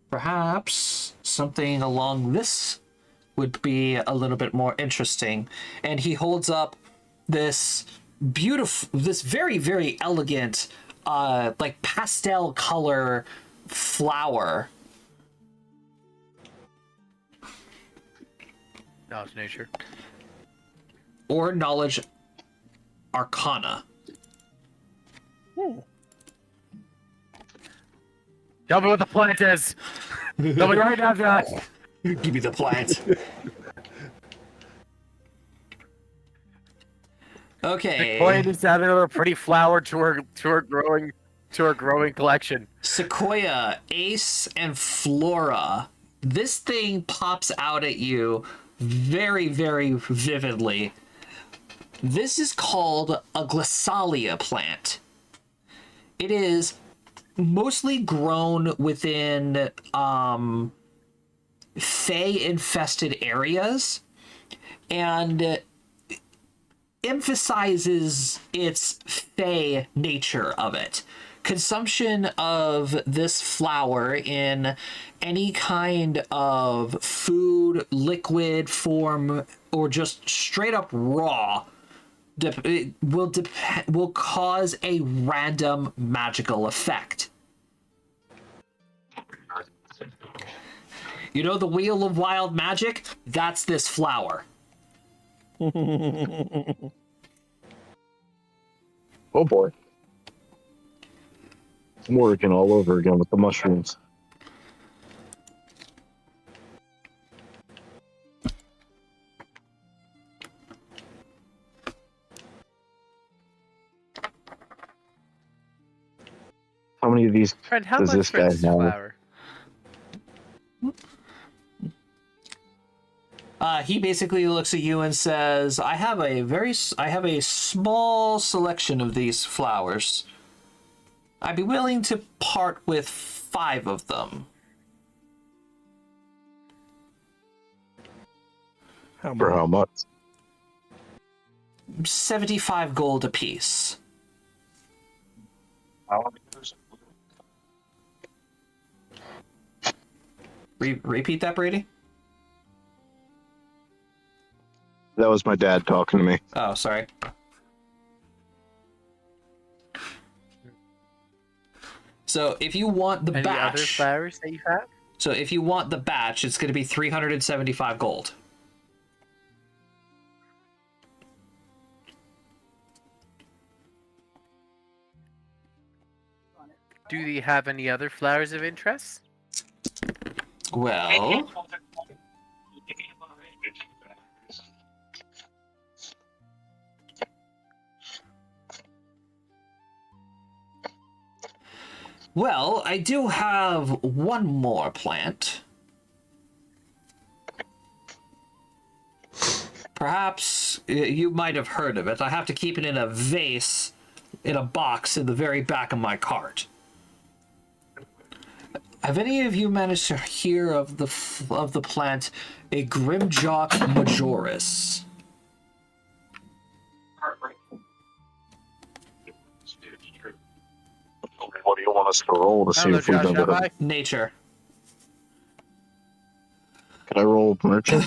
perhaps something along this would be a little bit more interesting. And he holds up this very, very elegant, like pastel color flower. Knowledge nature. Or knowledge arcana. Tell me what the plant is. Tell me right now, Josh. Give me the plant. Okay. Point is adding another pretty flower to her growing collection. Sequoia, Ace, and Flora. This thing pops out at you very, very vividly. This is called a glossalia plant. It is mostly grown within Fey-infested areas, and emphasizes its Fey nature of it. Consumption of this flower in any kind of food, liquid form, or just straight up raw it will cause a random magical effect. You know the Wheel of Wild Magic? That's this flower. Oh boy. I'm working all over again with the mushrooms. How many of these Friend, how does much this for guy this have? flower? He basically looks at you and says, I have a small selection of these flowers. I'd be willing to part with 5 of them. For how much? 75 gold apiece. Repeat that, Brady? That was my dad talking to me. Oh, sorry. So if you want the Any batch, other flowers that you have? so if you want the batch, it's going to be 375 gold. Do you have any other flowers of interest? Well, I do have one more plant. Perhaps you might have heard of it. I have to keep it in a vase, in a box in the very back of my cart. Have any of you managed to hear of the plant, a Grimjock majoris? What do you want us to roll to I see don't know, if we've Josh, been have to I? Nature. Can I roll merchant?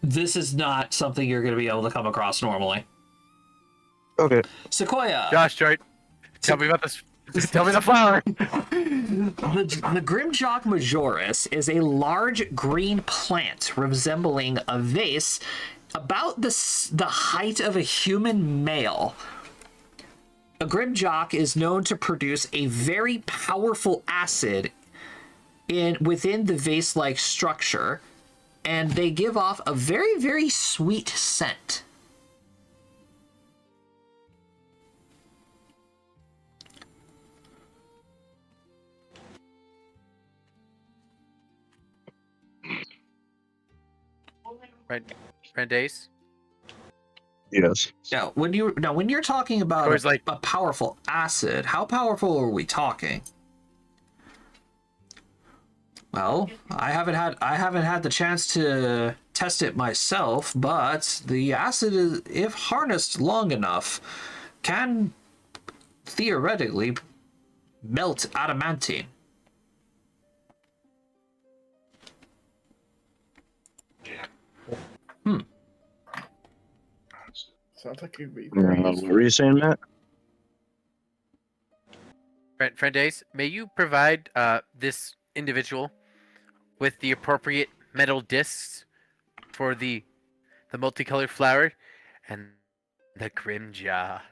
This is not something you're going to be able to come across normally. Okay. Sequoia. Josh, tell me about this. Just tell me the flower. The Grimjock majoris is a large green plant resembling a vase about the height of a human male. A Grimjock is known to produce a very powerful acid within the vase-like structure, and they give off a very, very sweet scent. Brandeis? Yes. Now, when you're talking about Corey's like- a powerful acid, how powerful are we talking? Well, I haven't had the chance to test it myself, but the acid is, if harnessed long enough, can theoretically melt adamantine. Sounds like it'd be What very were useful. you saying, Matt? Brandeis, may you provide this individual with the appropriate metal discs for the multicolored flower and the grim jar.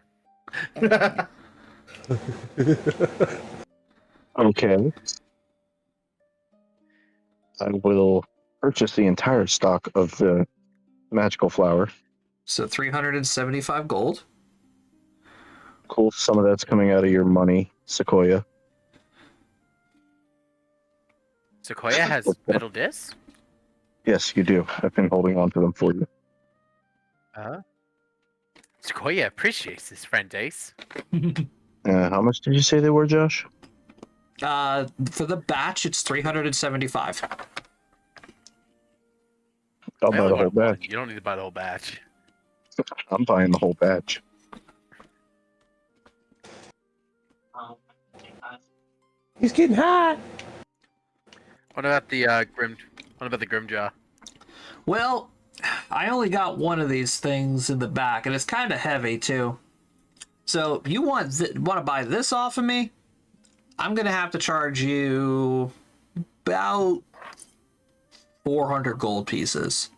Okay. I will purchase the entire stock of the magical flower. So 375 gold. Cool. Some of that's coming out of your money, Sequoia. Sequoia has metal discs? Yes, you do. I've been holding on to them for you. Sequoia appreciates this, friend Ace. How much did you say they were, Josh? For the batch, it's 375. I'll I buy only the whole wanted one. batch. You don't need to buy the whole batch. I'm buying the whole batch. He's getting hot. What about the Grim? What about the Grimjaw? Well, I only got one of these things in the back, and it's kind of heavy too. So you want to buy this off of me? I'm gonna have to charge you about 400 gold pieces.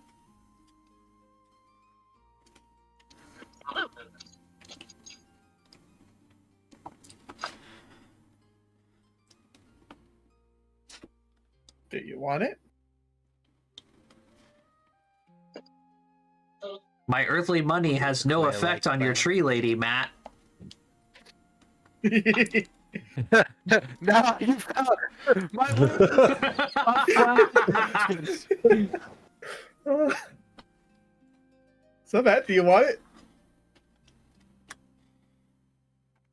Do you want it? My earthly money has no I effect like on your that. tree lady, Matt. No, you found my So Matt, do you want it?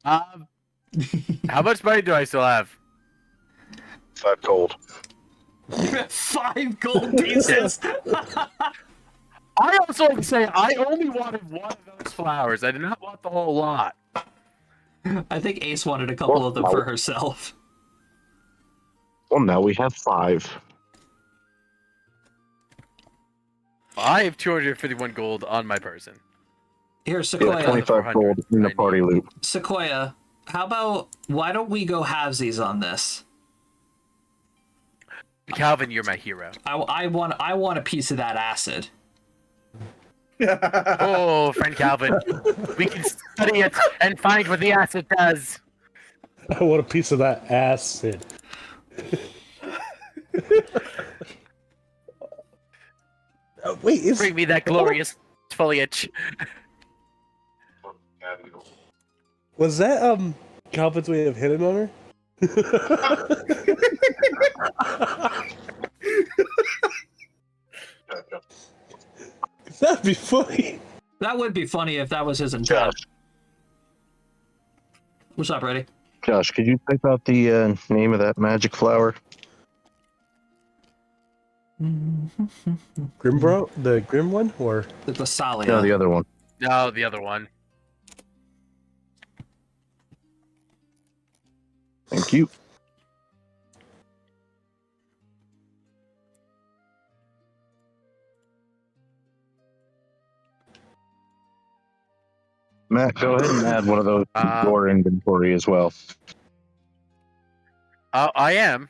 How much money do I still have? 5 gold. 5 gold pieces. I also like to say I only wanted one of those flowers. I did not want the whole lot. I think Ace wanted a couple of them for herself. Well, now we have 5. I have 251 gold on my person. Here, Yeah, Sequoia. 25 gold in the party loot. Sequoia, how about, why don't we go halvesies on this? Calvin, you're my hero. I want a piece of that acid. Oh, friend Calvin, we can study it and find what the acid does. I want a piece of that acid. Wait, is Bring me that glorious foliage. was that Calvin's way of hitting on her? That'd be funny. That would be funny if that was his intent. Josh, What's up, Reddy? Josh, could you type out the name of that magic flower? Grimbro, the Grim one, or The Thessalia. No, the other one. No, the other one. Thank you. Matt, go ahead and add one of those to your inventory as well. I am.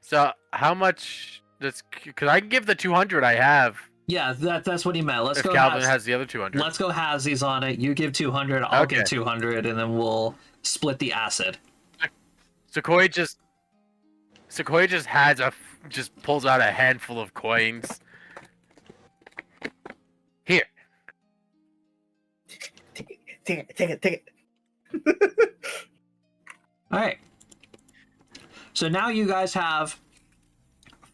So how much? Because I can give the 200 I have. Yeah, that's what he meant. Let's If go. Calvin has the other 200. Let's go halvesies on it. You give 200, I'll give Okay. 200, and then we'll split the acid. Sequoia just just pulls out a handful of coins. Here. Take it. All right. So now you guys have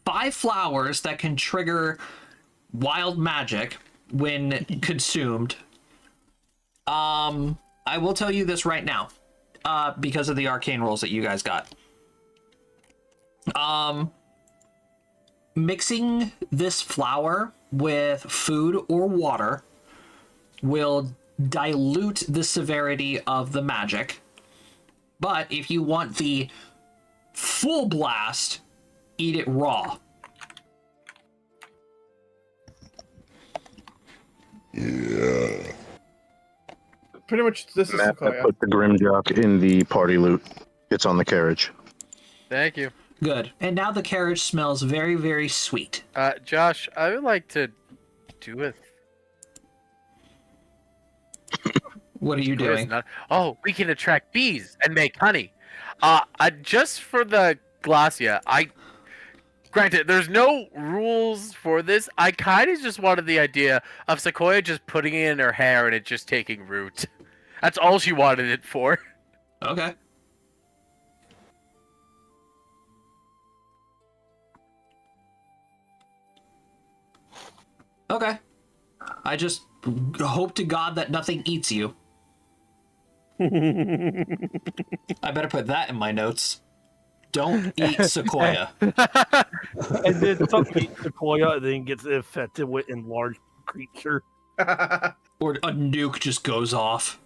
5 flowers that can trigger wild magic when consumed. I will tell you this right now, because of the arcane rolls that you guys got. Mixing this flower with food or water will dilute the severity of the magic. But if you want the full blast, eat it raw. Pretty much this is Matt, I Sequoia. put the Grimjock in the party loot. It's on the carriage. Thank you. Good. And now the carriage smells very, very sweet. Josh, I would like to do it. What are you doing? Oh, we can attract bees and make honey. Just for the Glacia, granted, there's no rules for this. I kind of just wanted the idea of Sequoia just putting it in her hair and it just taking root. That's all she wanted it for. Okay. Okay. I just hope to God that nothing eats you. I better put that in my notes. Don't eat sequoia. And then something eats sequoia and then gets infected with enlarged creature. Or a nuke just goes off.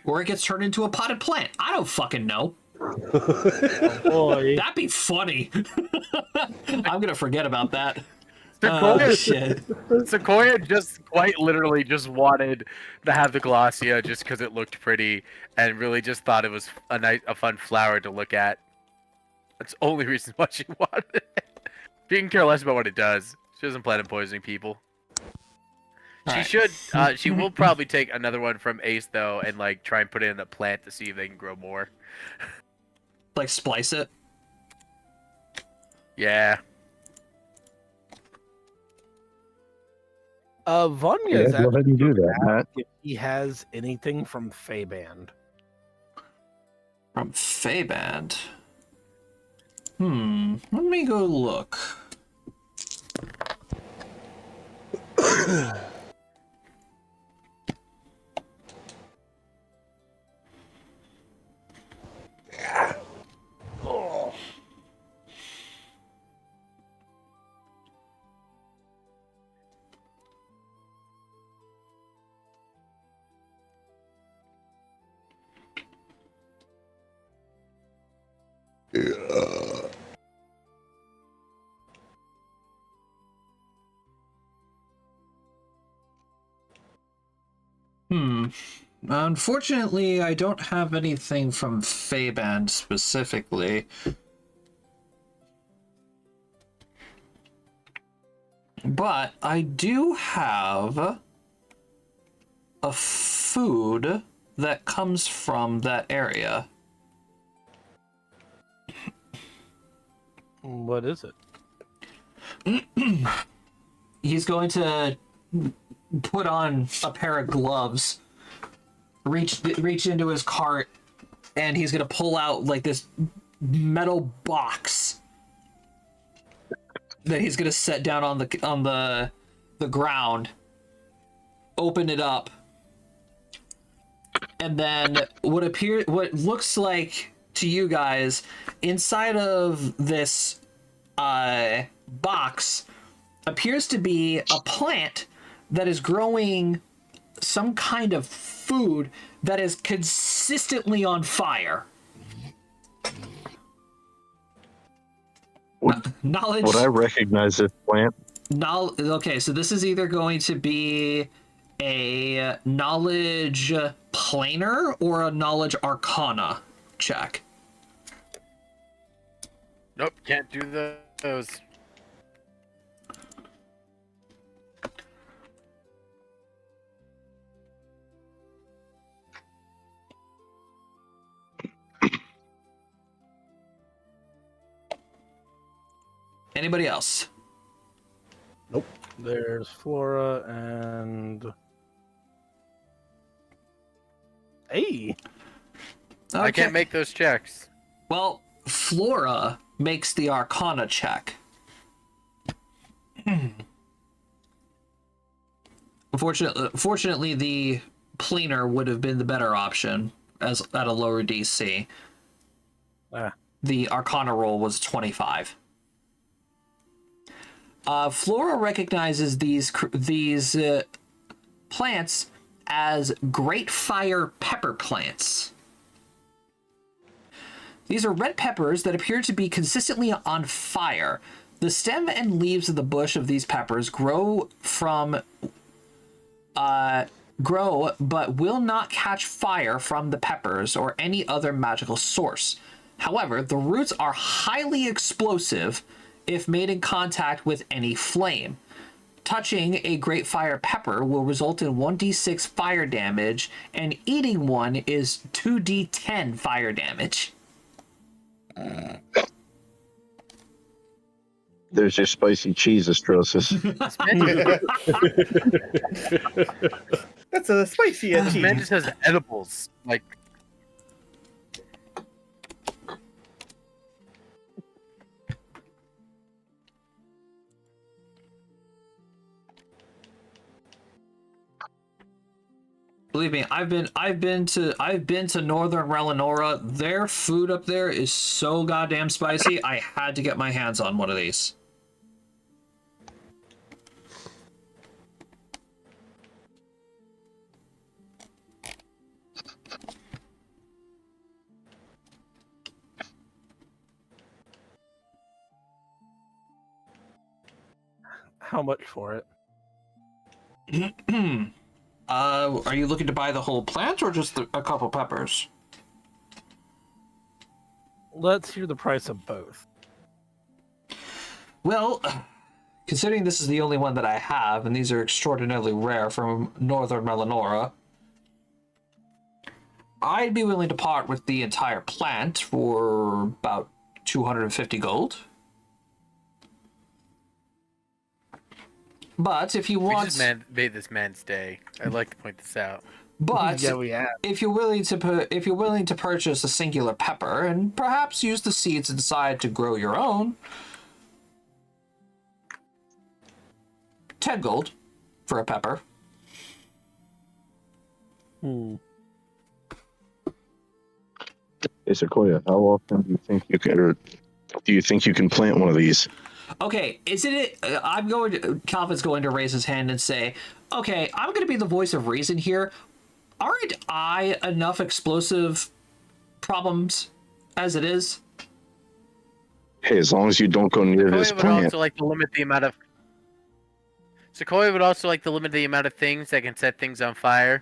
Or it gets turned into a potted plant. I don't fucking know. Oh boy. That'd be funny. I'm gonna forget about that. Sequoia, Shit. Sequoia just quite literally just wanted to have the Glossia just because it looked pretty and really just thought it was a fun flower to look at. That's the only reason why she wanted it. She didn't care less about what it does. She doesn't plan on poisoning people. She will probably take another one from Ace though and like try and put it in a plant to see if they can grow more. Like splice it. Yeah. Vanya Yeah, is go ahead and do that, Matt. if he has anything from Feyband. From Feyband. Let me go look. Oh. Unfortunately, I don't have anything from Feyband specifically. But I do have a food that comes from that area. What is it? He's going to put on a pair of gloves, reach into his cart, and he's going to pull out like this metal box that he's going to set down on the ground, open it up, and then what looks like to you guys inside of this box appears to be a plant that is growing some kind of food that is consistently on fire. Knowledge. Would I recognize this plant? Okay, so this is either going to be a knowledge planar or a knowledge arcana check. Nope, can't do those. Anybody else? Nope. There's Flora and hey. I can't make those checks. Well, Flora makes the arcana check. Fortunately, the planar would have been the better option as at a lower DC. The arcana roll was 25. Flora recognizes these plants as great fire pepper plants. These are red peppers that appear to be consistently on fire. The stem and leaves of the bush of these peppers grow but will not catch fire from the peppers or any other magical source. However, the roots are highly explosive if made in contact with any flame. Touching a great fire pepper will result in 1d6 fire damage, and eating one is 2d10 fire damage. There's your spicy cheese, Astrosis. That's a spicy This man cheese. just has edibles. Like, Believe me, I've been to Northern Relinora. Their food up there is so goddamn spicy. I had to get my hands on one of these. How much for it? Are you looking to buy the whole plant or just a couple peppers? Let's hear the price of both. Well, considering this is the only one that I have, and these are extraordinarily rare from Northern Melanora, I'd be willing to part with the entire plant for about 250 gold. But if you We want, just made this man's day. I'd like to point this out. but Yeah, we have. if you're willing to purchase a singular pepper and perhaps use the seeds inside to grow your own, 10 gold for a pepper. Hmm. Hey, Sequoia, how often do you think you can, or do you think you can plant one of these? Okay, isn't it? Calvin's going to raise his hand and say, okay, I'm going to be the voice of reason here. Aren't I enough explosive problems as it is? Hey, as long as you don't go near this Sequoia would plant. also like to limit the amount of. Sequoia would also like to limit the amount of things that can set things on fire.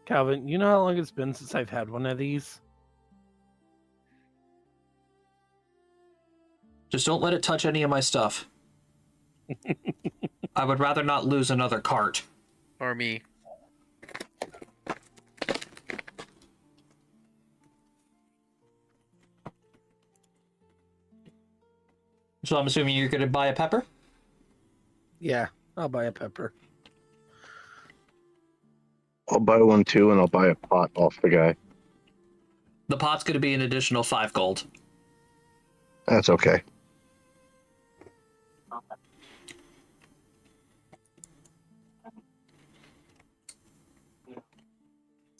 Calvin, you know how long it's been since I've had one of these? Just don't let it touch any of my stuff. I would rather not lose another cart. Or me. So I'm assuming you're going to buy a pepper? Yeah, I'll buy a pepper. I'll buy one too, and I'll buy a pot off the guy. The pot's going to be an additional 5 gold. That's okay.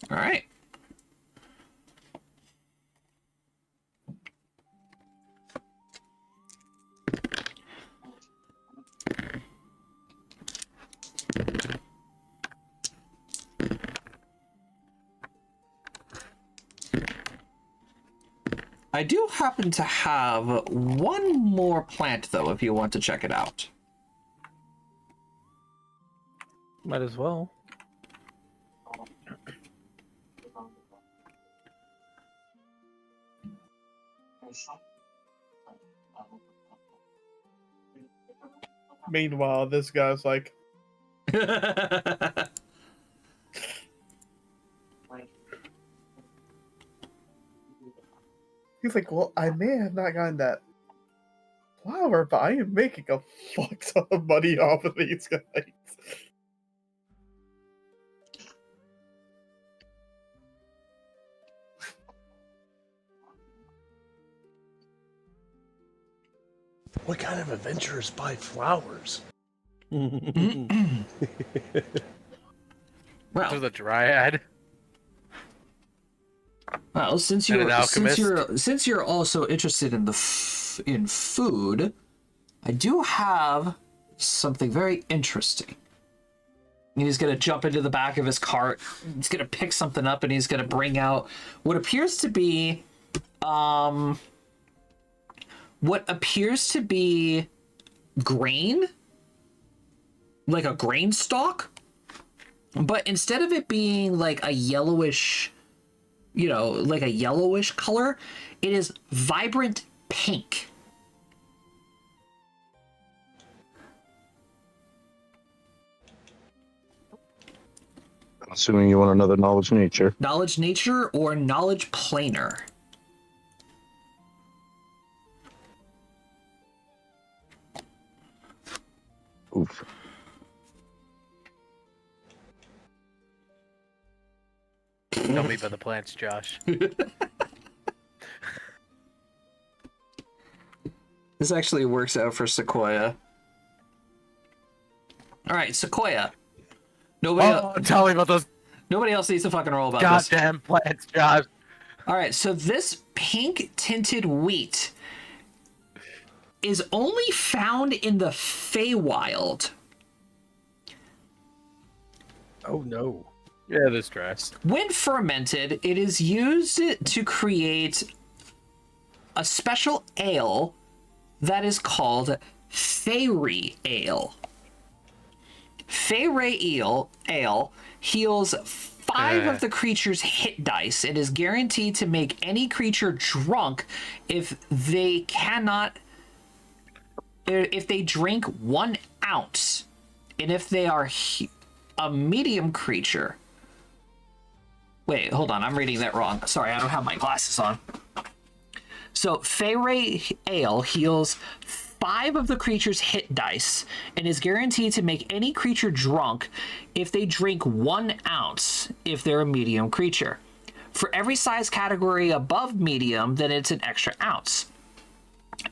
All right. I do happen to have one more plant, though, if you want to check it out. Might as well. Meanwhile, this guy's like, he's like, well, I may have not gotten that flower, but I am making a fuck ton of money off of these guys. What kind of adventurers buy flowers? Well, This is a dryad. well, since And an you're also interested in in food, I do have something very interesting. And he's gonna jump into the back of his cart. He's gonna pick something up, and he's gonna bring out what appears to be, grain, like a grain stalk, but instead of it being like a yellowish, like a yellowish color, it is vibrant pink. I'm assuming you want another knowledge nature. Knowledge nature or knowledge planar. Oof. Tell me about the plants, Josh. This actually works out for Sequoia. All right, Sequoia. Tell me about those Nobody else needs to fucking roll about this. goddamn plants, Josh. All right, so this pink tinted wheat is only found in the Feywild. Oh no. Yeah, this dress. When fermented, it is used to create a special ale that is called Fairy Ale. Fairy Ale heals 5 of the creature's hit dice. It is guaranteed to make any creature drunk if they drink 1 ounce. And if they are a medium creature. Wait, hold on. I'm reading that wrong. Sorry, I don't have my glasses on. So, Fairy Ale heals 5 of the creature's hit dice and is guaranteed to make any creature drunk if they drink 1 ounce if they're a medium creature. For every size category above medium, then it's an extra ounce.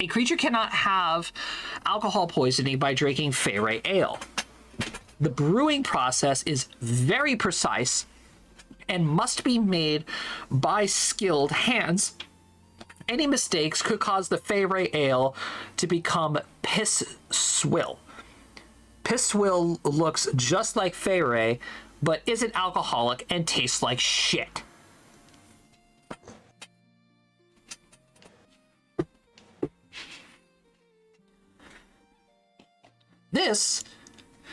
A creature cannot have alcohol poisoning by drinking Fairy Ale. The brewing process is very precise and must be made by skilled hands. Any mistakes could cause the Fairy Ale to become piss swill. Piss swill looks just like Fairy, but isn't alcoholic and tastes like shit. This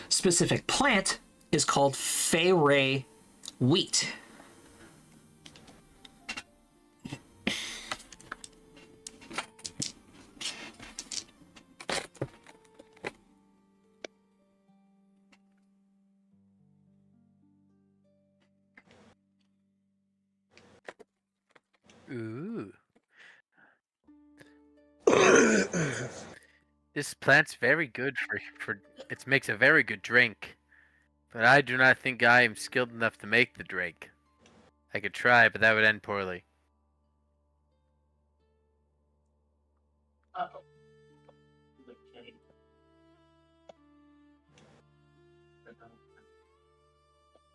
specific plant is called Fairy wheat. Ooh. This plant's very good for it makes a very good drink. But I do not think I am skilled enough to make the drink. I could try, but that would end poorly.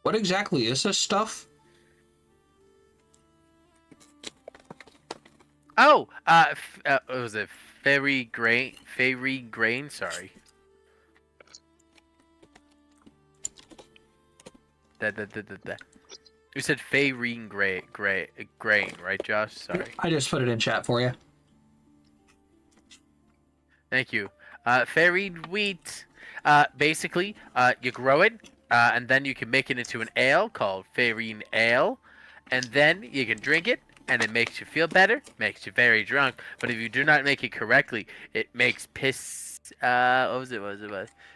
What exactly is this stuff? Oh, what was it? Fairy grain, sorry. You said fairy grain, right, Josh? Sorry. I just put it in chat for you. Thank you. Fairy wheat. Basically, you grow it, and then you can make it into an ale called Fairy Ale, and then you can drink it, and it makes you feel better, makes you very drunk. But if you do not make it correctly, it makes piss. What was it?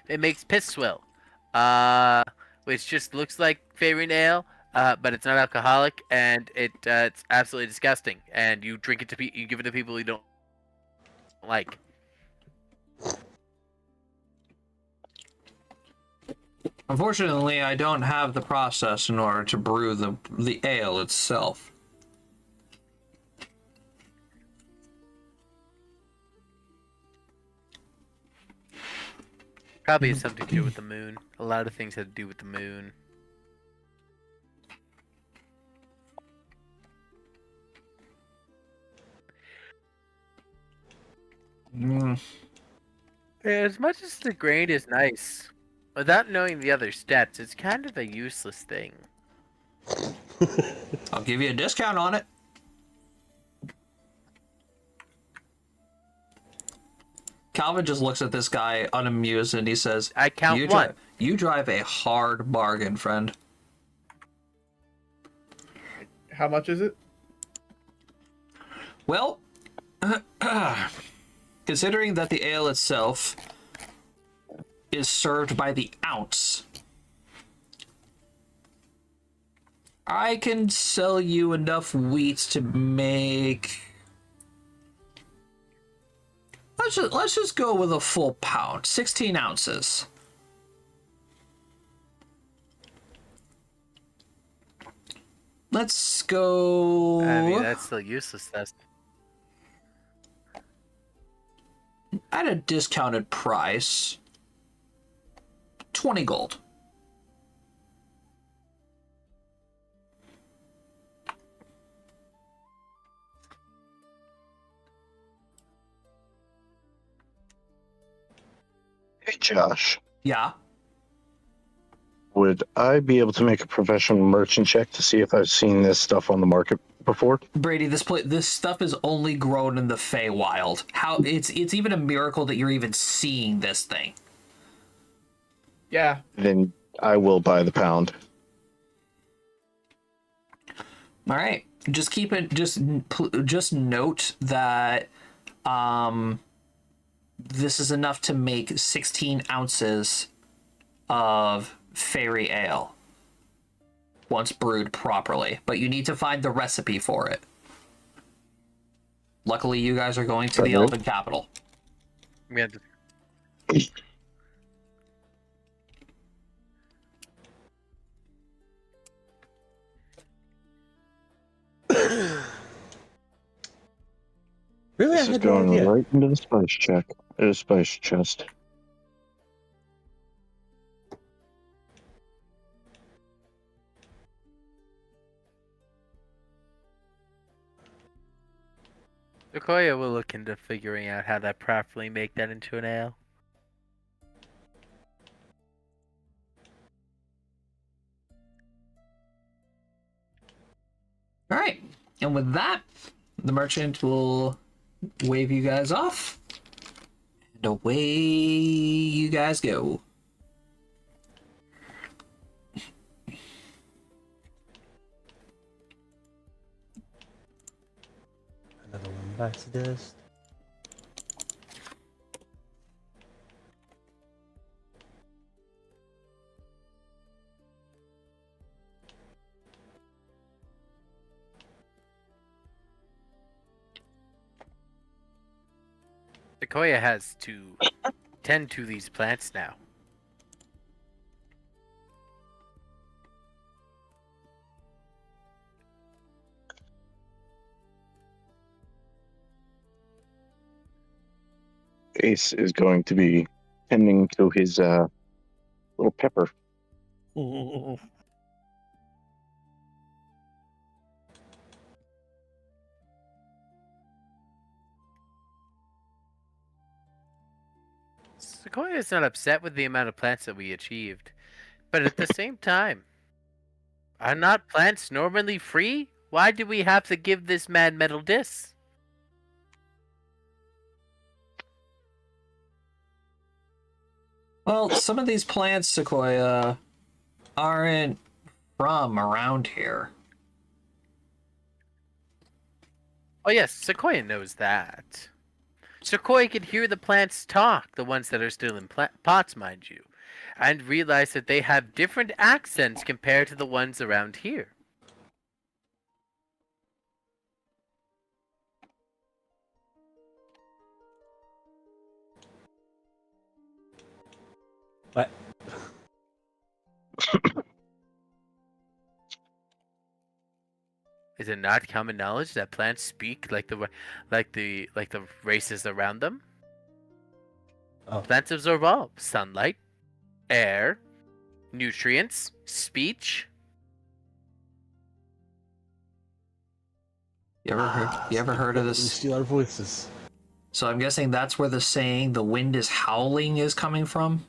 It makes piss swill. Which just looks like Fairy Ale, but it's not alcoholic, and it's absolutely disgusting. And you drink it to you give it to people you don't like. Unfortunately, I don't have the process in order to brew the ale itself. Probably has something to do with the moon. A lot of things have to do with the moon. As much as the grain is nice, without knowing the other stats, it's kind of a useless thing. I'll give you a discount on it. Calvin just looks at this guy unamused and he says, I count one. You drive a hard bargain, friend. How much is it? Well, considering that the ale itself is served by the ounce, I can sell you enough wheat to make... Let's just go with a full pound, 16 ounces. Let's go. I mean, that's still useless. That's At a discounted price. 20 gold. Hey, Josh. Yeah. Would I be able to make a professional merchant check to see if I've seen this stuff on the market before? Brady, this stuff is only grown in the Feywild. How it's even a miracle that you're even seeing this thing. Yeah. Then I will buy the pound. All right. Just keep it. Just note that this is enough to make 16 ounces of fairy ale once brewed properly, but you need to find the recipe for it. Luckily, you guys are going to the Elven capital. we had to... Really, This I is had no going idea. right into the spice check. Spice chest. Sequoia will look into figuring out how to properly make that into an ale. All right. And with that, the merchant will wave you guys off. And away you guys go. Another one back to dust. Sequoia has to tend to these plants now. Ace is going to be tending to his little pepper. Sequoia is not upset with the amount of plants that we achieved, but at the same time, are not plants normally free? Why do we have to give this man metal discs? Well, some of these plants, Sequoia, aren't from around here. Oh yes, Sequoia knows that. Sequoia can hear the plants talk, the ones that are still in pots, mind you, and realize that they have different accents compared to the ones around here. But Is it not common knowledge that plants speak like the races around them? Oh. Plants absorb all sunlight, air, nutrients, speech. You ever heard of we this? steal our voices. So I'm guessing that's where the saying "the wind is howling" is coming from.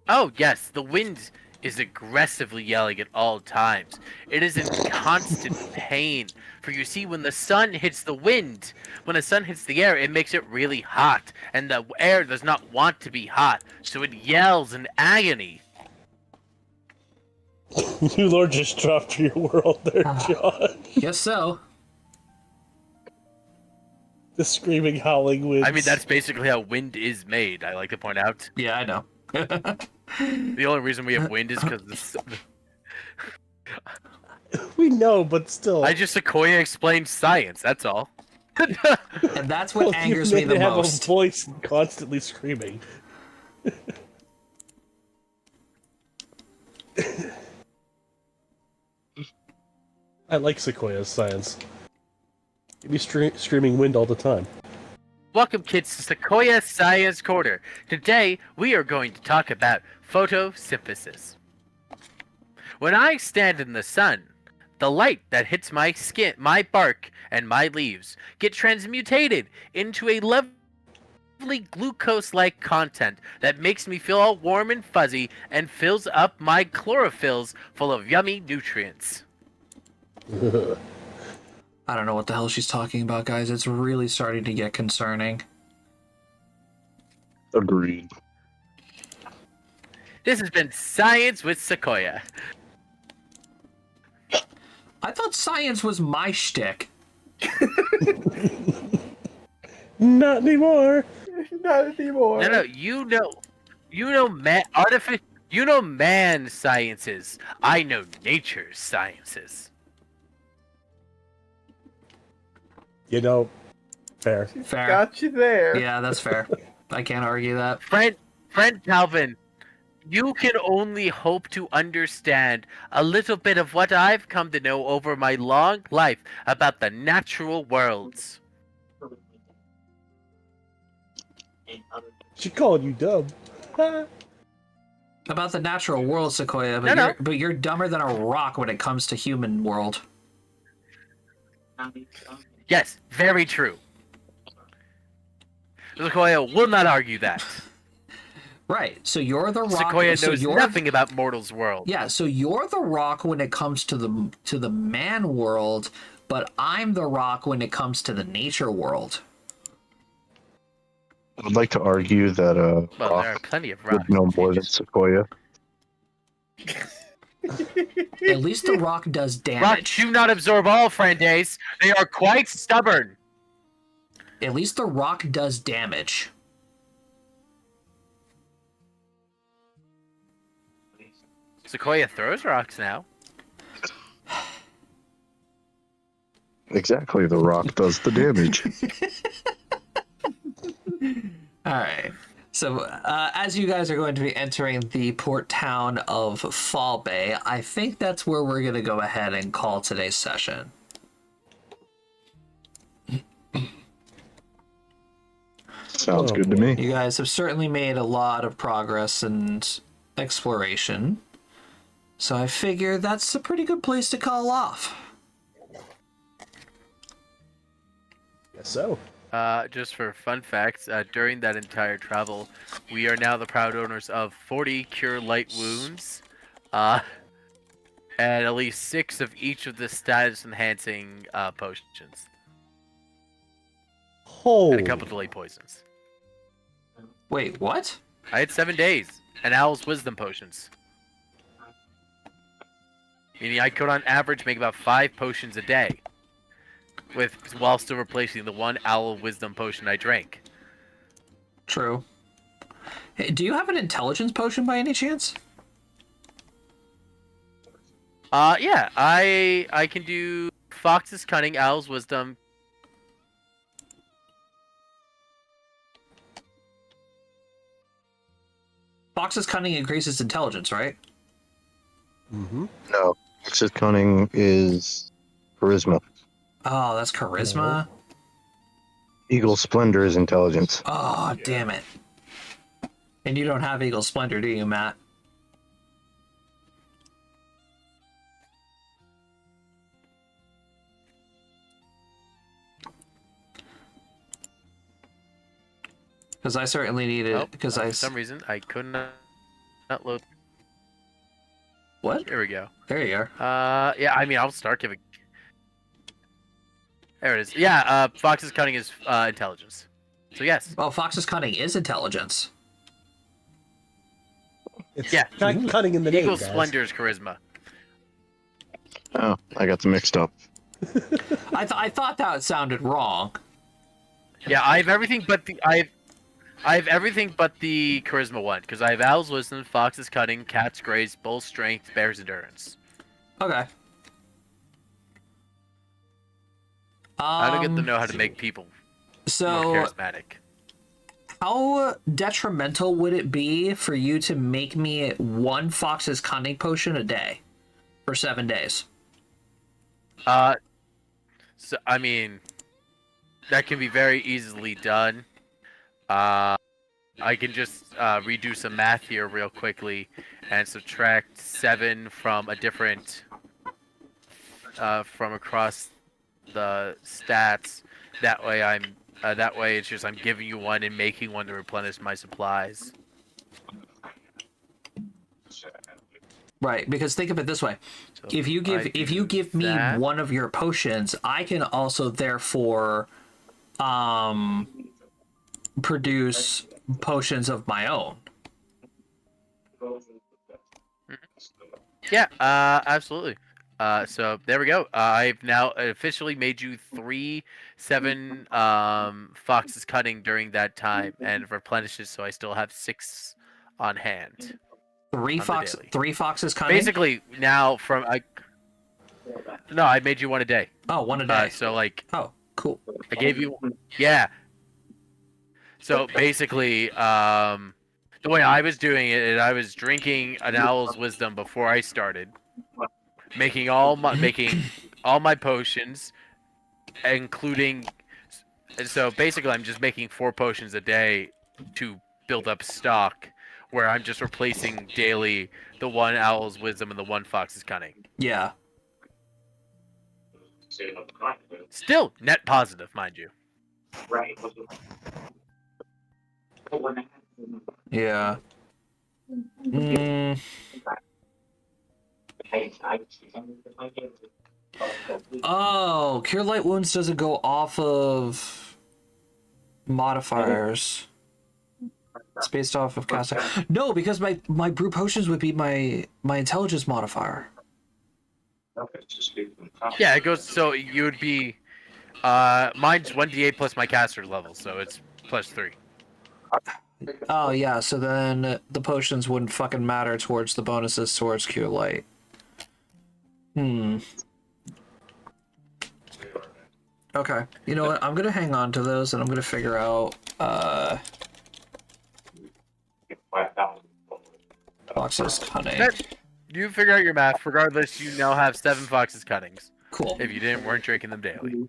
Oh yes, the wind is aggressively yelling at all times. It is in constant pain. For you see, when the sun hits the wind, when the sun hits the air, it makes it really hot, and the air does not want to be hot, so it yells in agony. New Lord just dropped your world there, John. Guess so. The screaming, howling winds. I mean, that's basically how wind is made, I like to point out. Yeah, I know. The only reason we have wind is because We know, but still. I just Sequoia explained science, that's all. And that's what Well, angers you me the have most. a voice constantly screaming. I like Sequoia's science. You'd be streaming wind all the time. Welcome, kids, to Sequoia Science Corner. Today, we are going to talk about photosynthesis. When I stand in the sun, the light that hits my skin, my bark, and my leaves get transmutated into a lovely glucose-like content that makes me feel all warm and fuzzy and fills up my chlorophylls full of yummy nutrients. I don't know what the hell she's talking about, guys. It's really starting to get concerning. Agreed. This has been Science with Sequoia. I thought science was my shtick. Not anymore. Not anymore. No, you know, man sciences. I know nature's sciences. You know, fair. Fair. Got you there. Yeah, that's fair. I can't argue that. Friend Calvin, you can only hope to understand a little bit of what I've come to know over my long life about the natural worlds. She called you dumb. About the natural world, Sequoia, but, No. you're dumber than a rock when it comes to human world. Yes, very true. Sequoia will not argue that. Right. So you're the rock. Sequoia so knows you're, nothing about mortals' world. Yeah. So you're the rock when it comes to the man world, but I'm the rock when it comes to the nature world. I'd like to argue that Well, there are Rock plenty of would rocks. know more than Sequoia. At least the rock does Rocks damage. do not absorb all, Friendays. They are quite stubborn. At least the rock does damage. Sequoia throws rocks now. Exactly, the Rock does the damage. All right. So, as you guys are going to be entering the port town of Fall Bay, I think that's where we're going to go ahead and call today's session. Sounds good to me. You guys have certainly made a lot of progress and exploration, so I figure that's a pretty good place to call off. Guess so. Just for fun facts, during that entire travel, we are now the proud owners of 40 Cure Light Wounds, and at least 6 of each of the status-enhancing potions, Oh. and a couple delay poisons. Wait, what? I had 7 days, and Owl's Wisdom potions. Meaning I could, on average, make about 5 potions a day, while still replacing the 1 Owl Wisdom potion I drank. True. Hey, do you have an intelligence potion by any chance? Yeah, I can do Fox's Cunning, Owl's Wisdom. Fox's Cunning increases intelligence, right? Mm-hmm. No, Fox's Cunning is Charisma. Oh, that's charisma. Eagle Splendor is Intelligence. Oh, damn it. And you don't have Eagle Splendor, do you, Matt? Because I certainly need it. Nope, Because for some reason I could not load. What? There we go. There you are. Yeah, I mean I'll start giving. There it is. Yeah, Fox's Cunning is Intelligence. So yes. Well, Fox's Cunning is intelligence. It's Yeah. got cutting in the name, Eagle guys. Splendor is Charisma. Oh, I got them mixed up. I thought that sounded wrong. Yeah, I have everything but the I have everything but the Charisma one because I have Owl's Wisdom, Fox's Cunning, Cat's Grace, Bull's Strength, Bear's Endurance. Okay. I don't get to know how to make people more So, charismatic. how detrimental would it be for you to make me 1 Fox's Cunning potion a day for 7 days? So I mean, that can be very easily done. I can just redo some math here real quickly and subtract 7 from a different from across the stats. That way it's just I'm giving you one and making one to replenish my supplies. Right, because think of it this way. So If you give me that, one of your potions, I can also therefore produce potions of my own. yeah, absolutely. So there we go. I've now officially made you 3 7 foxes cutting during that time, and replenishes, so I still have 6 on hand. On the daily. 3 foxes cutting? Basically, now from no, I made you one a day. Oh, one a day. So like, oh, cool. I gave you, yeah. So basically, the way I was doing it, I was drinking an owl's wisdom before I started, making all my potions, including. So basically, I'm just making 4 potions a day to build up stock, where I'm just replacing daily the 1 owl's wisdom and the 1 fox's cunning. Yeah. Still net positive, mind you. Yeah. Mm, oh, Cure Light Wounds doesn't go off of modifiers. It's based off of casting. No, because my brew potions would be my intelligence modifier. Yeah, it goes. So you would be. Mine's 1d8 plus my caster's level, so it's +3. Oh yeah, so then the potions wouldn't fucking matter towards the bonuses towards Cure Light. Okay, you know what? I'm gonna hang on to those, and I'm gonna figure out Fox's cunning. You figure out your math. Regardless, you now have 7 foxes cuttings. Cool. If you weren't drinking them daily,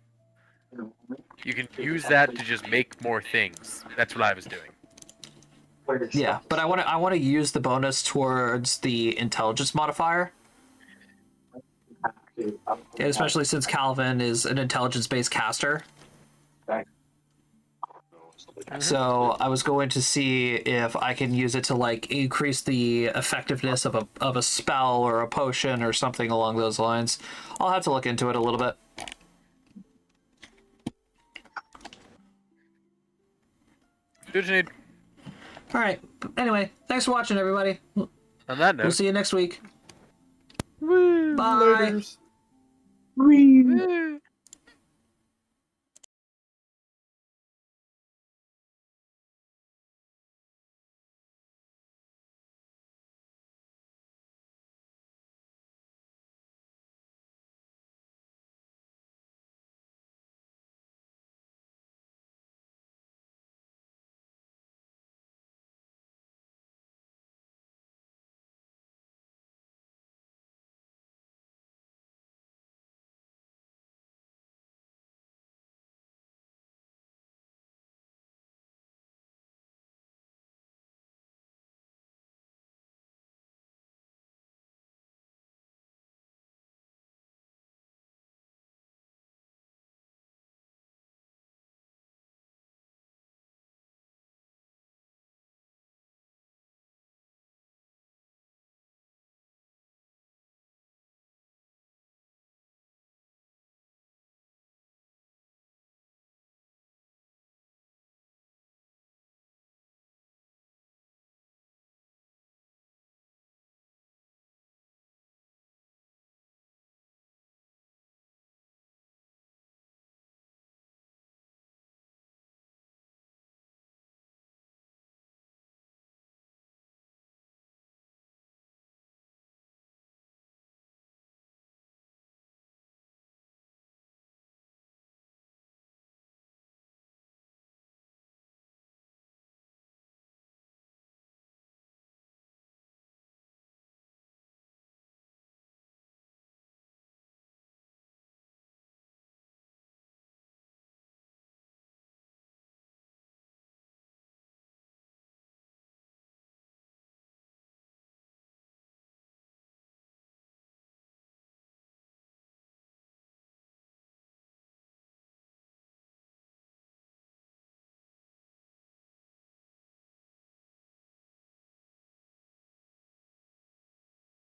you can use that to just make more things. That's what I was doing. Yeah, but I want to use the bonus towards the intelligence modifier. Yeah, especially since Calvin is an intelligence-based caster. So I was going to see if I can use it to like increase the effectiveness of a spell or a potion or something along those lines. I'll have to look into it a little bit. Good need. All right. Anyway, thanks for watching, everybody. On that note, We'll see you next week. Woo, Bye. laters.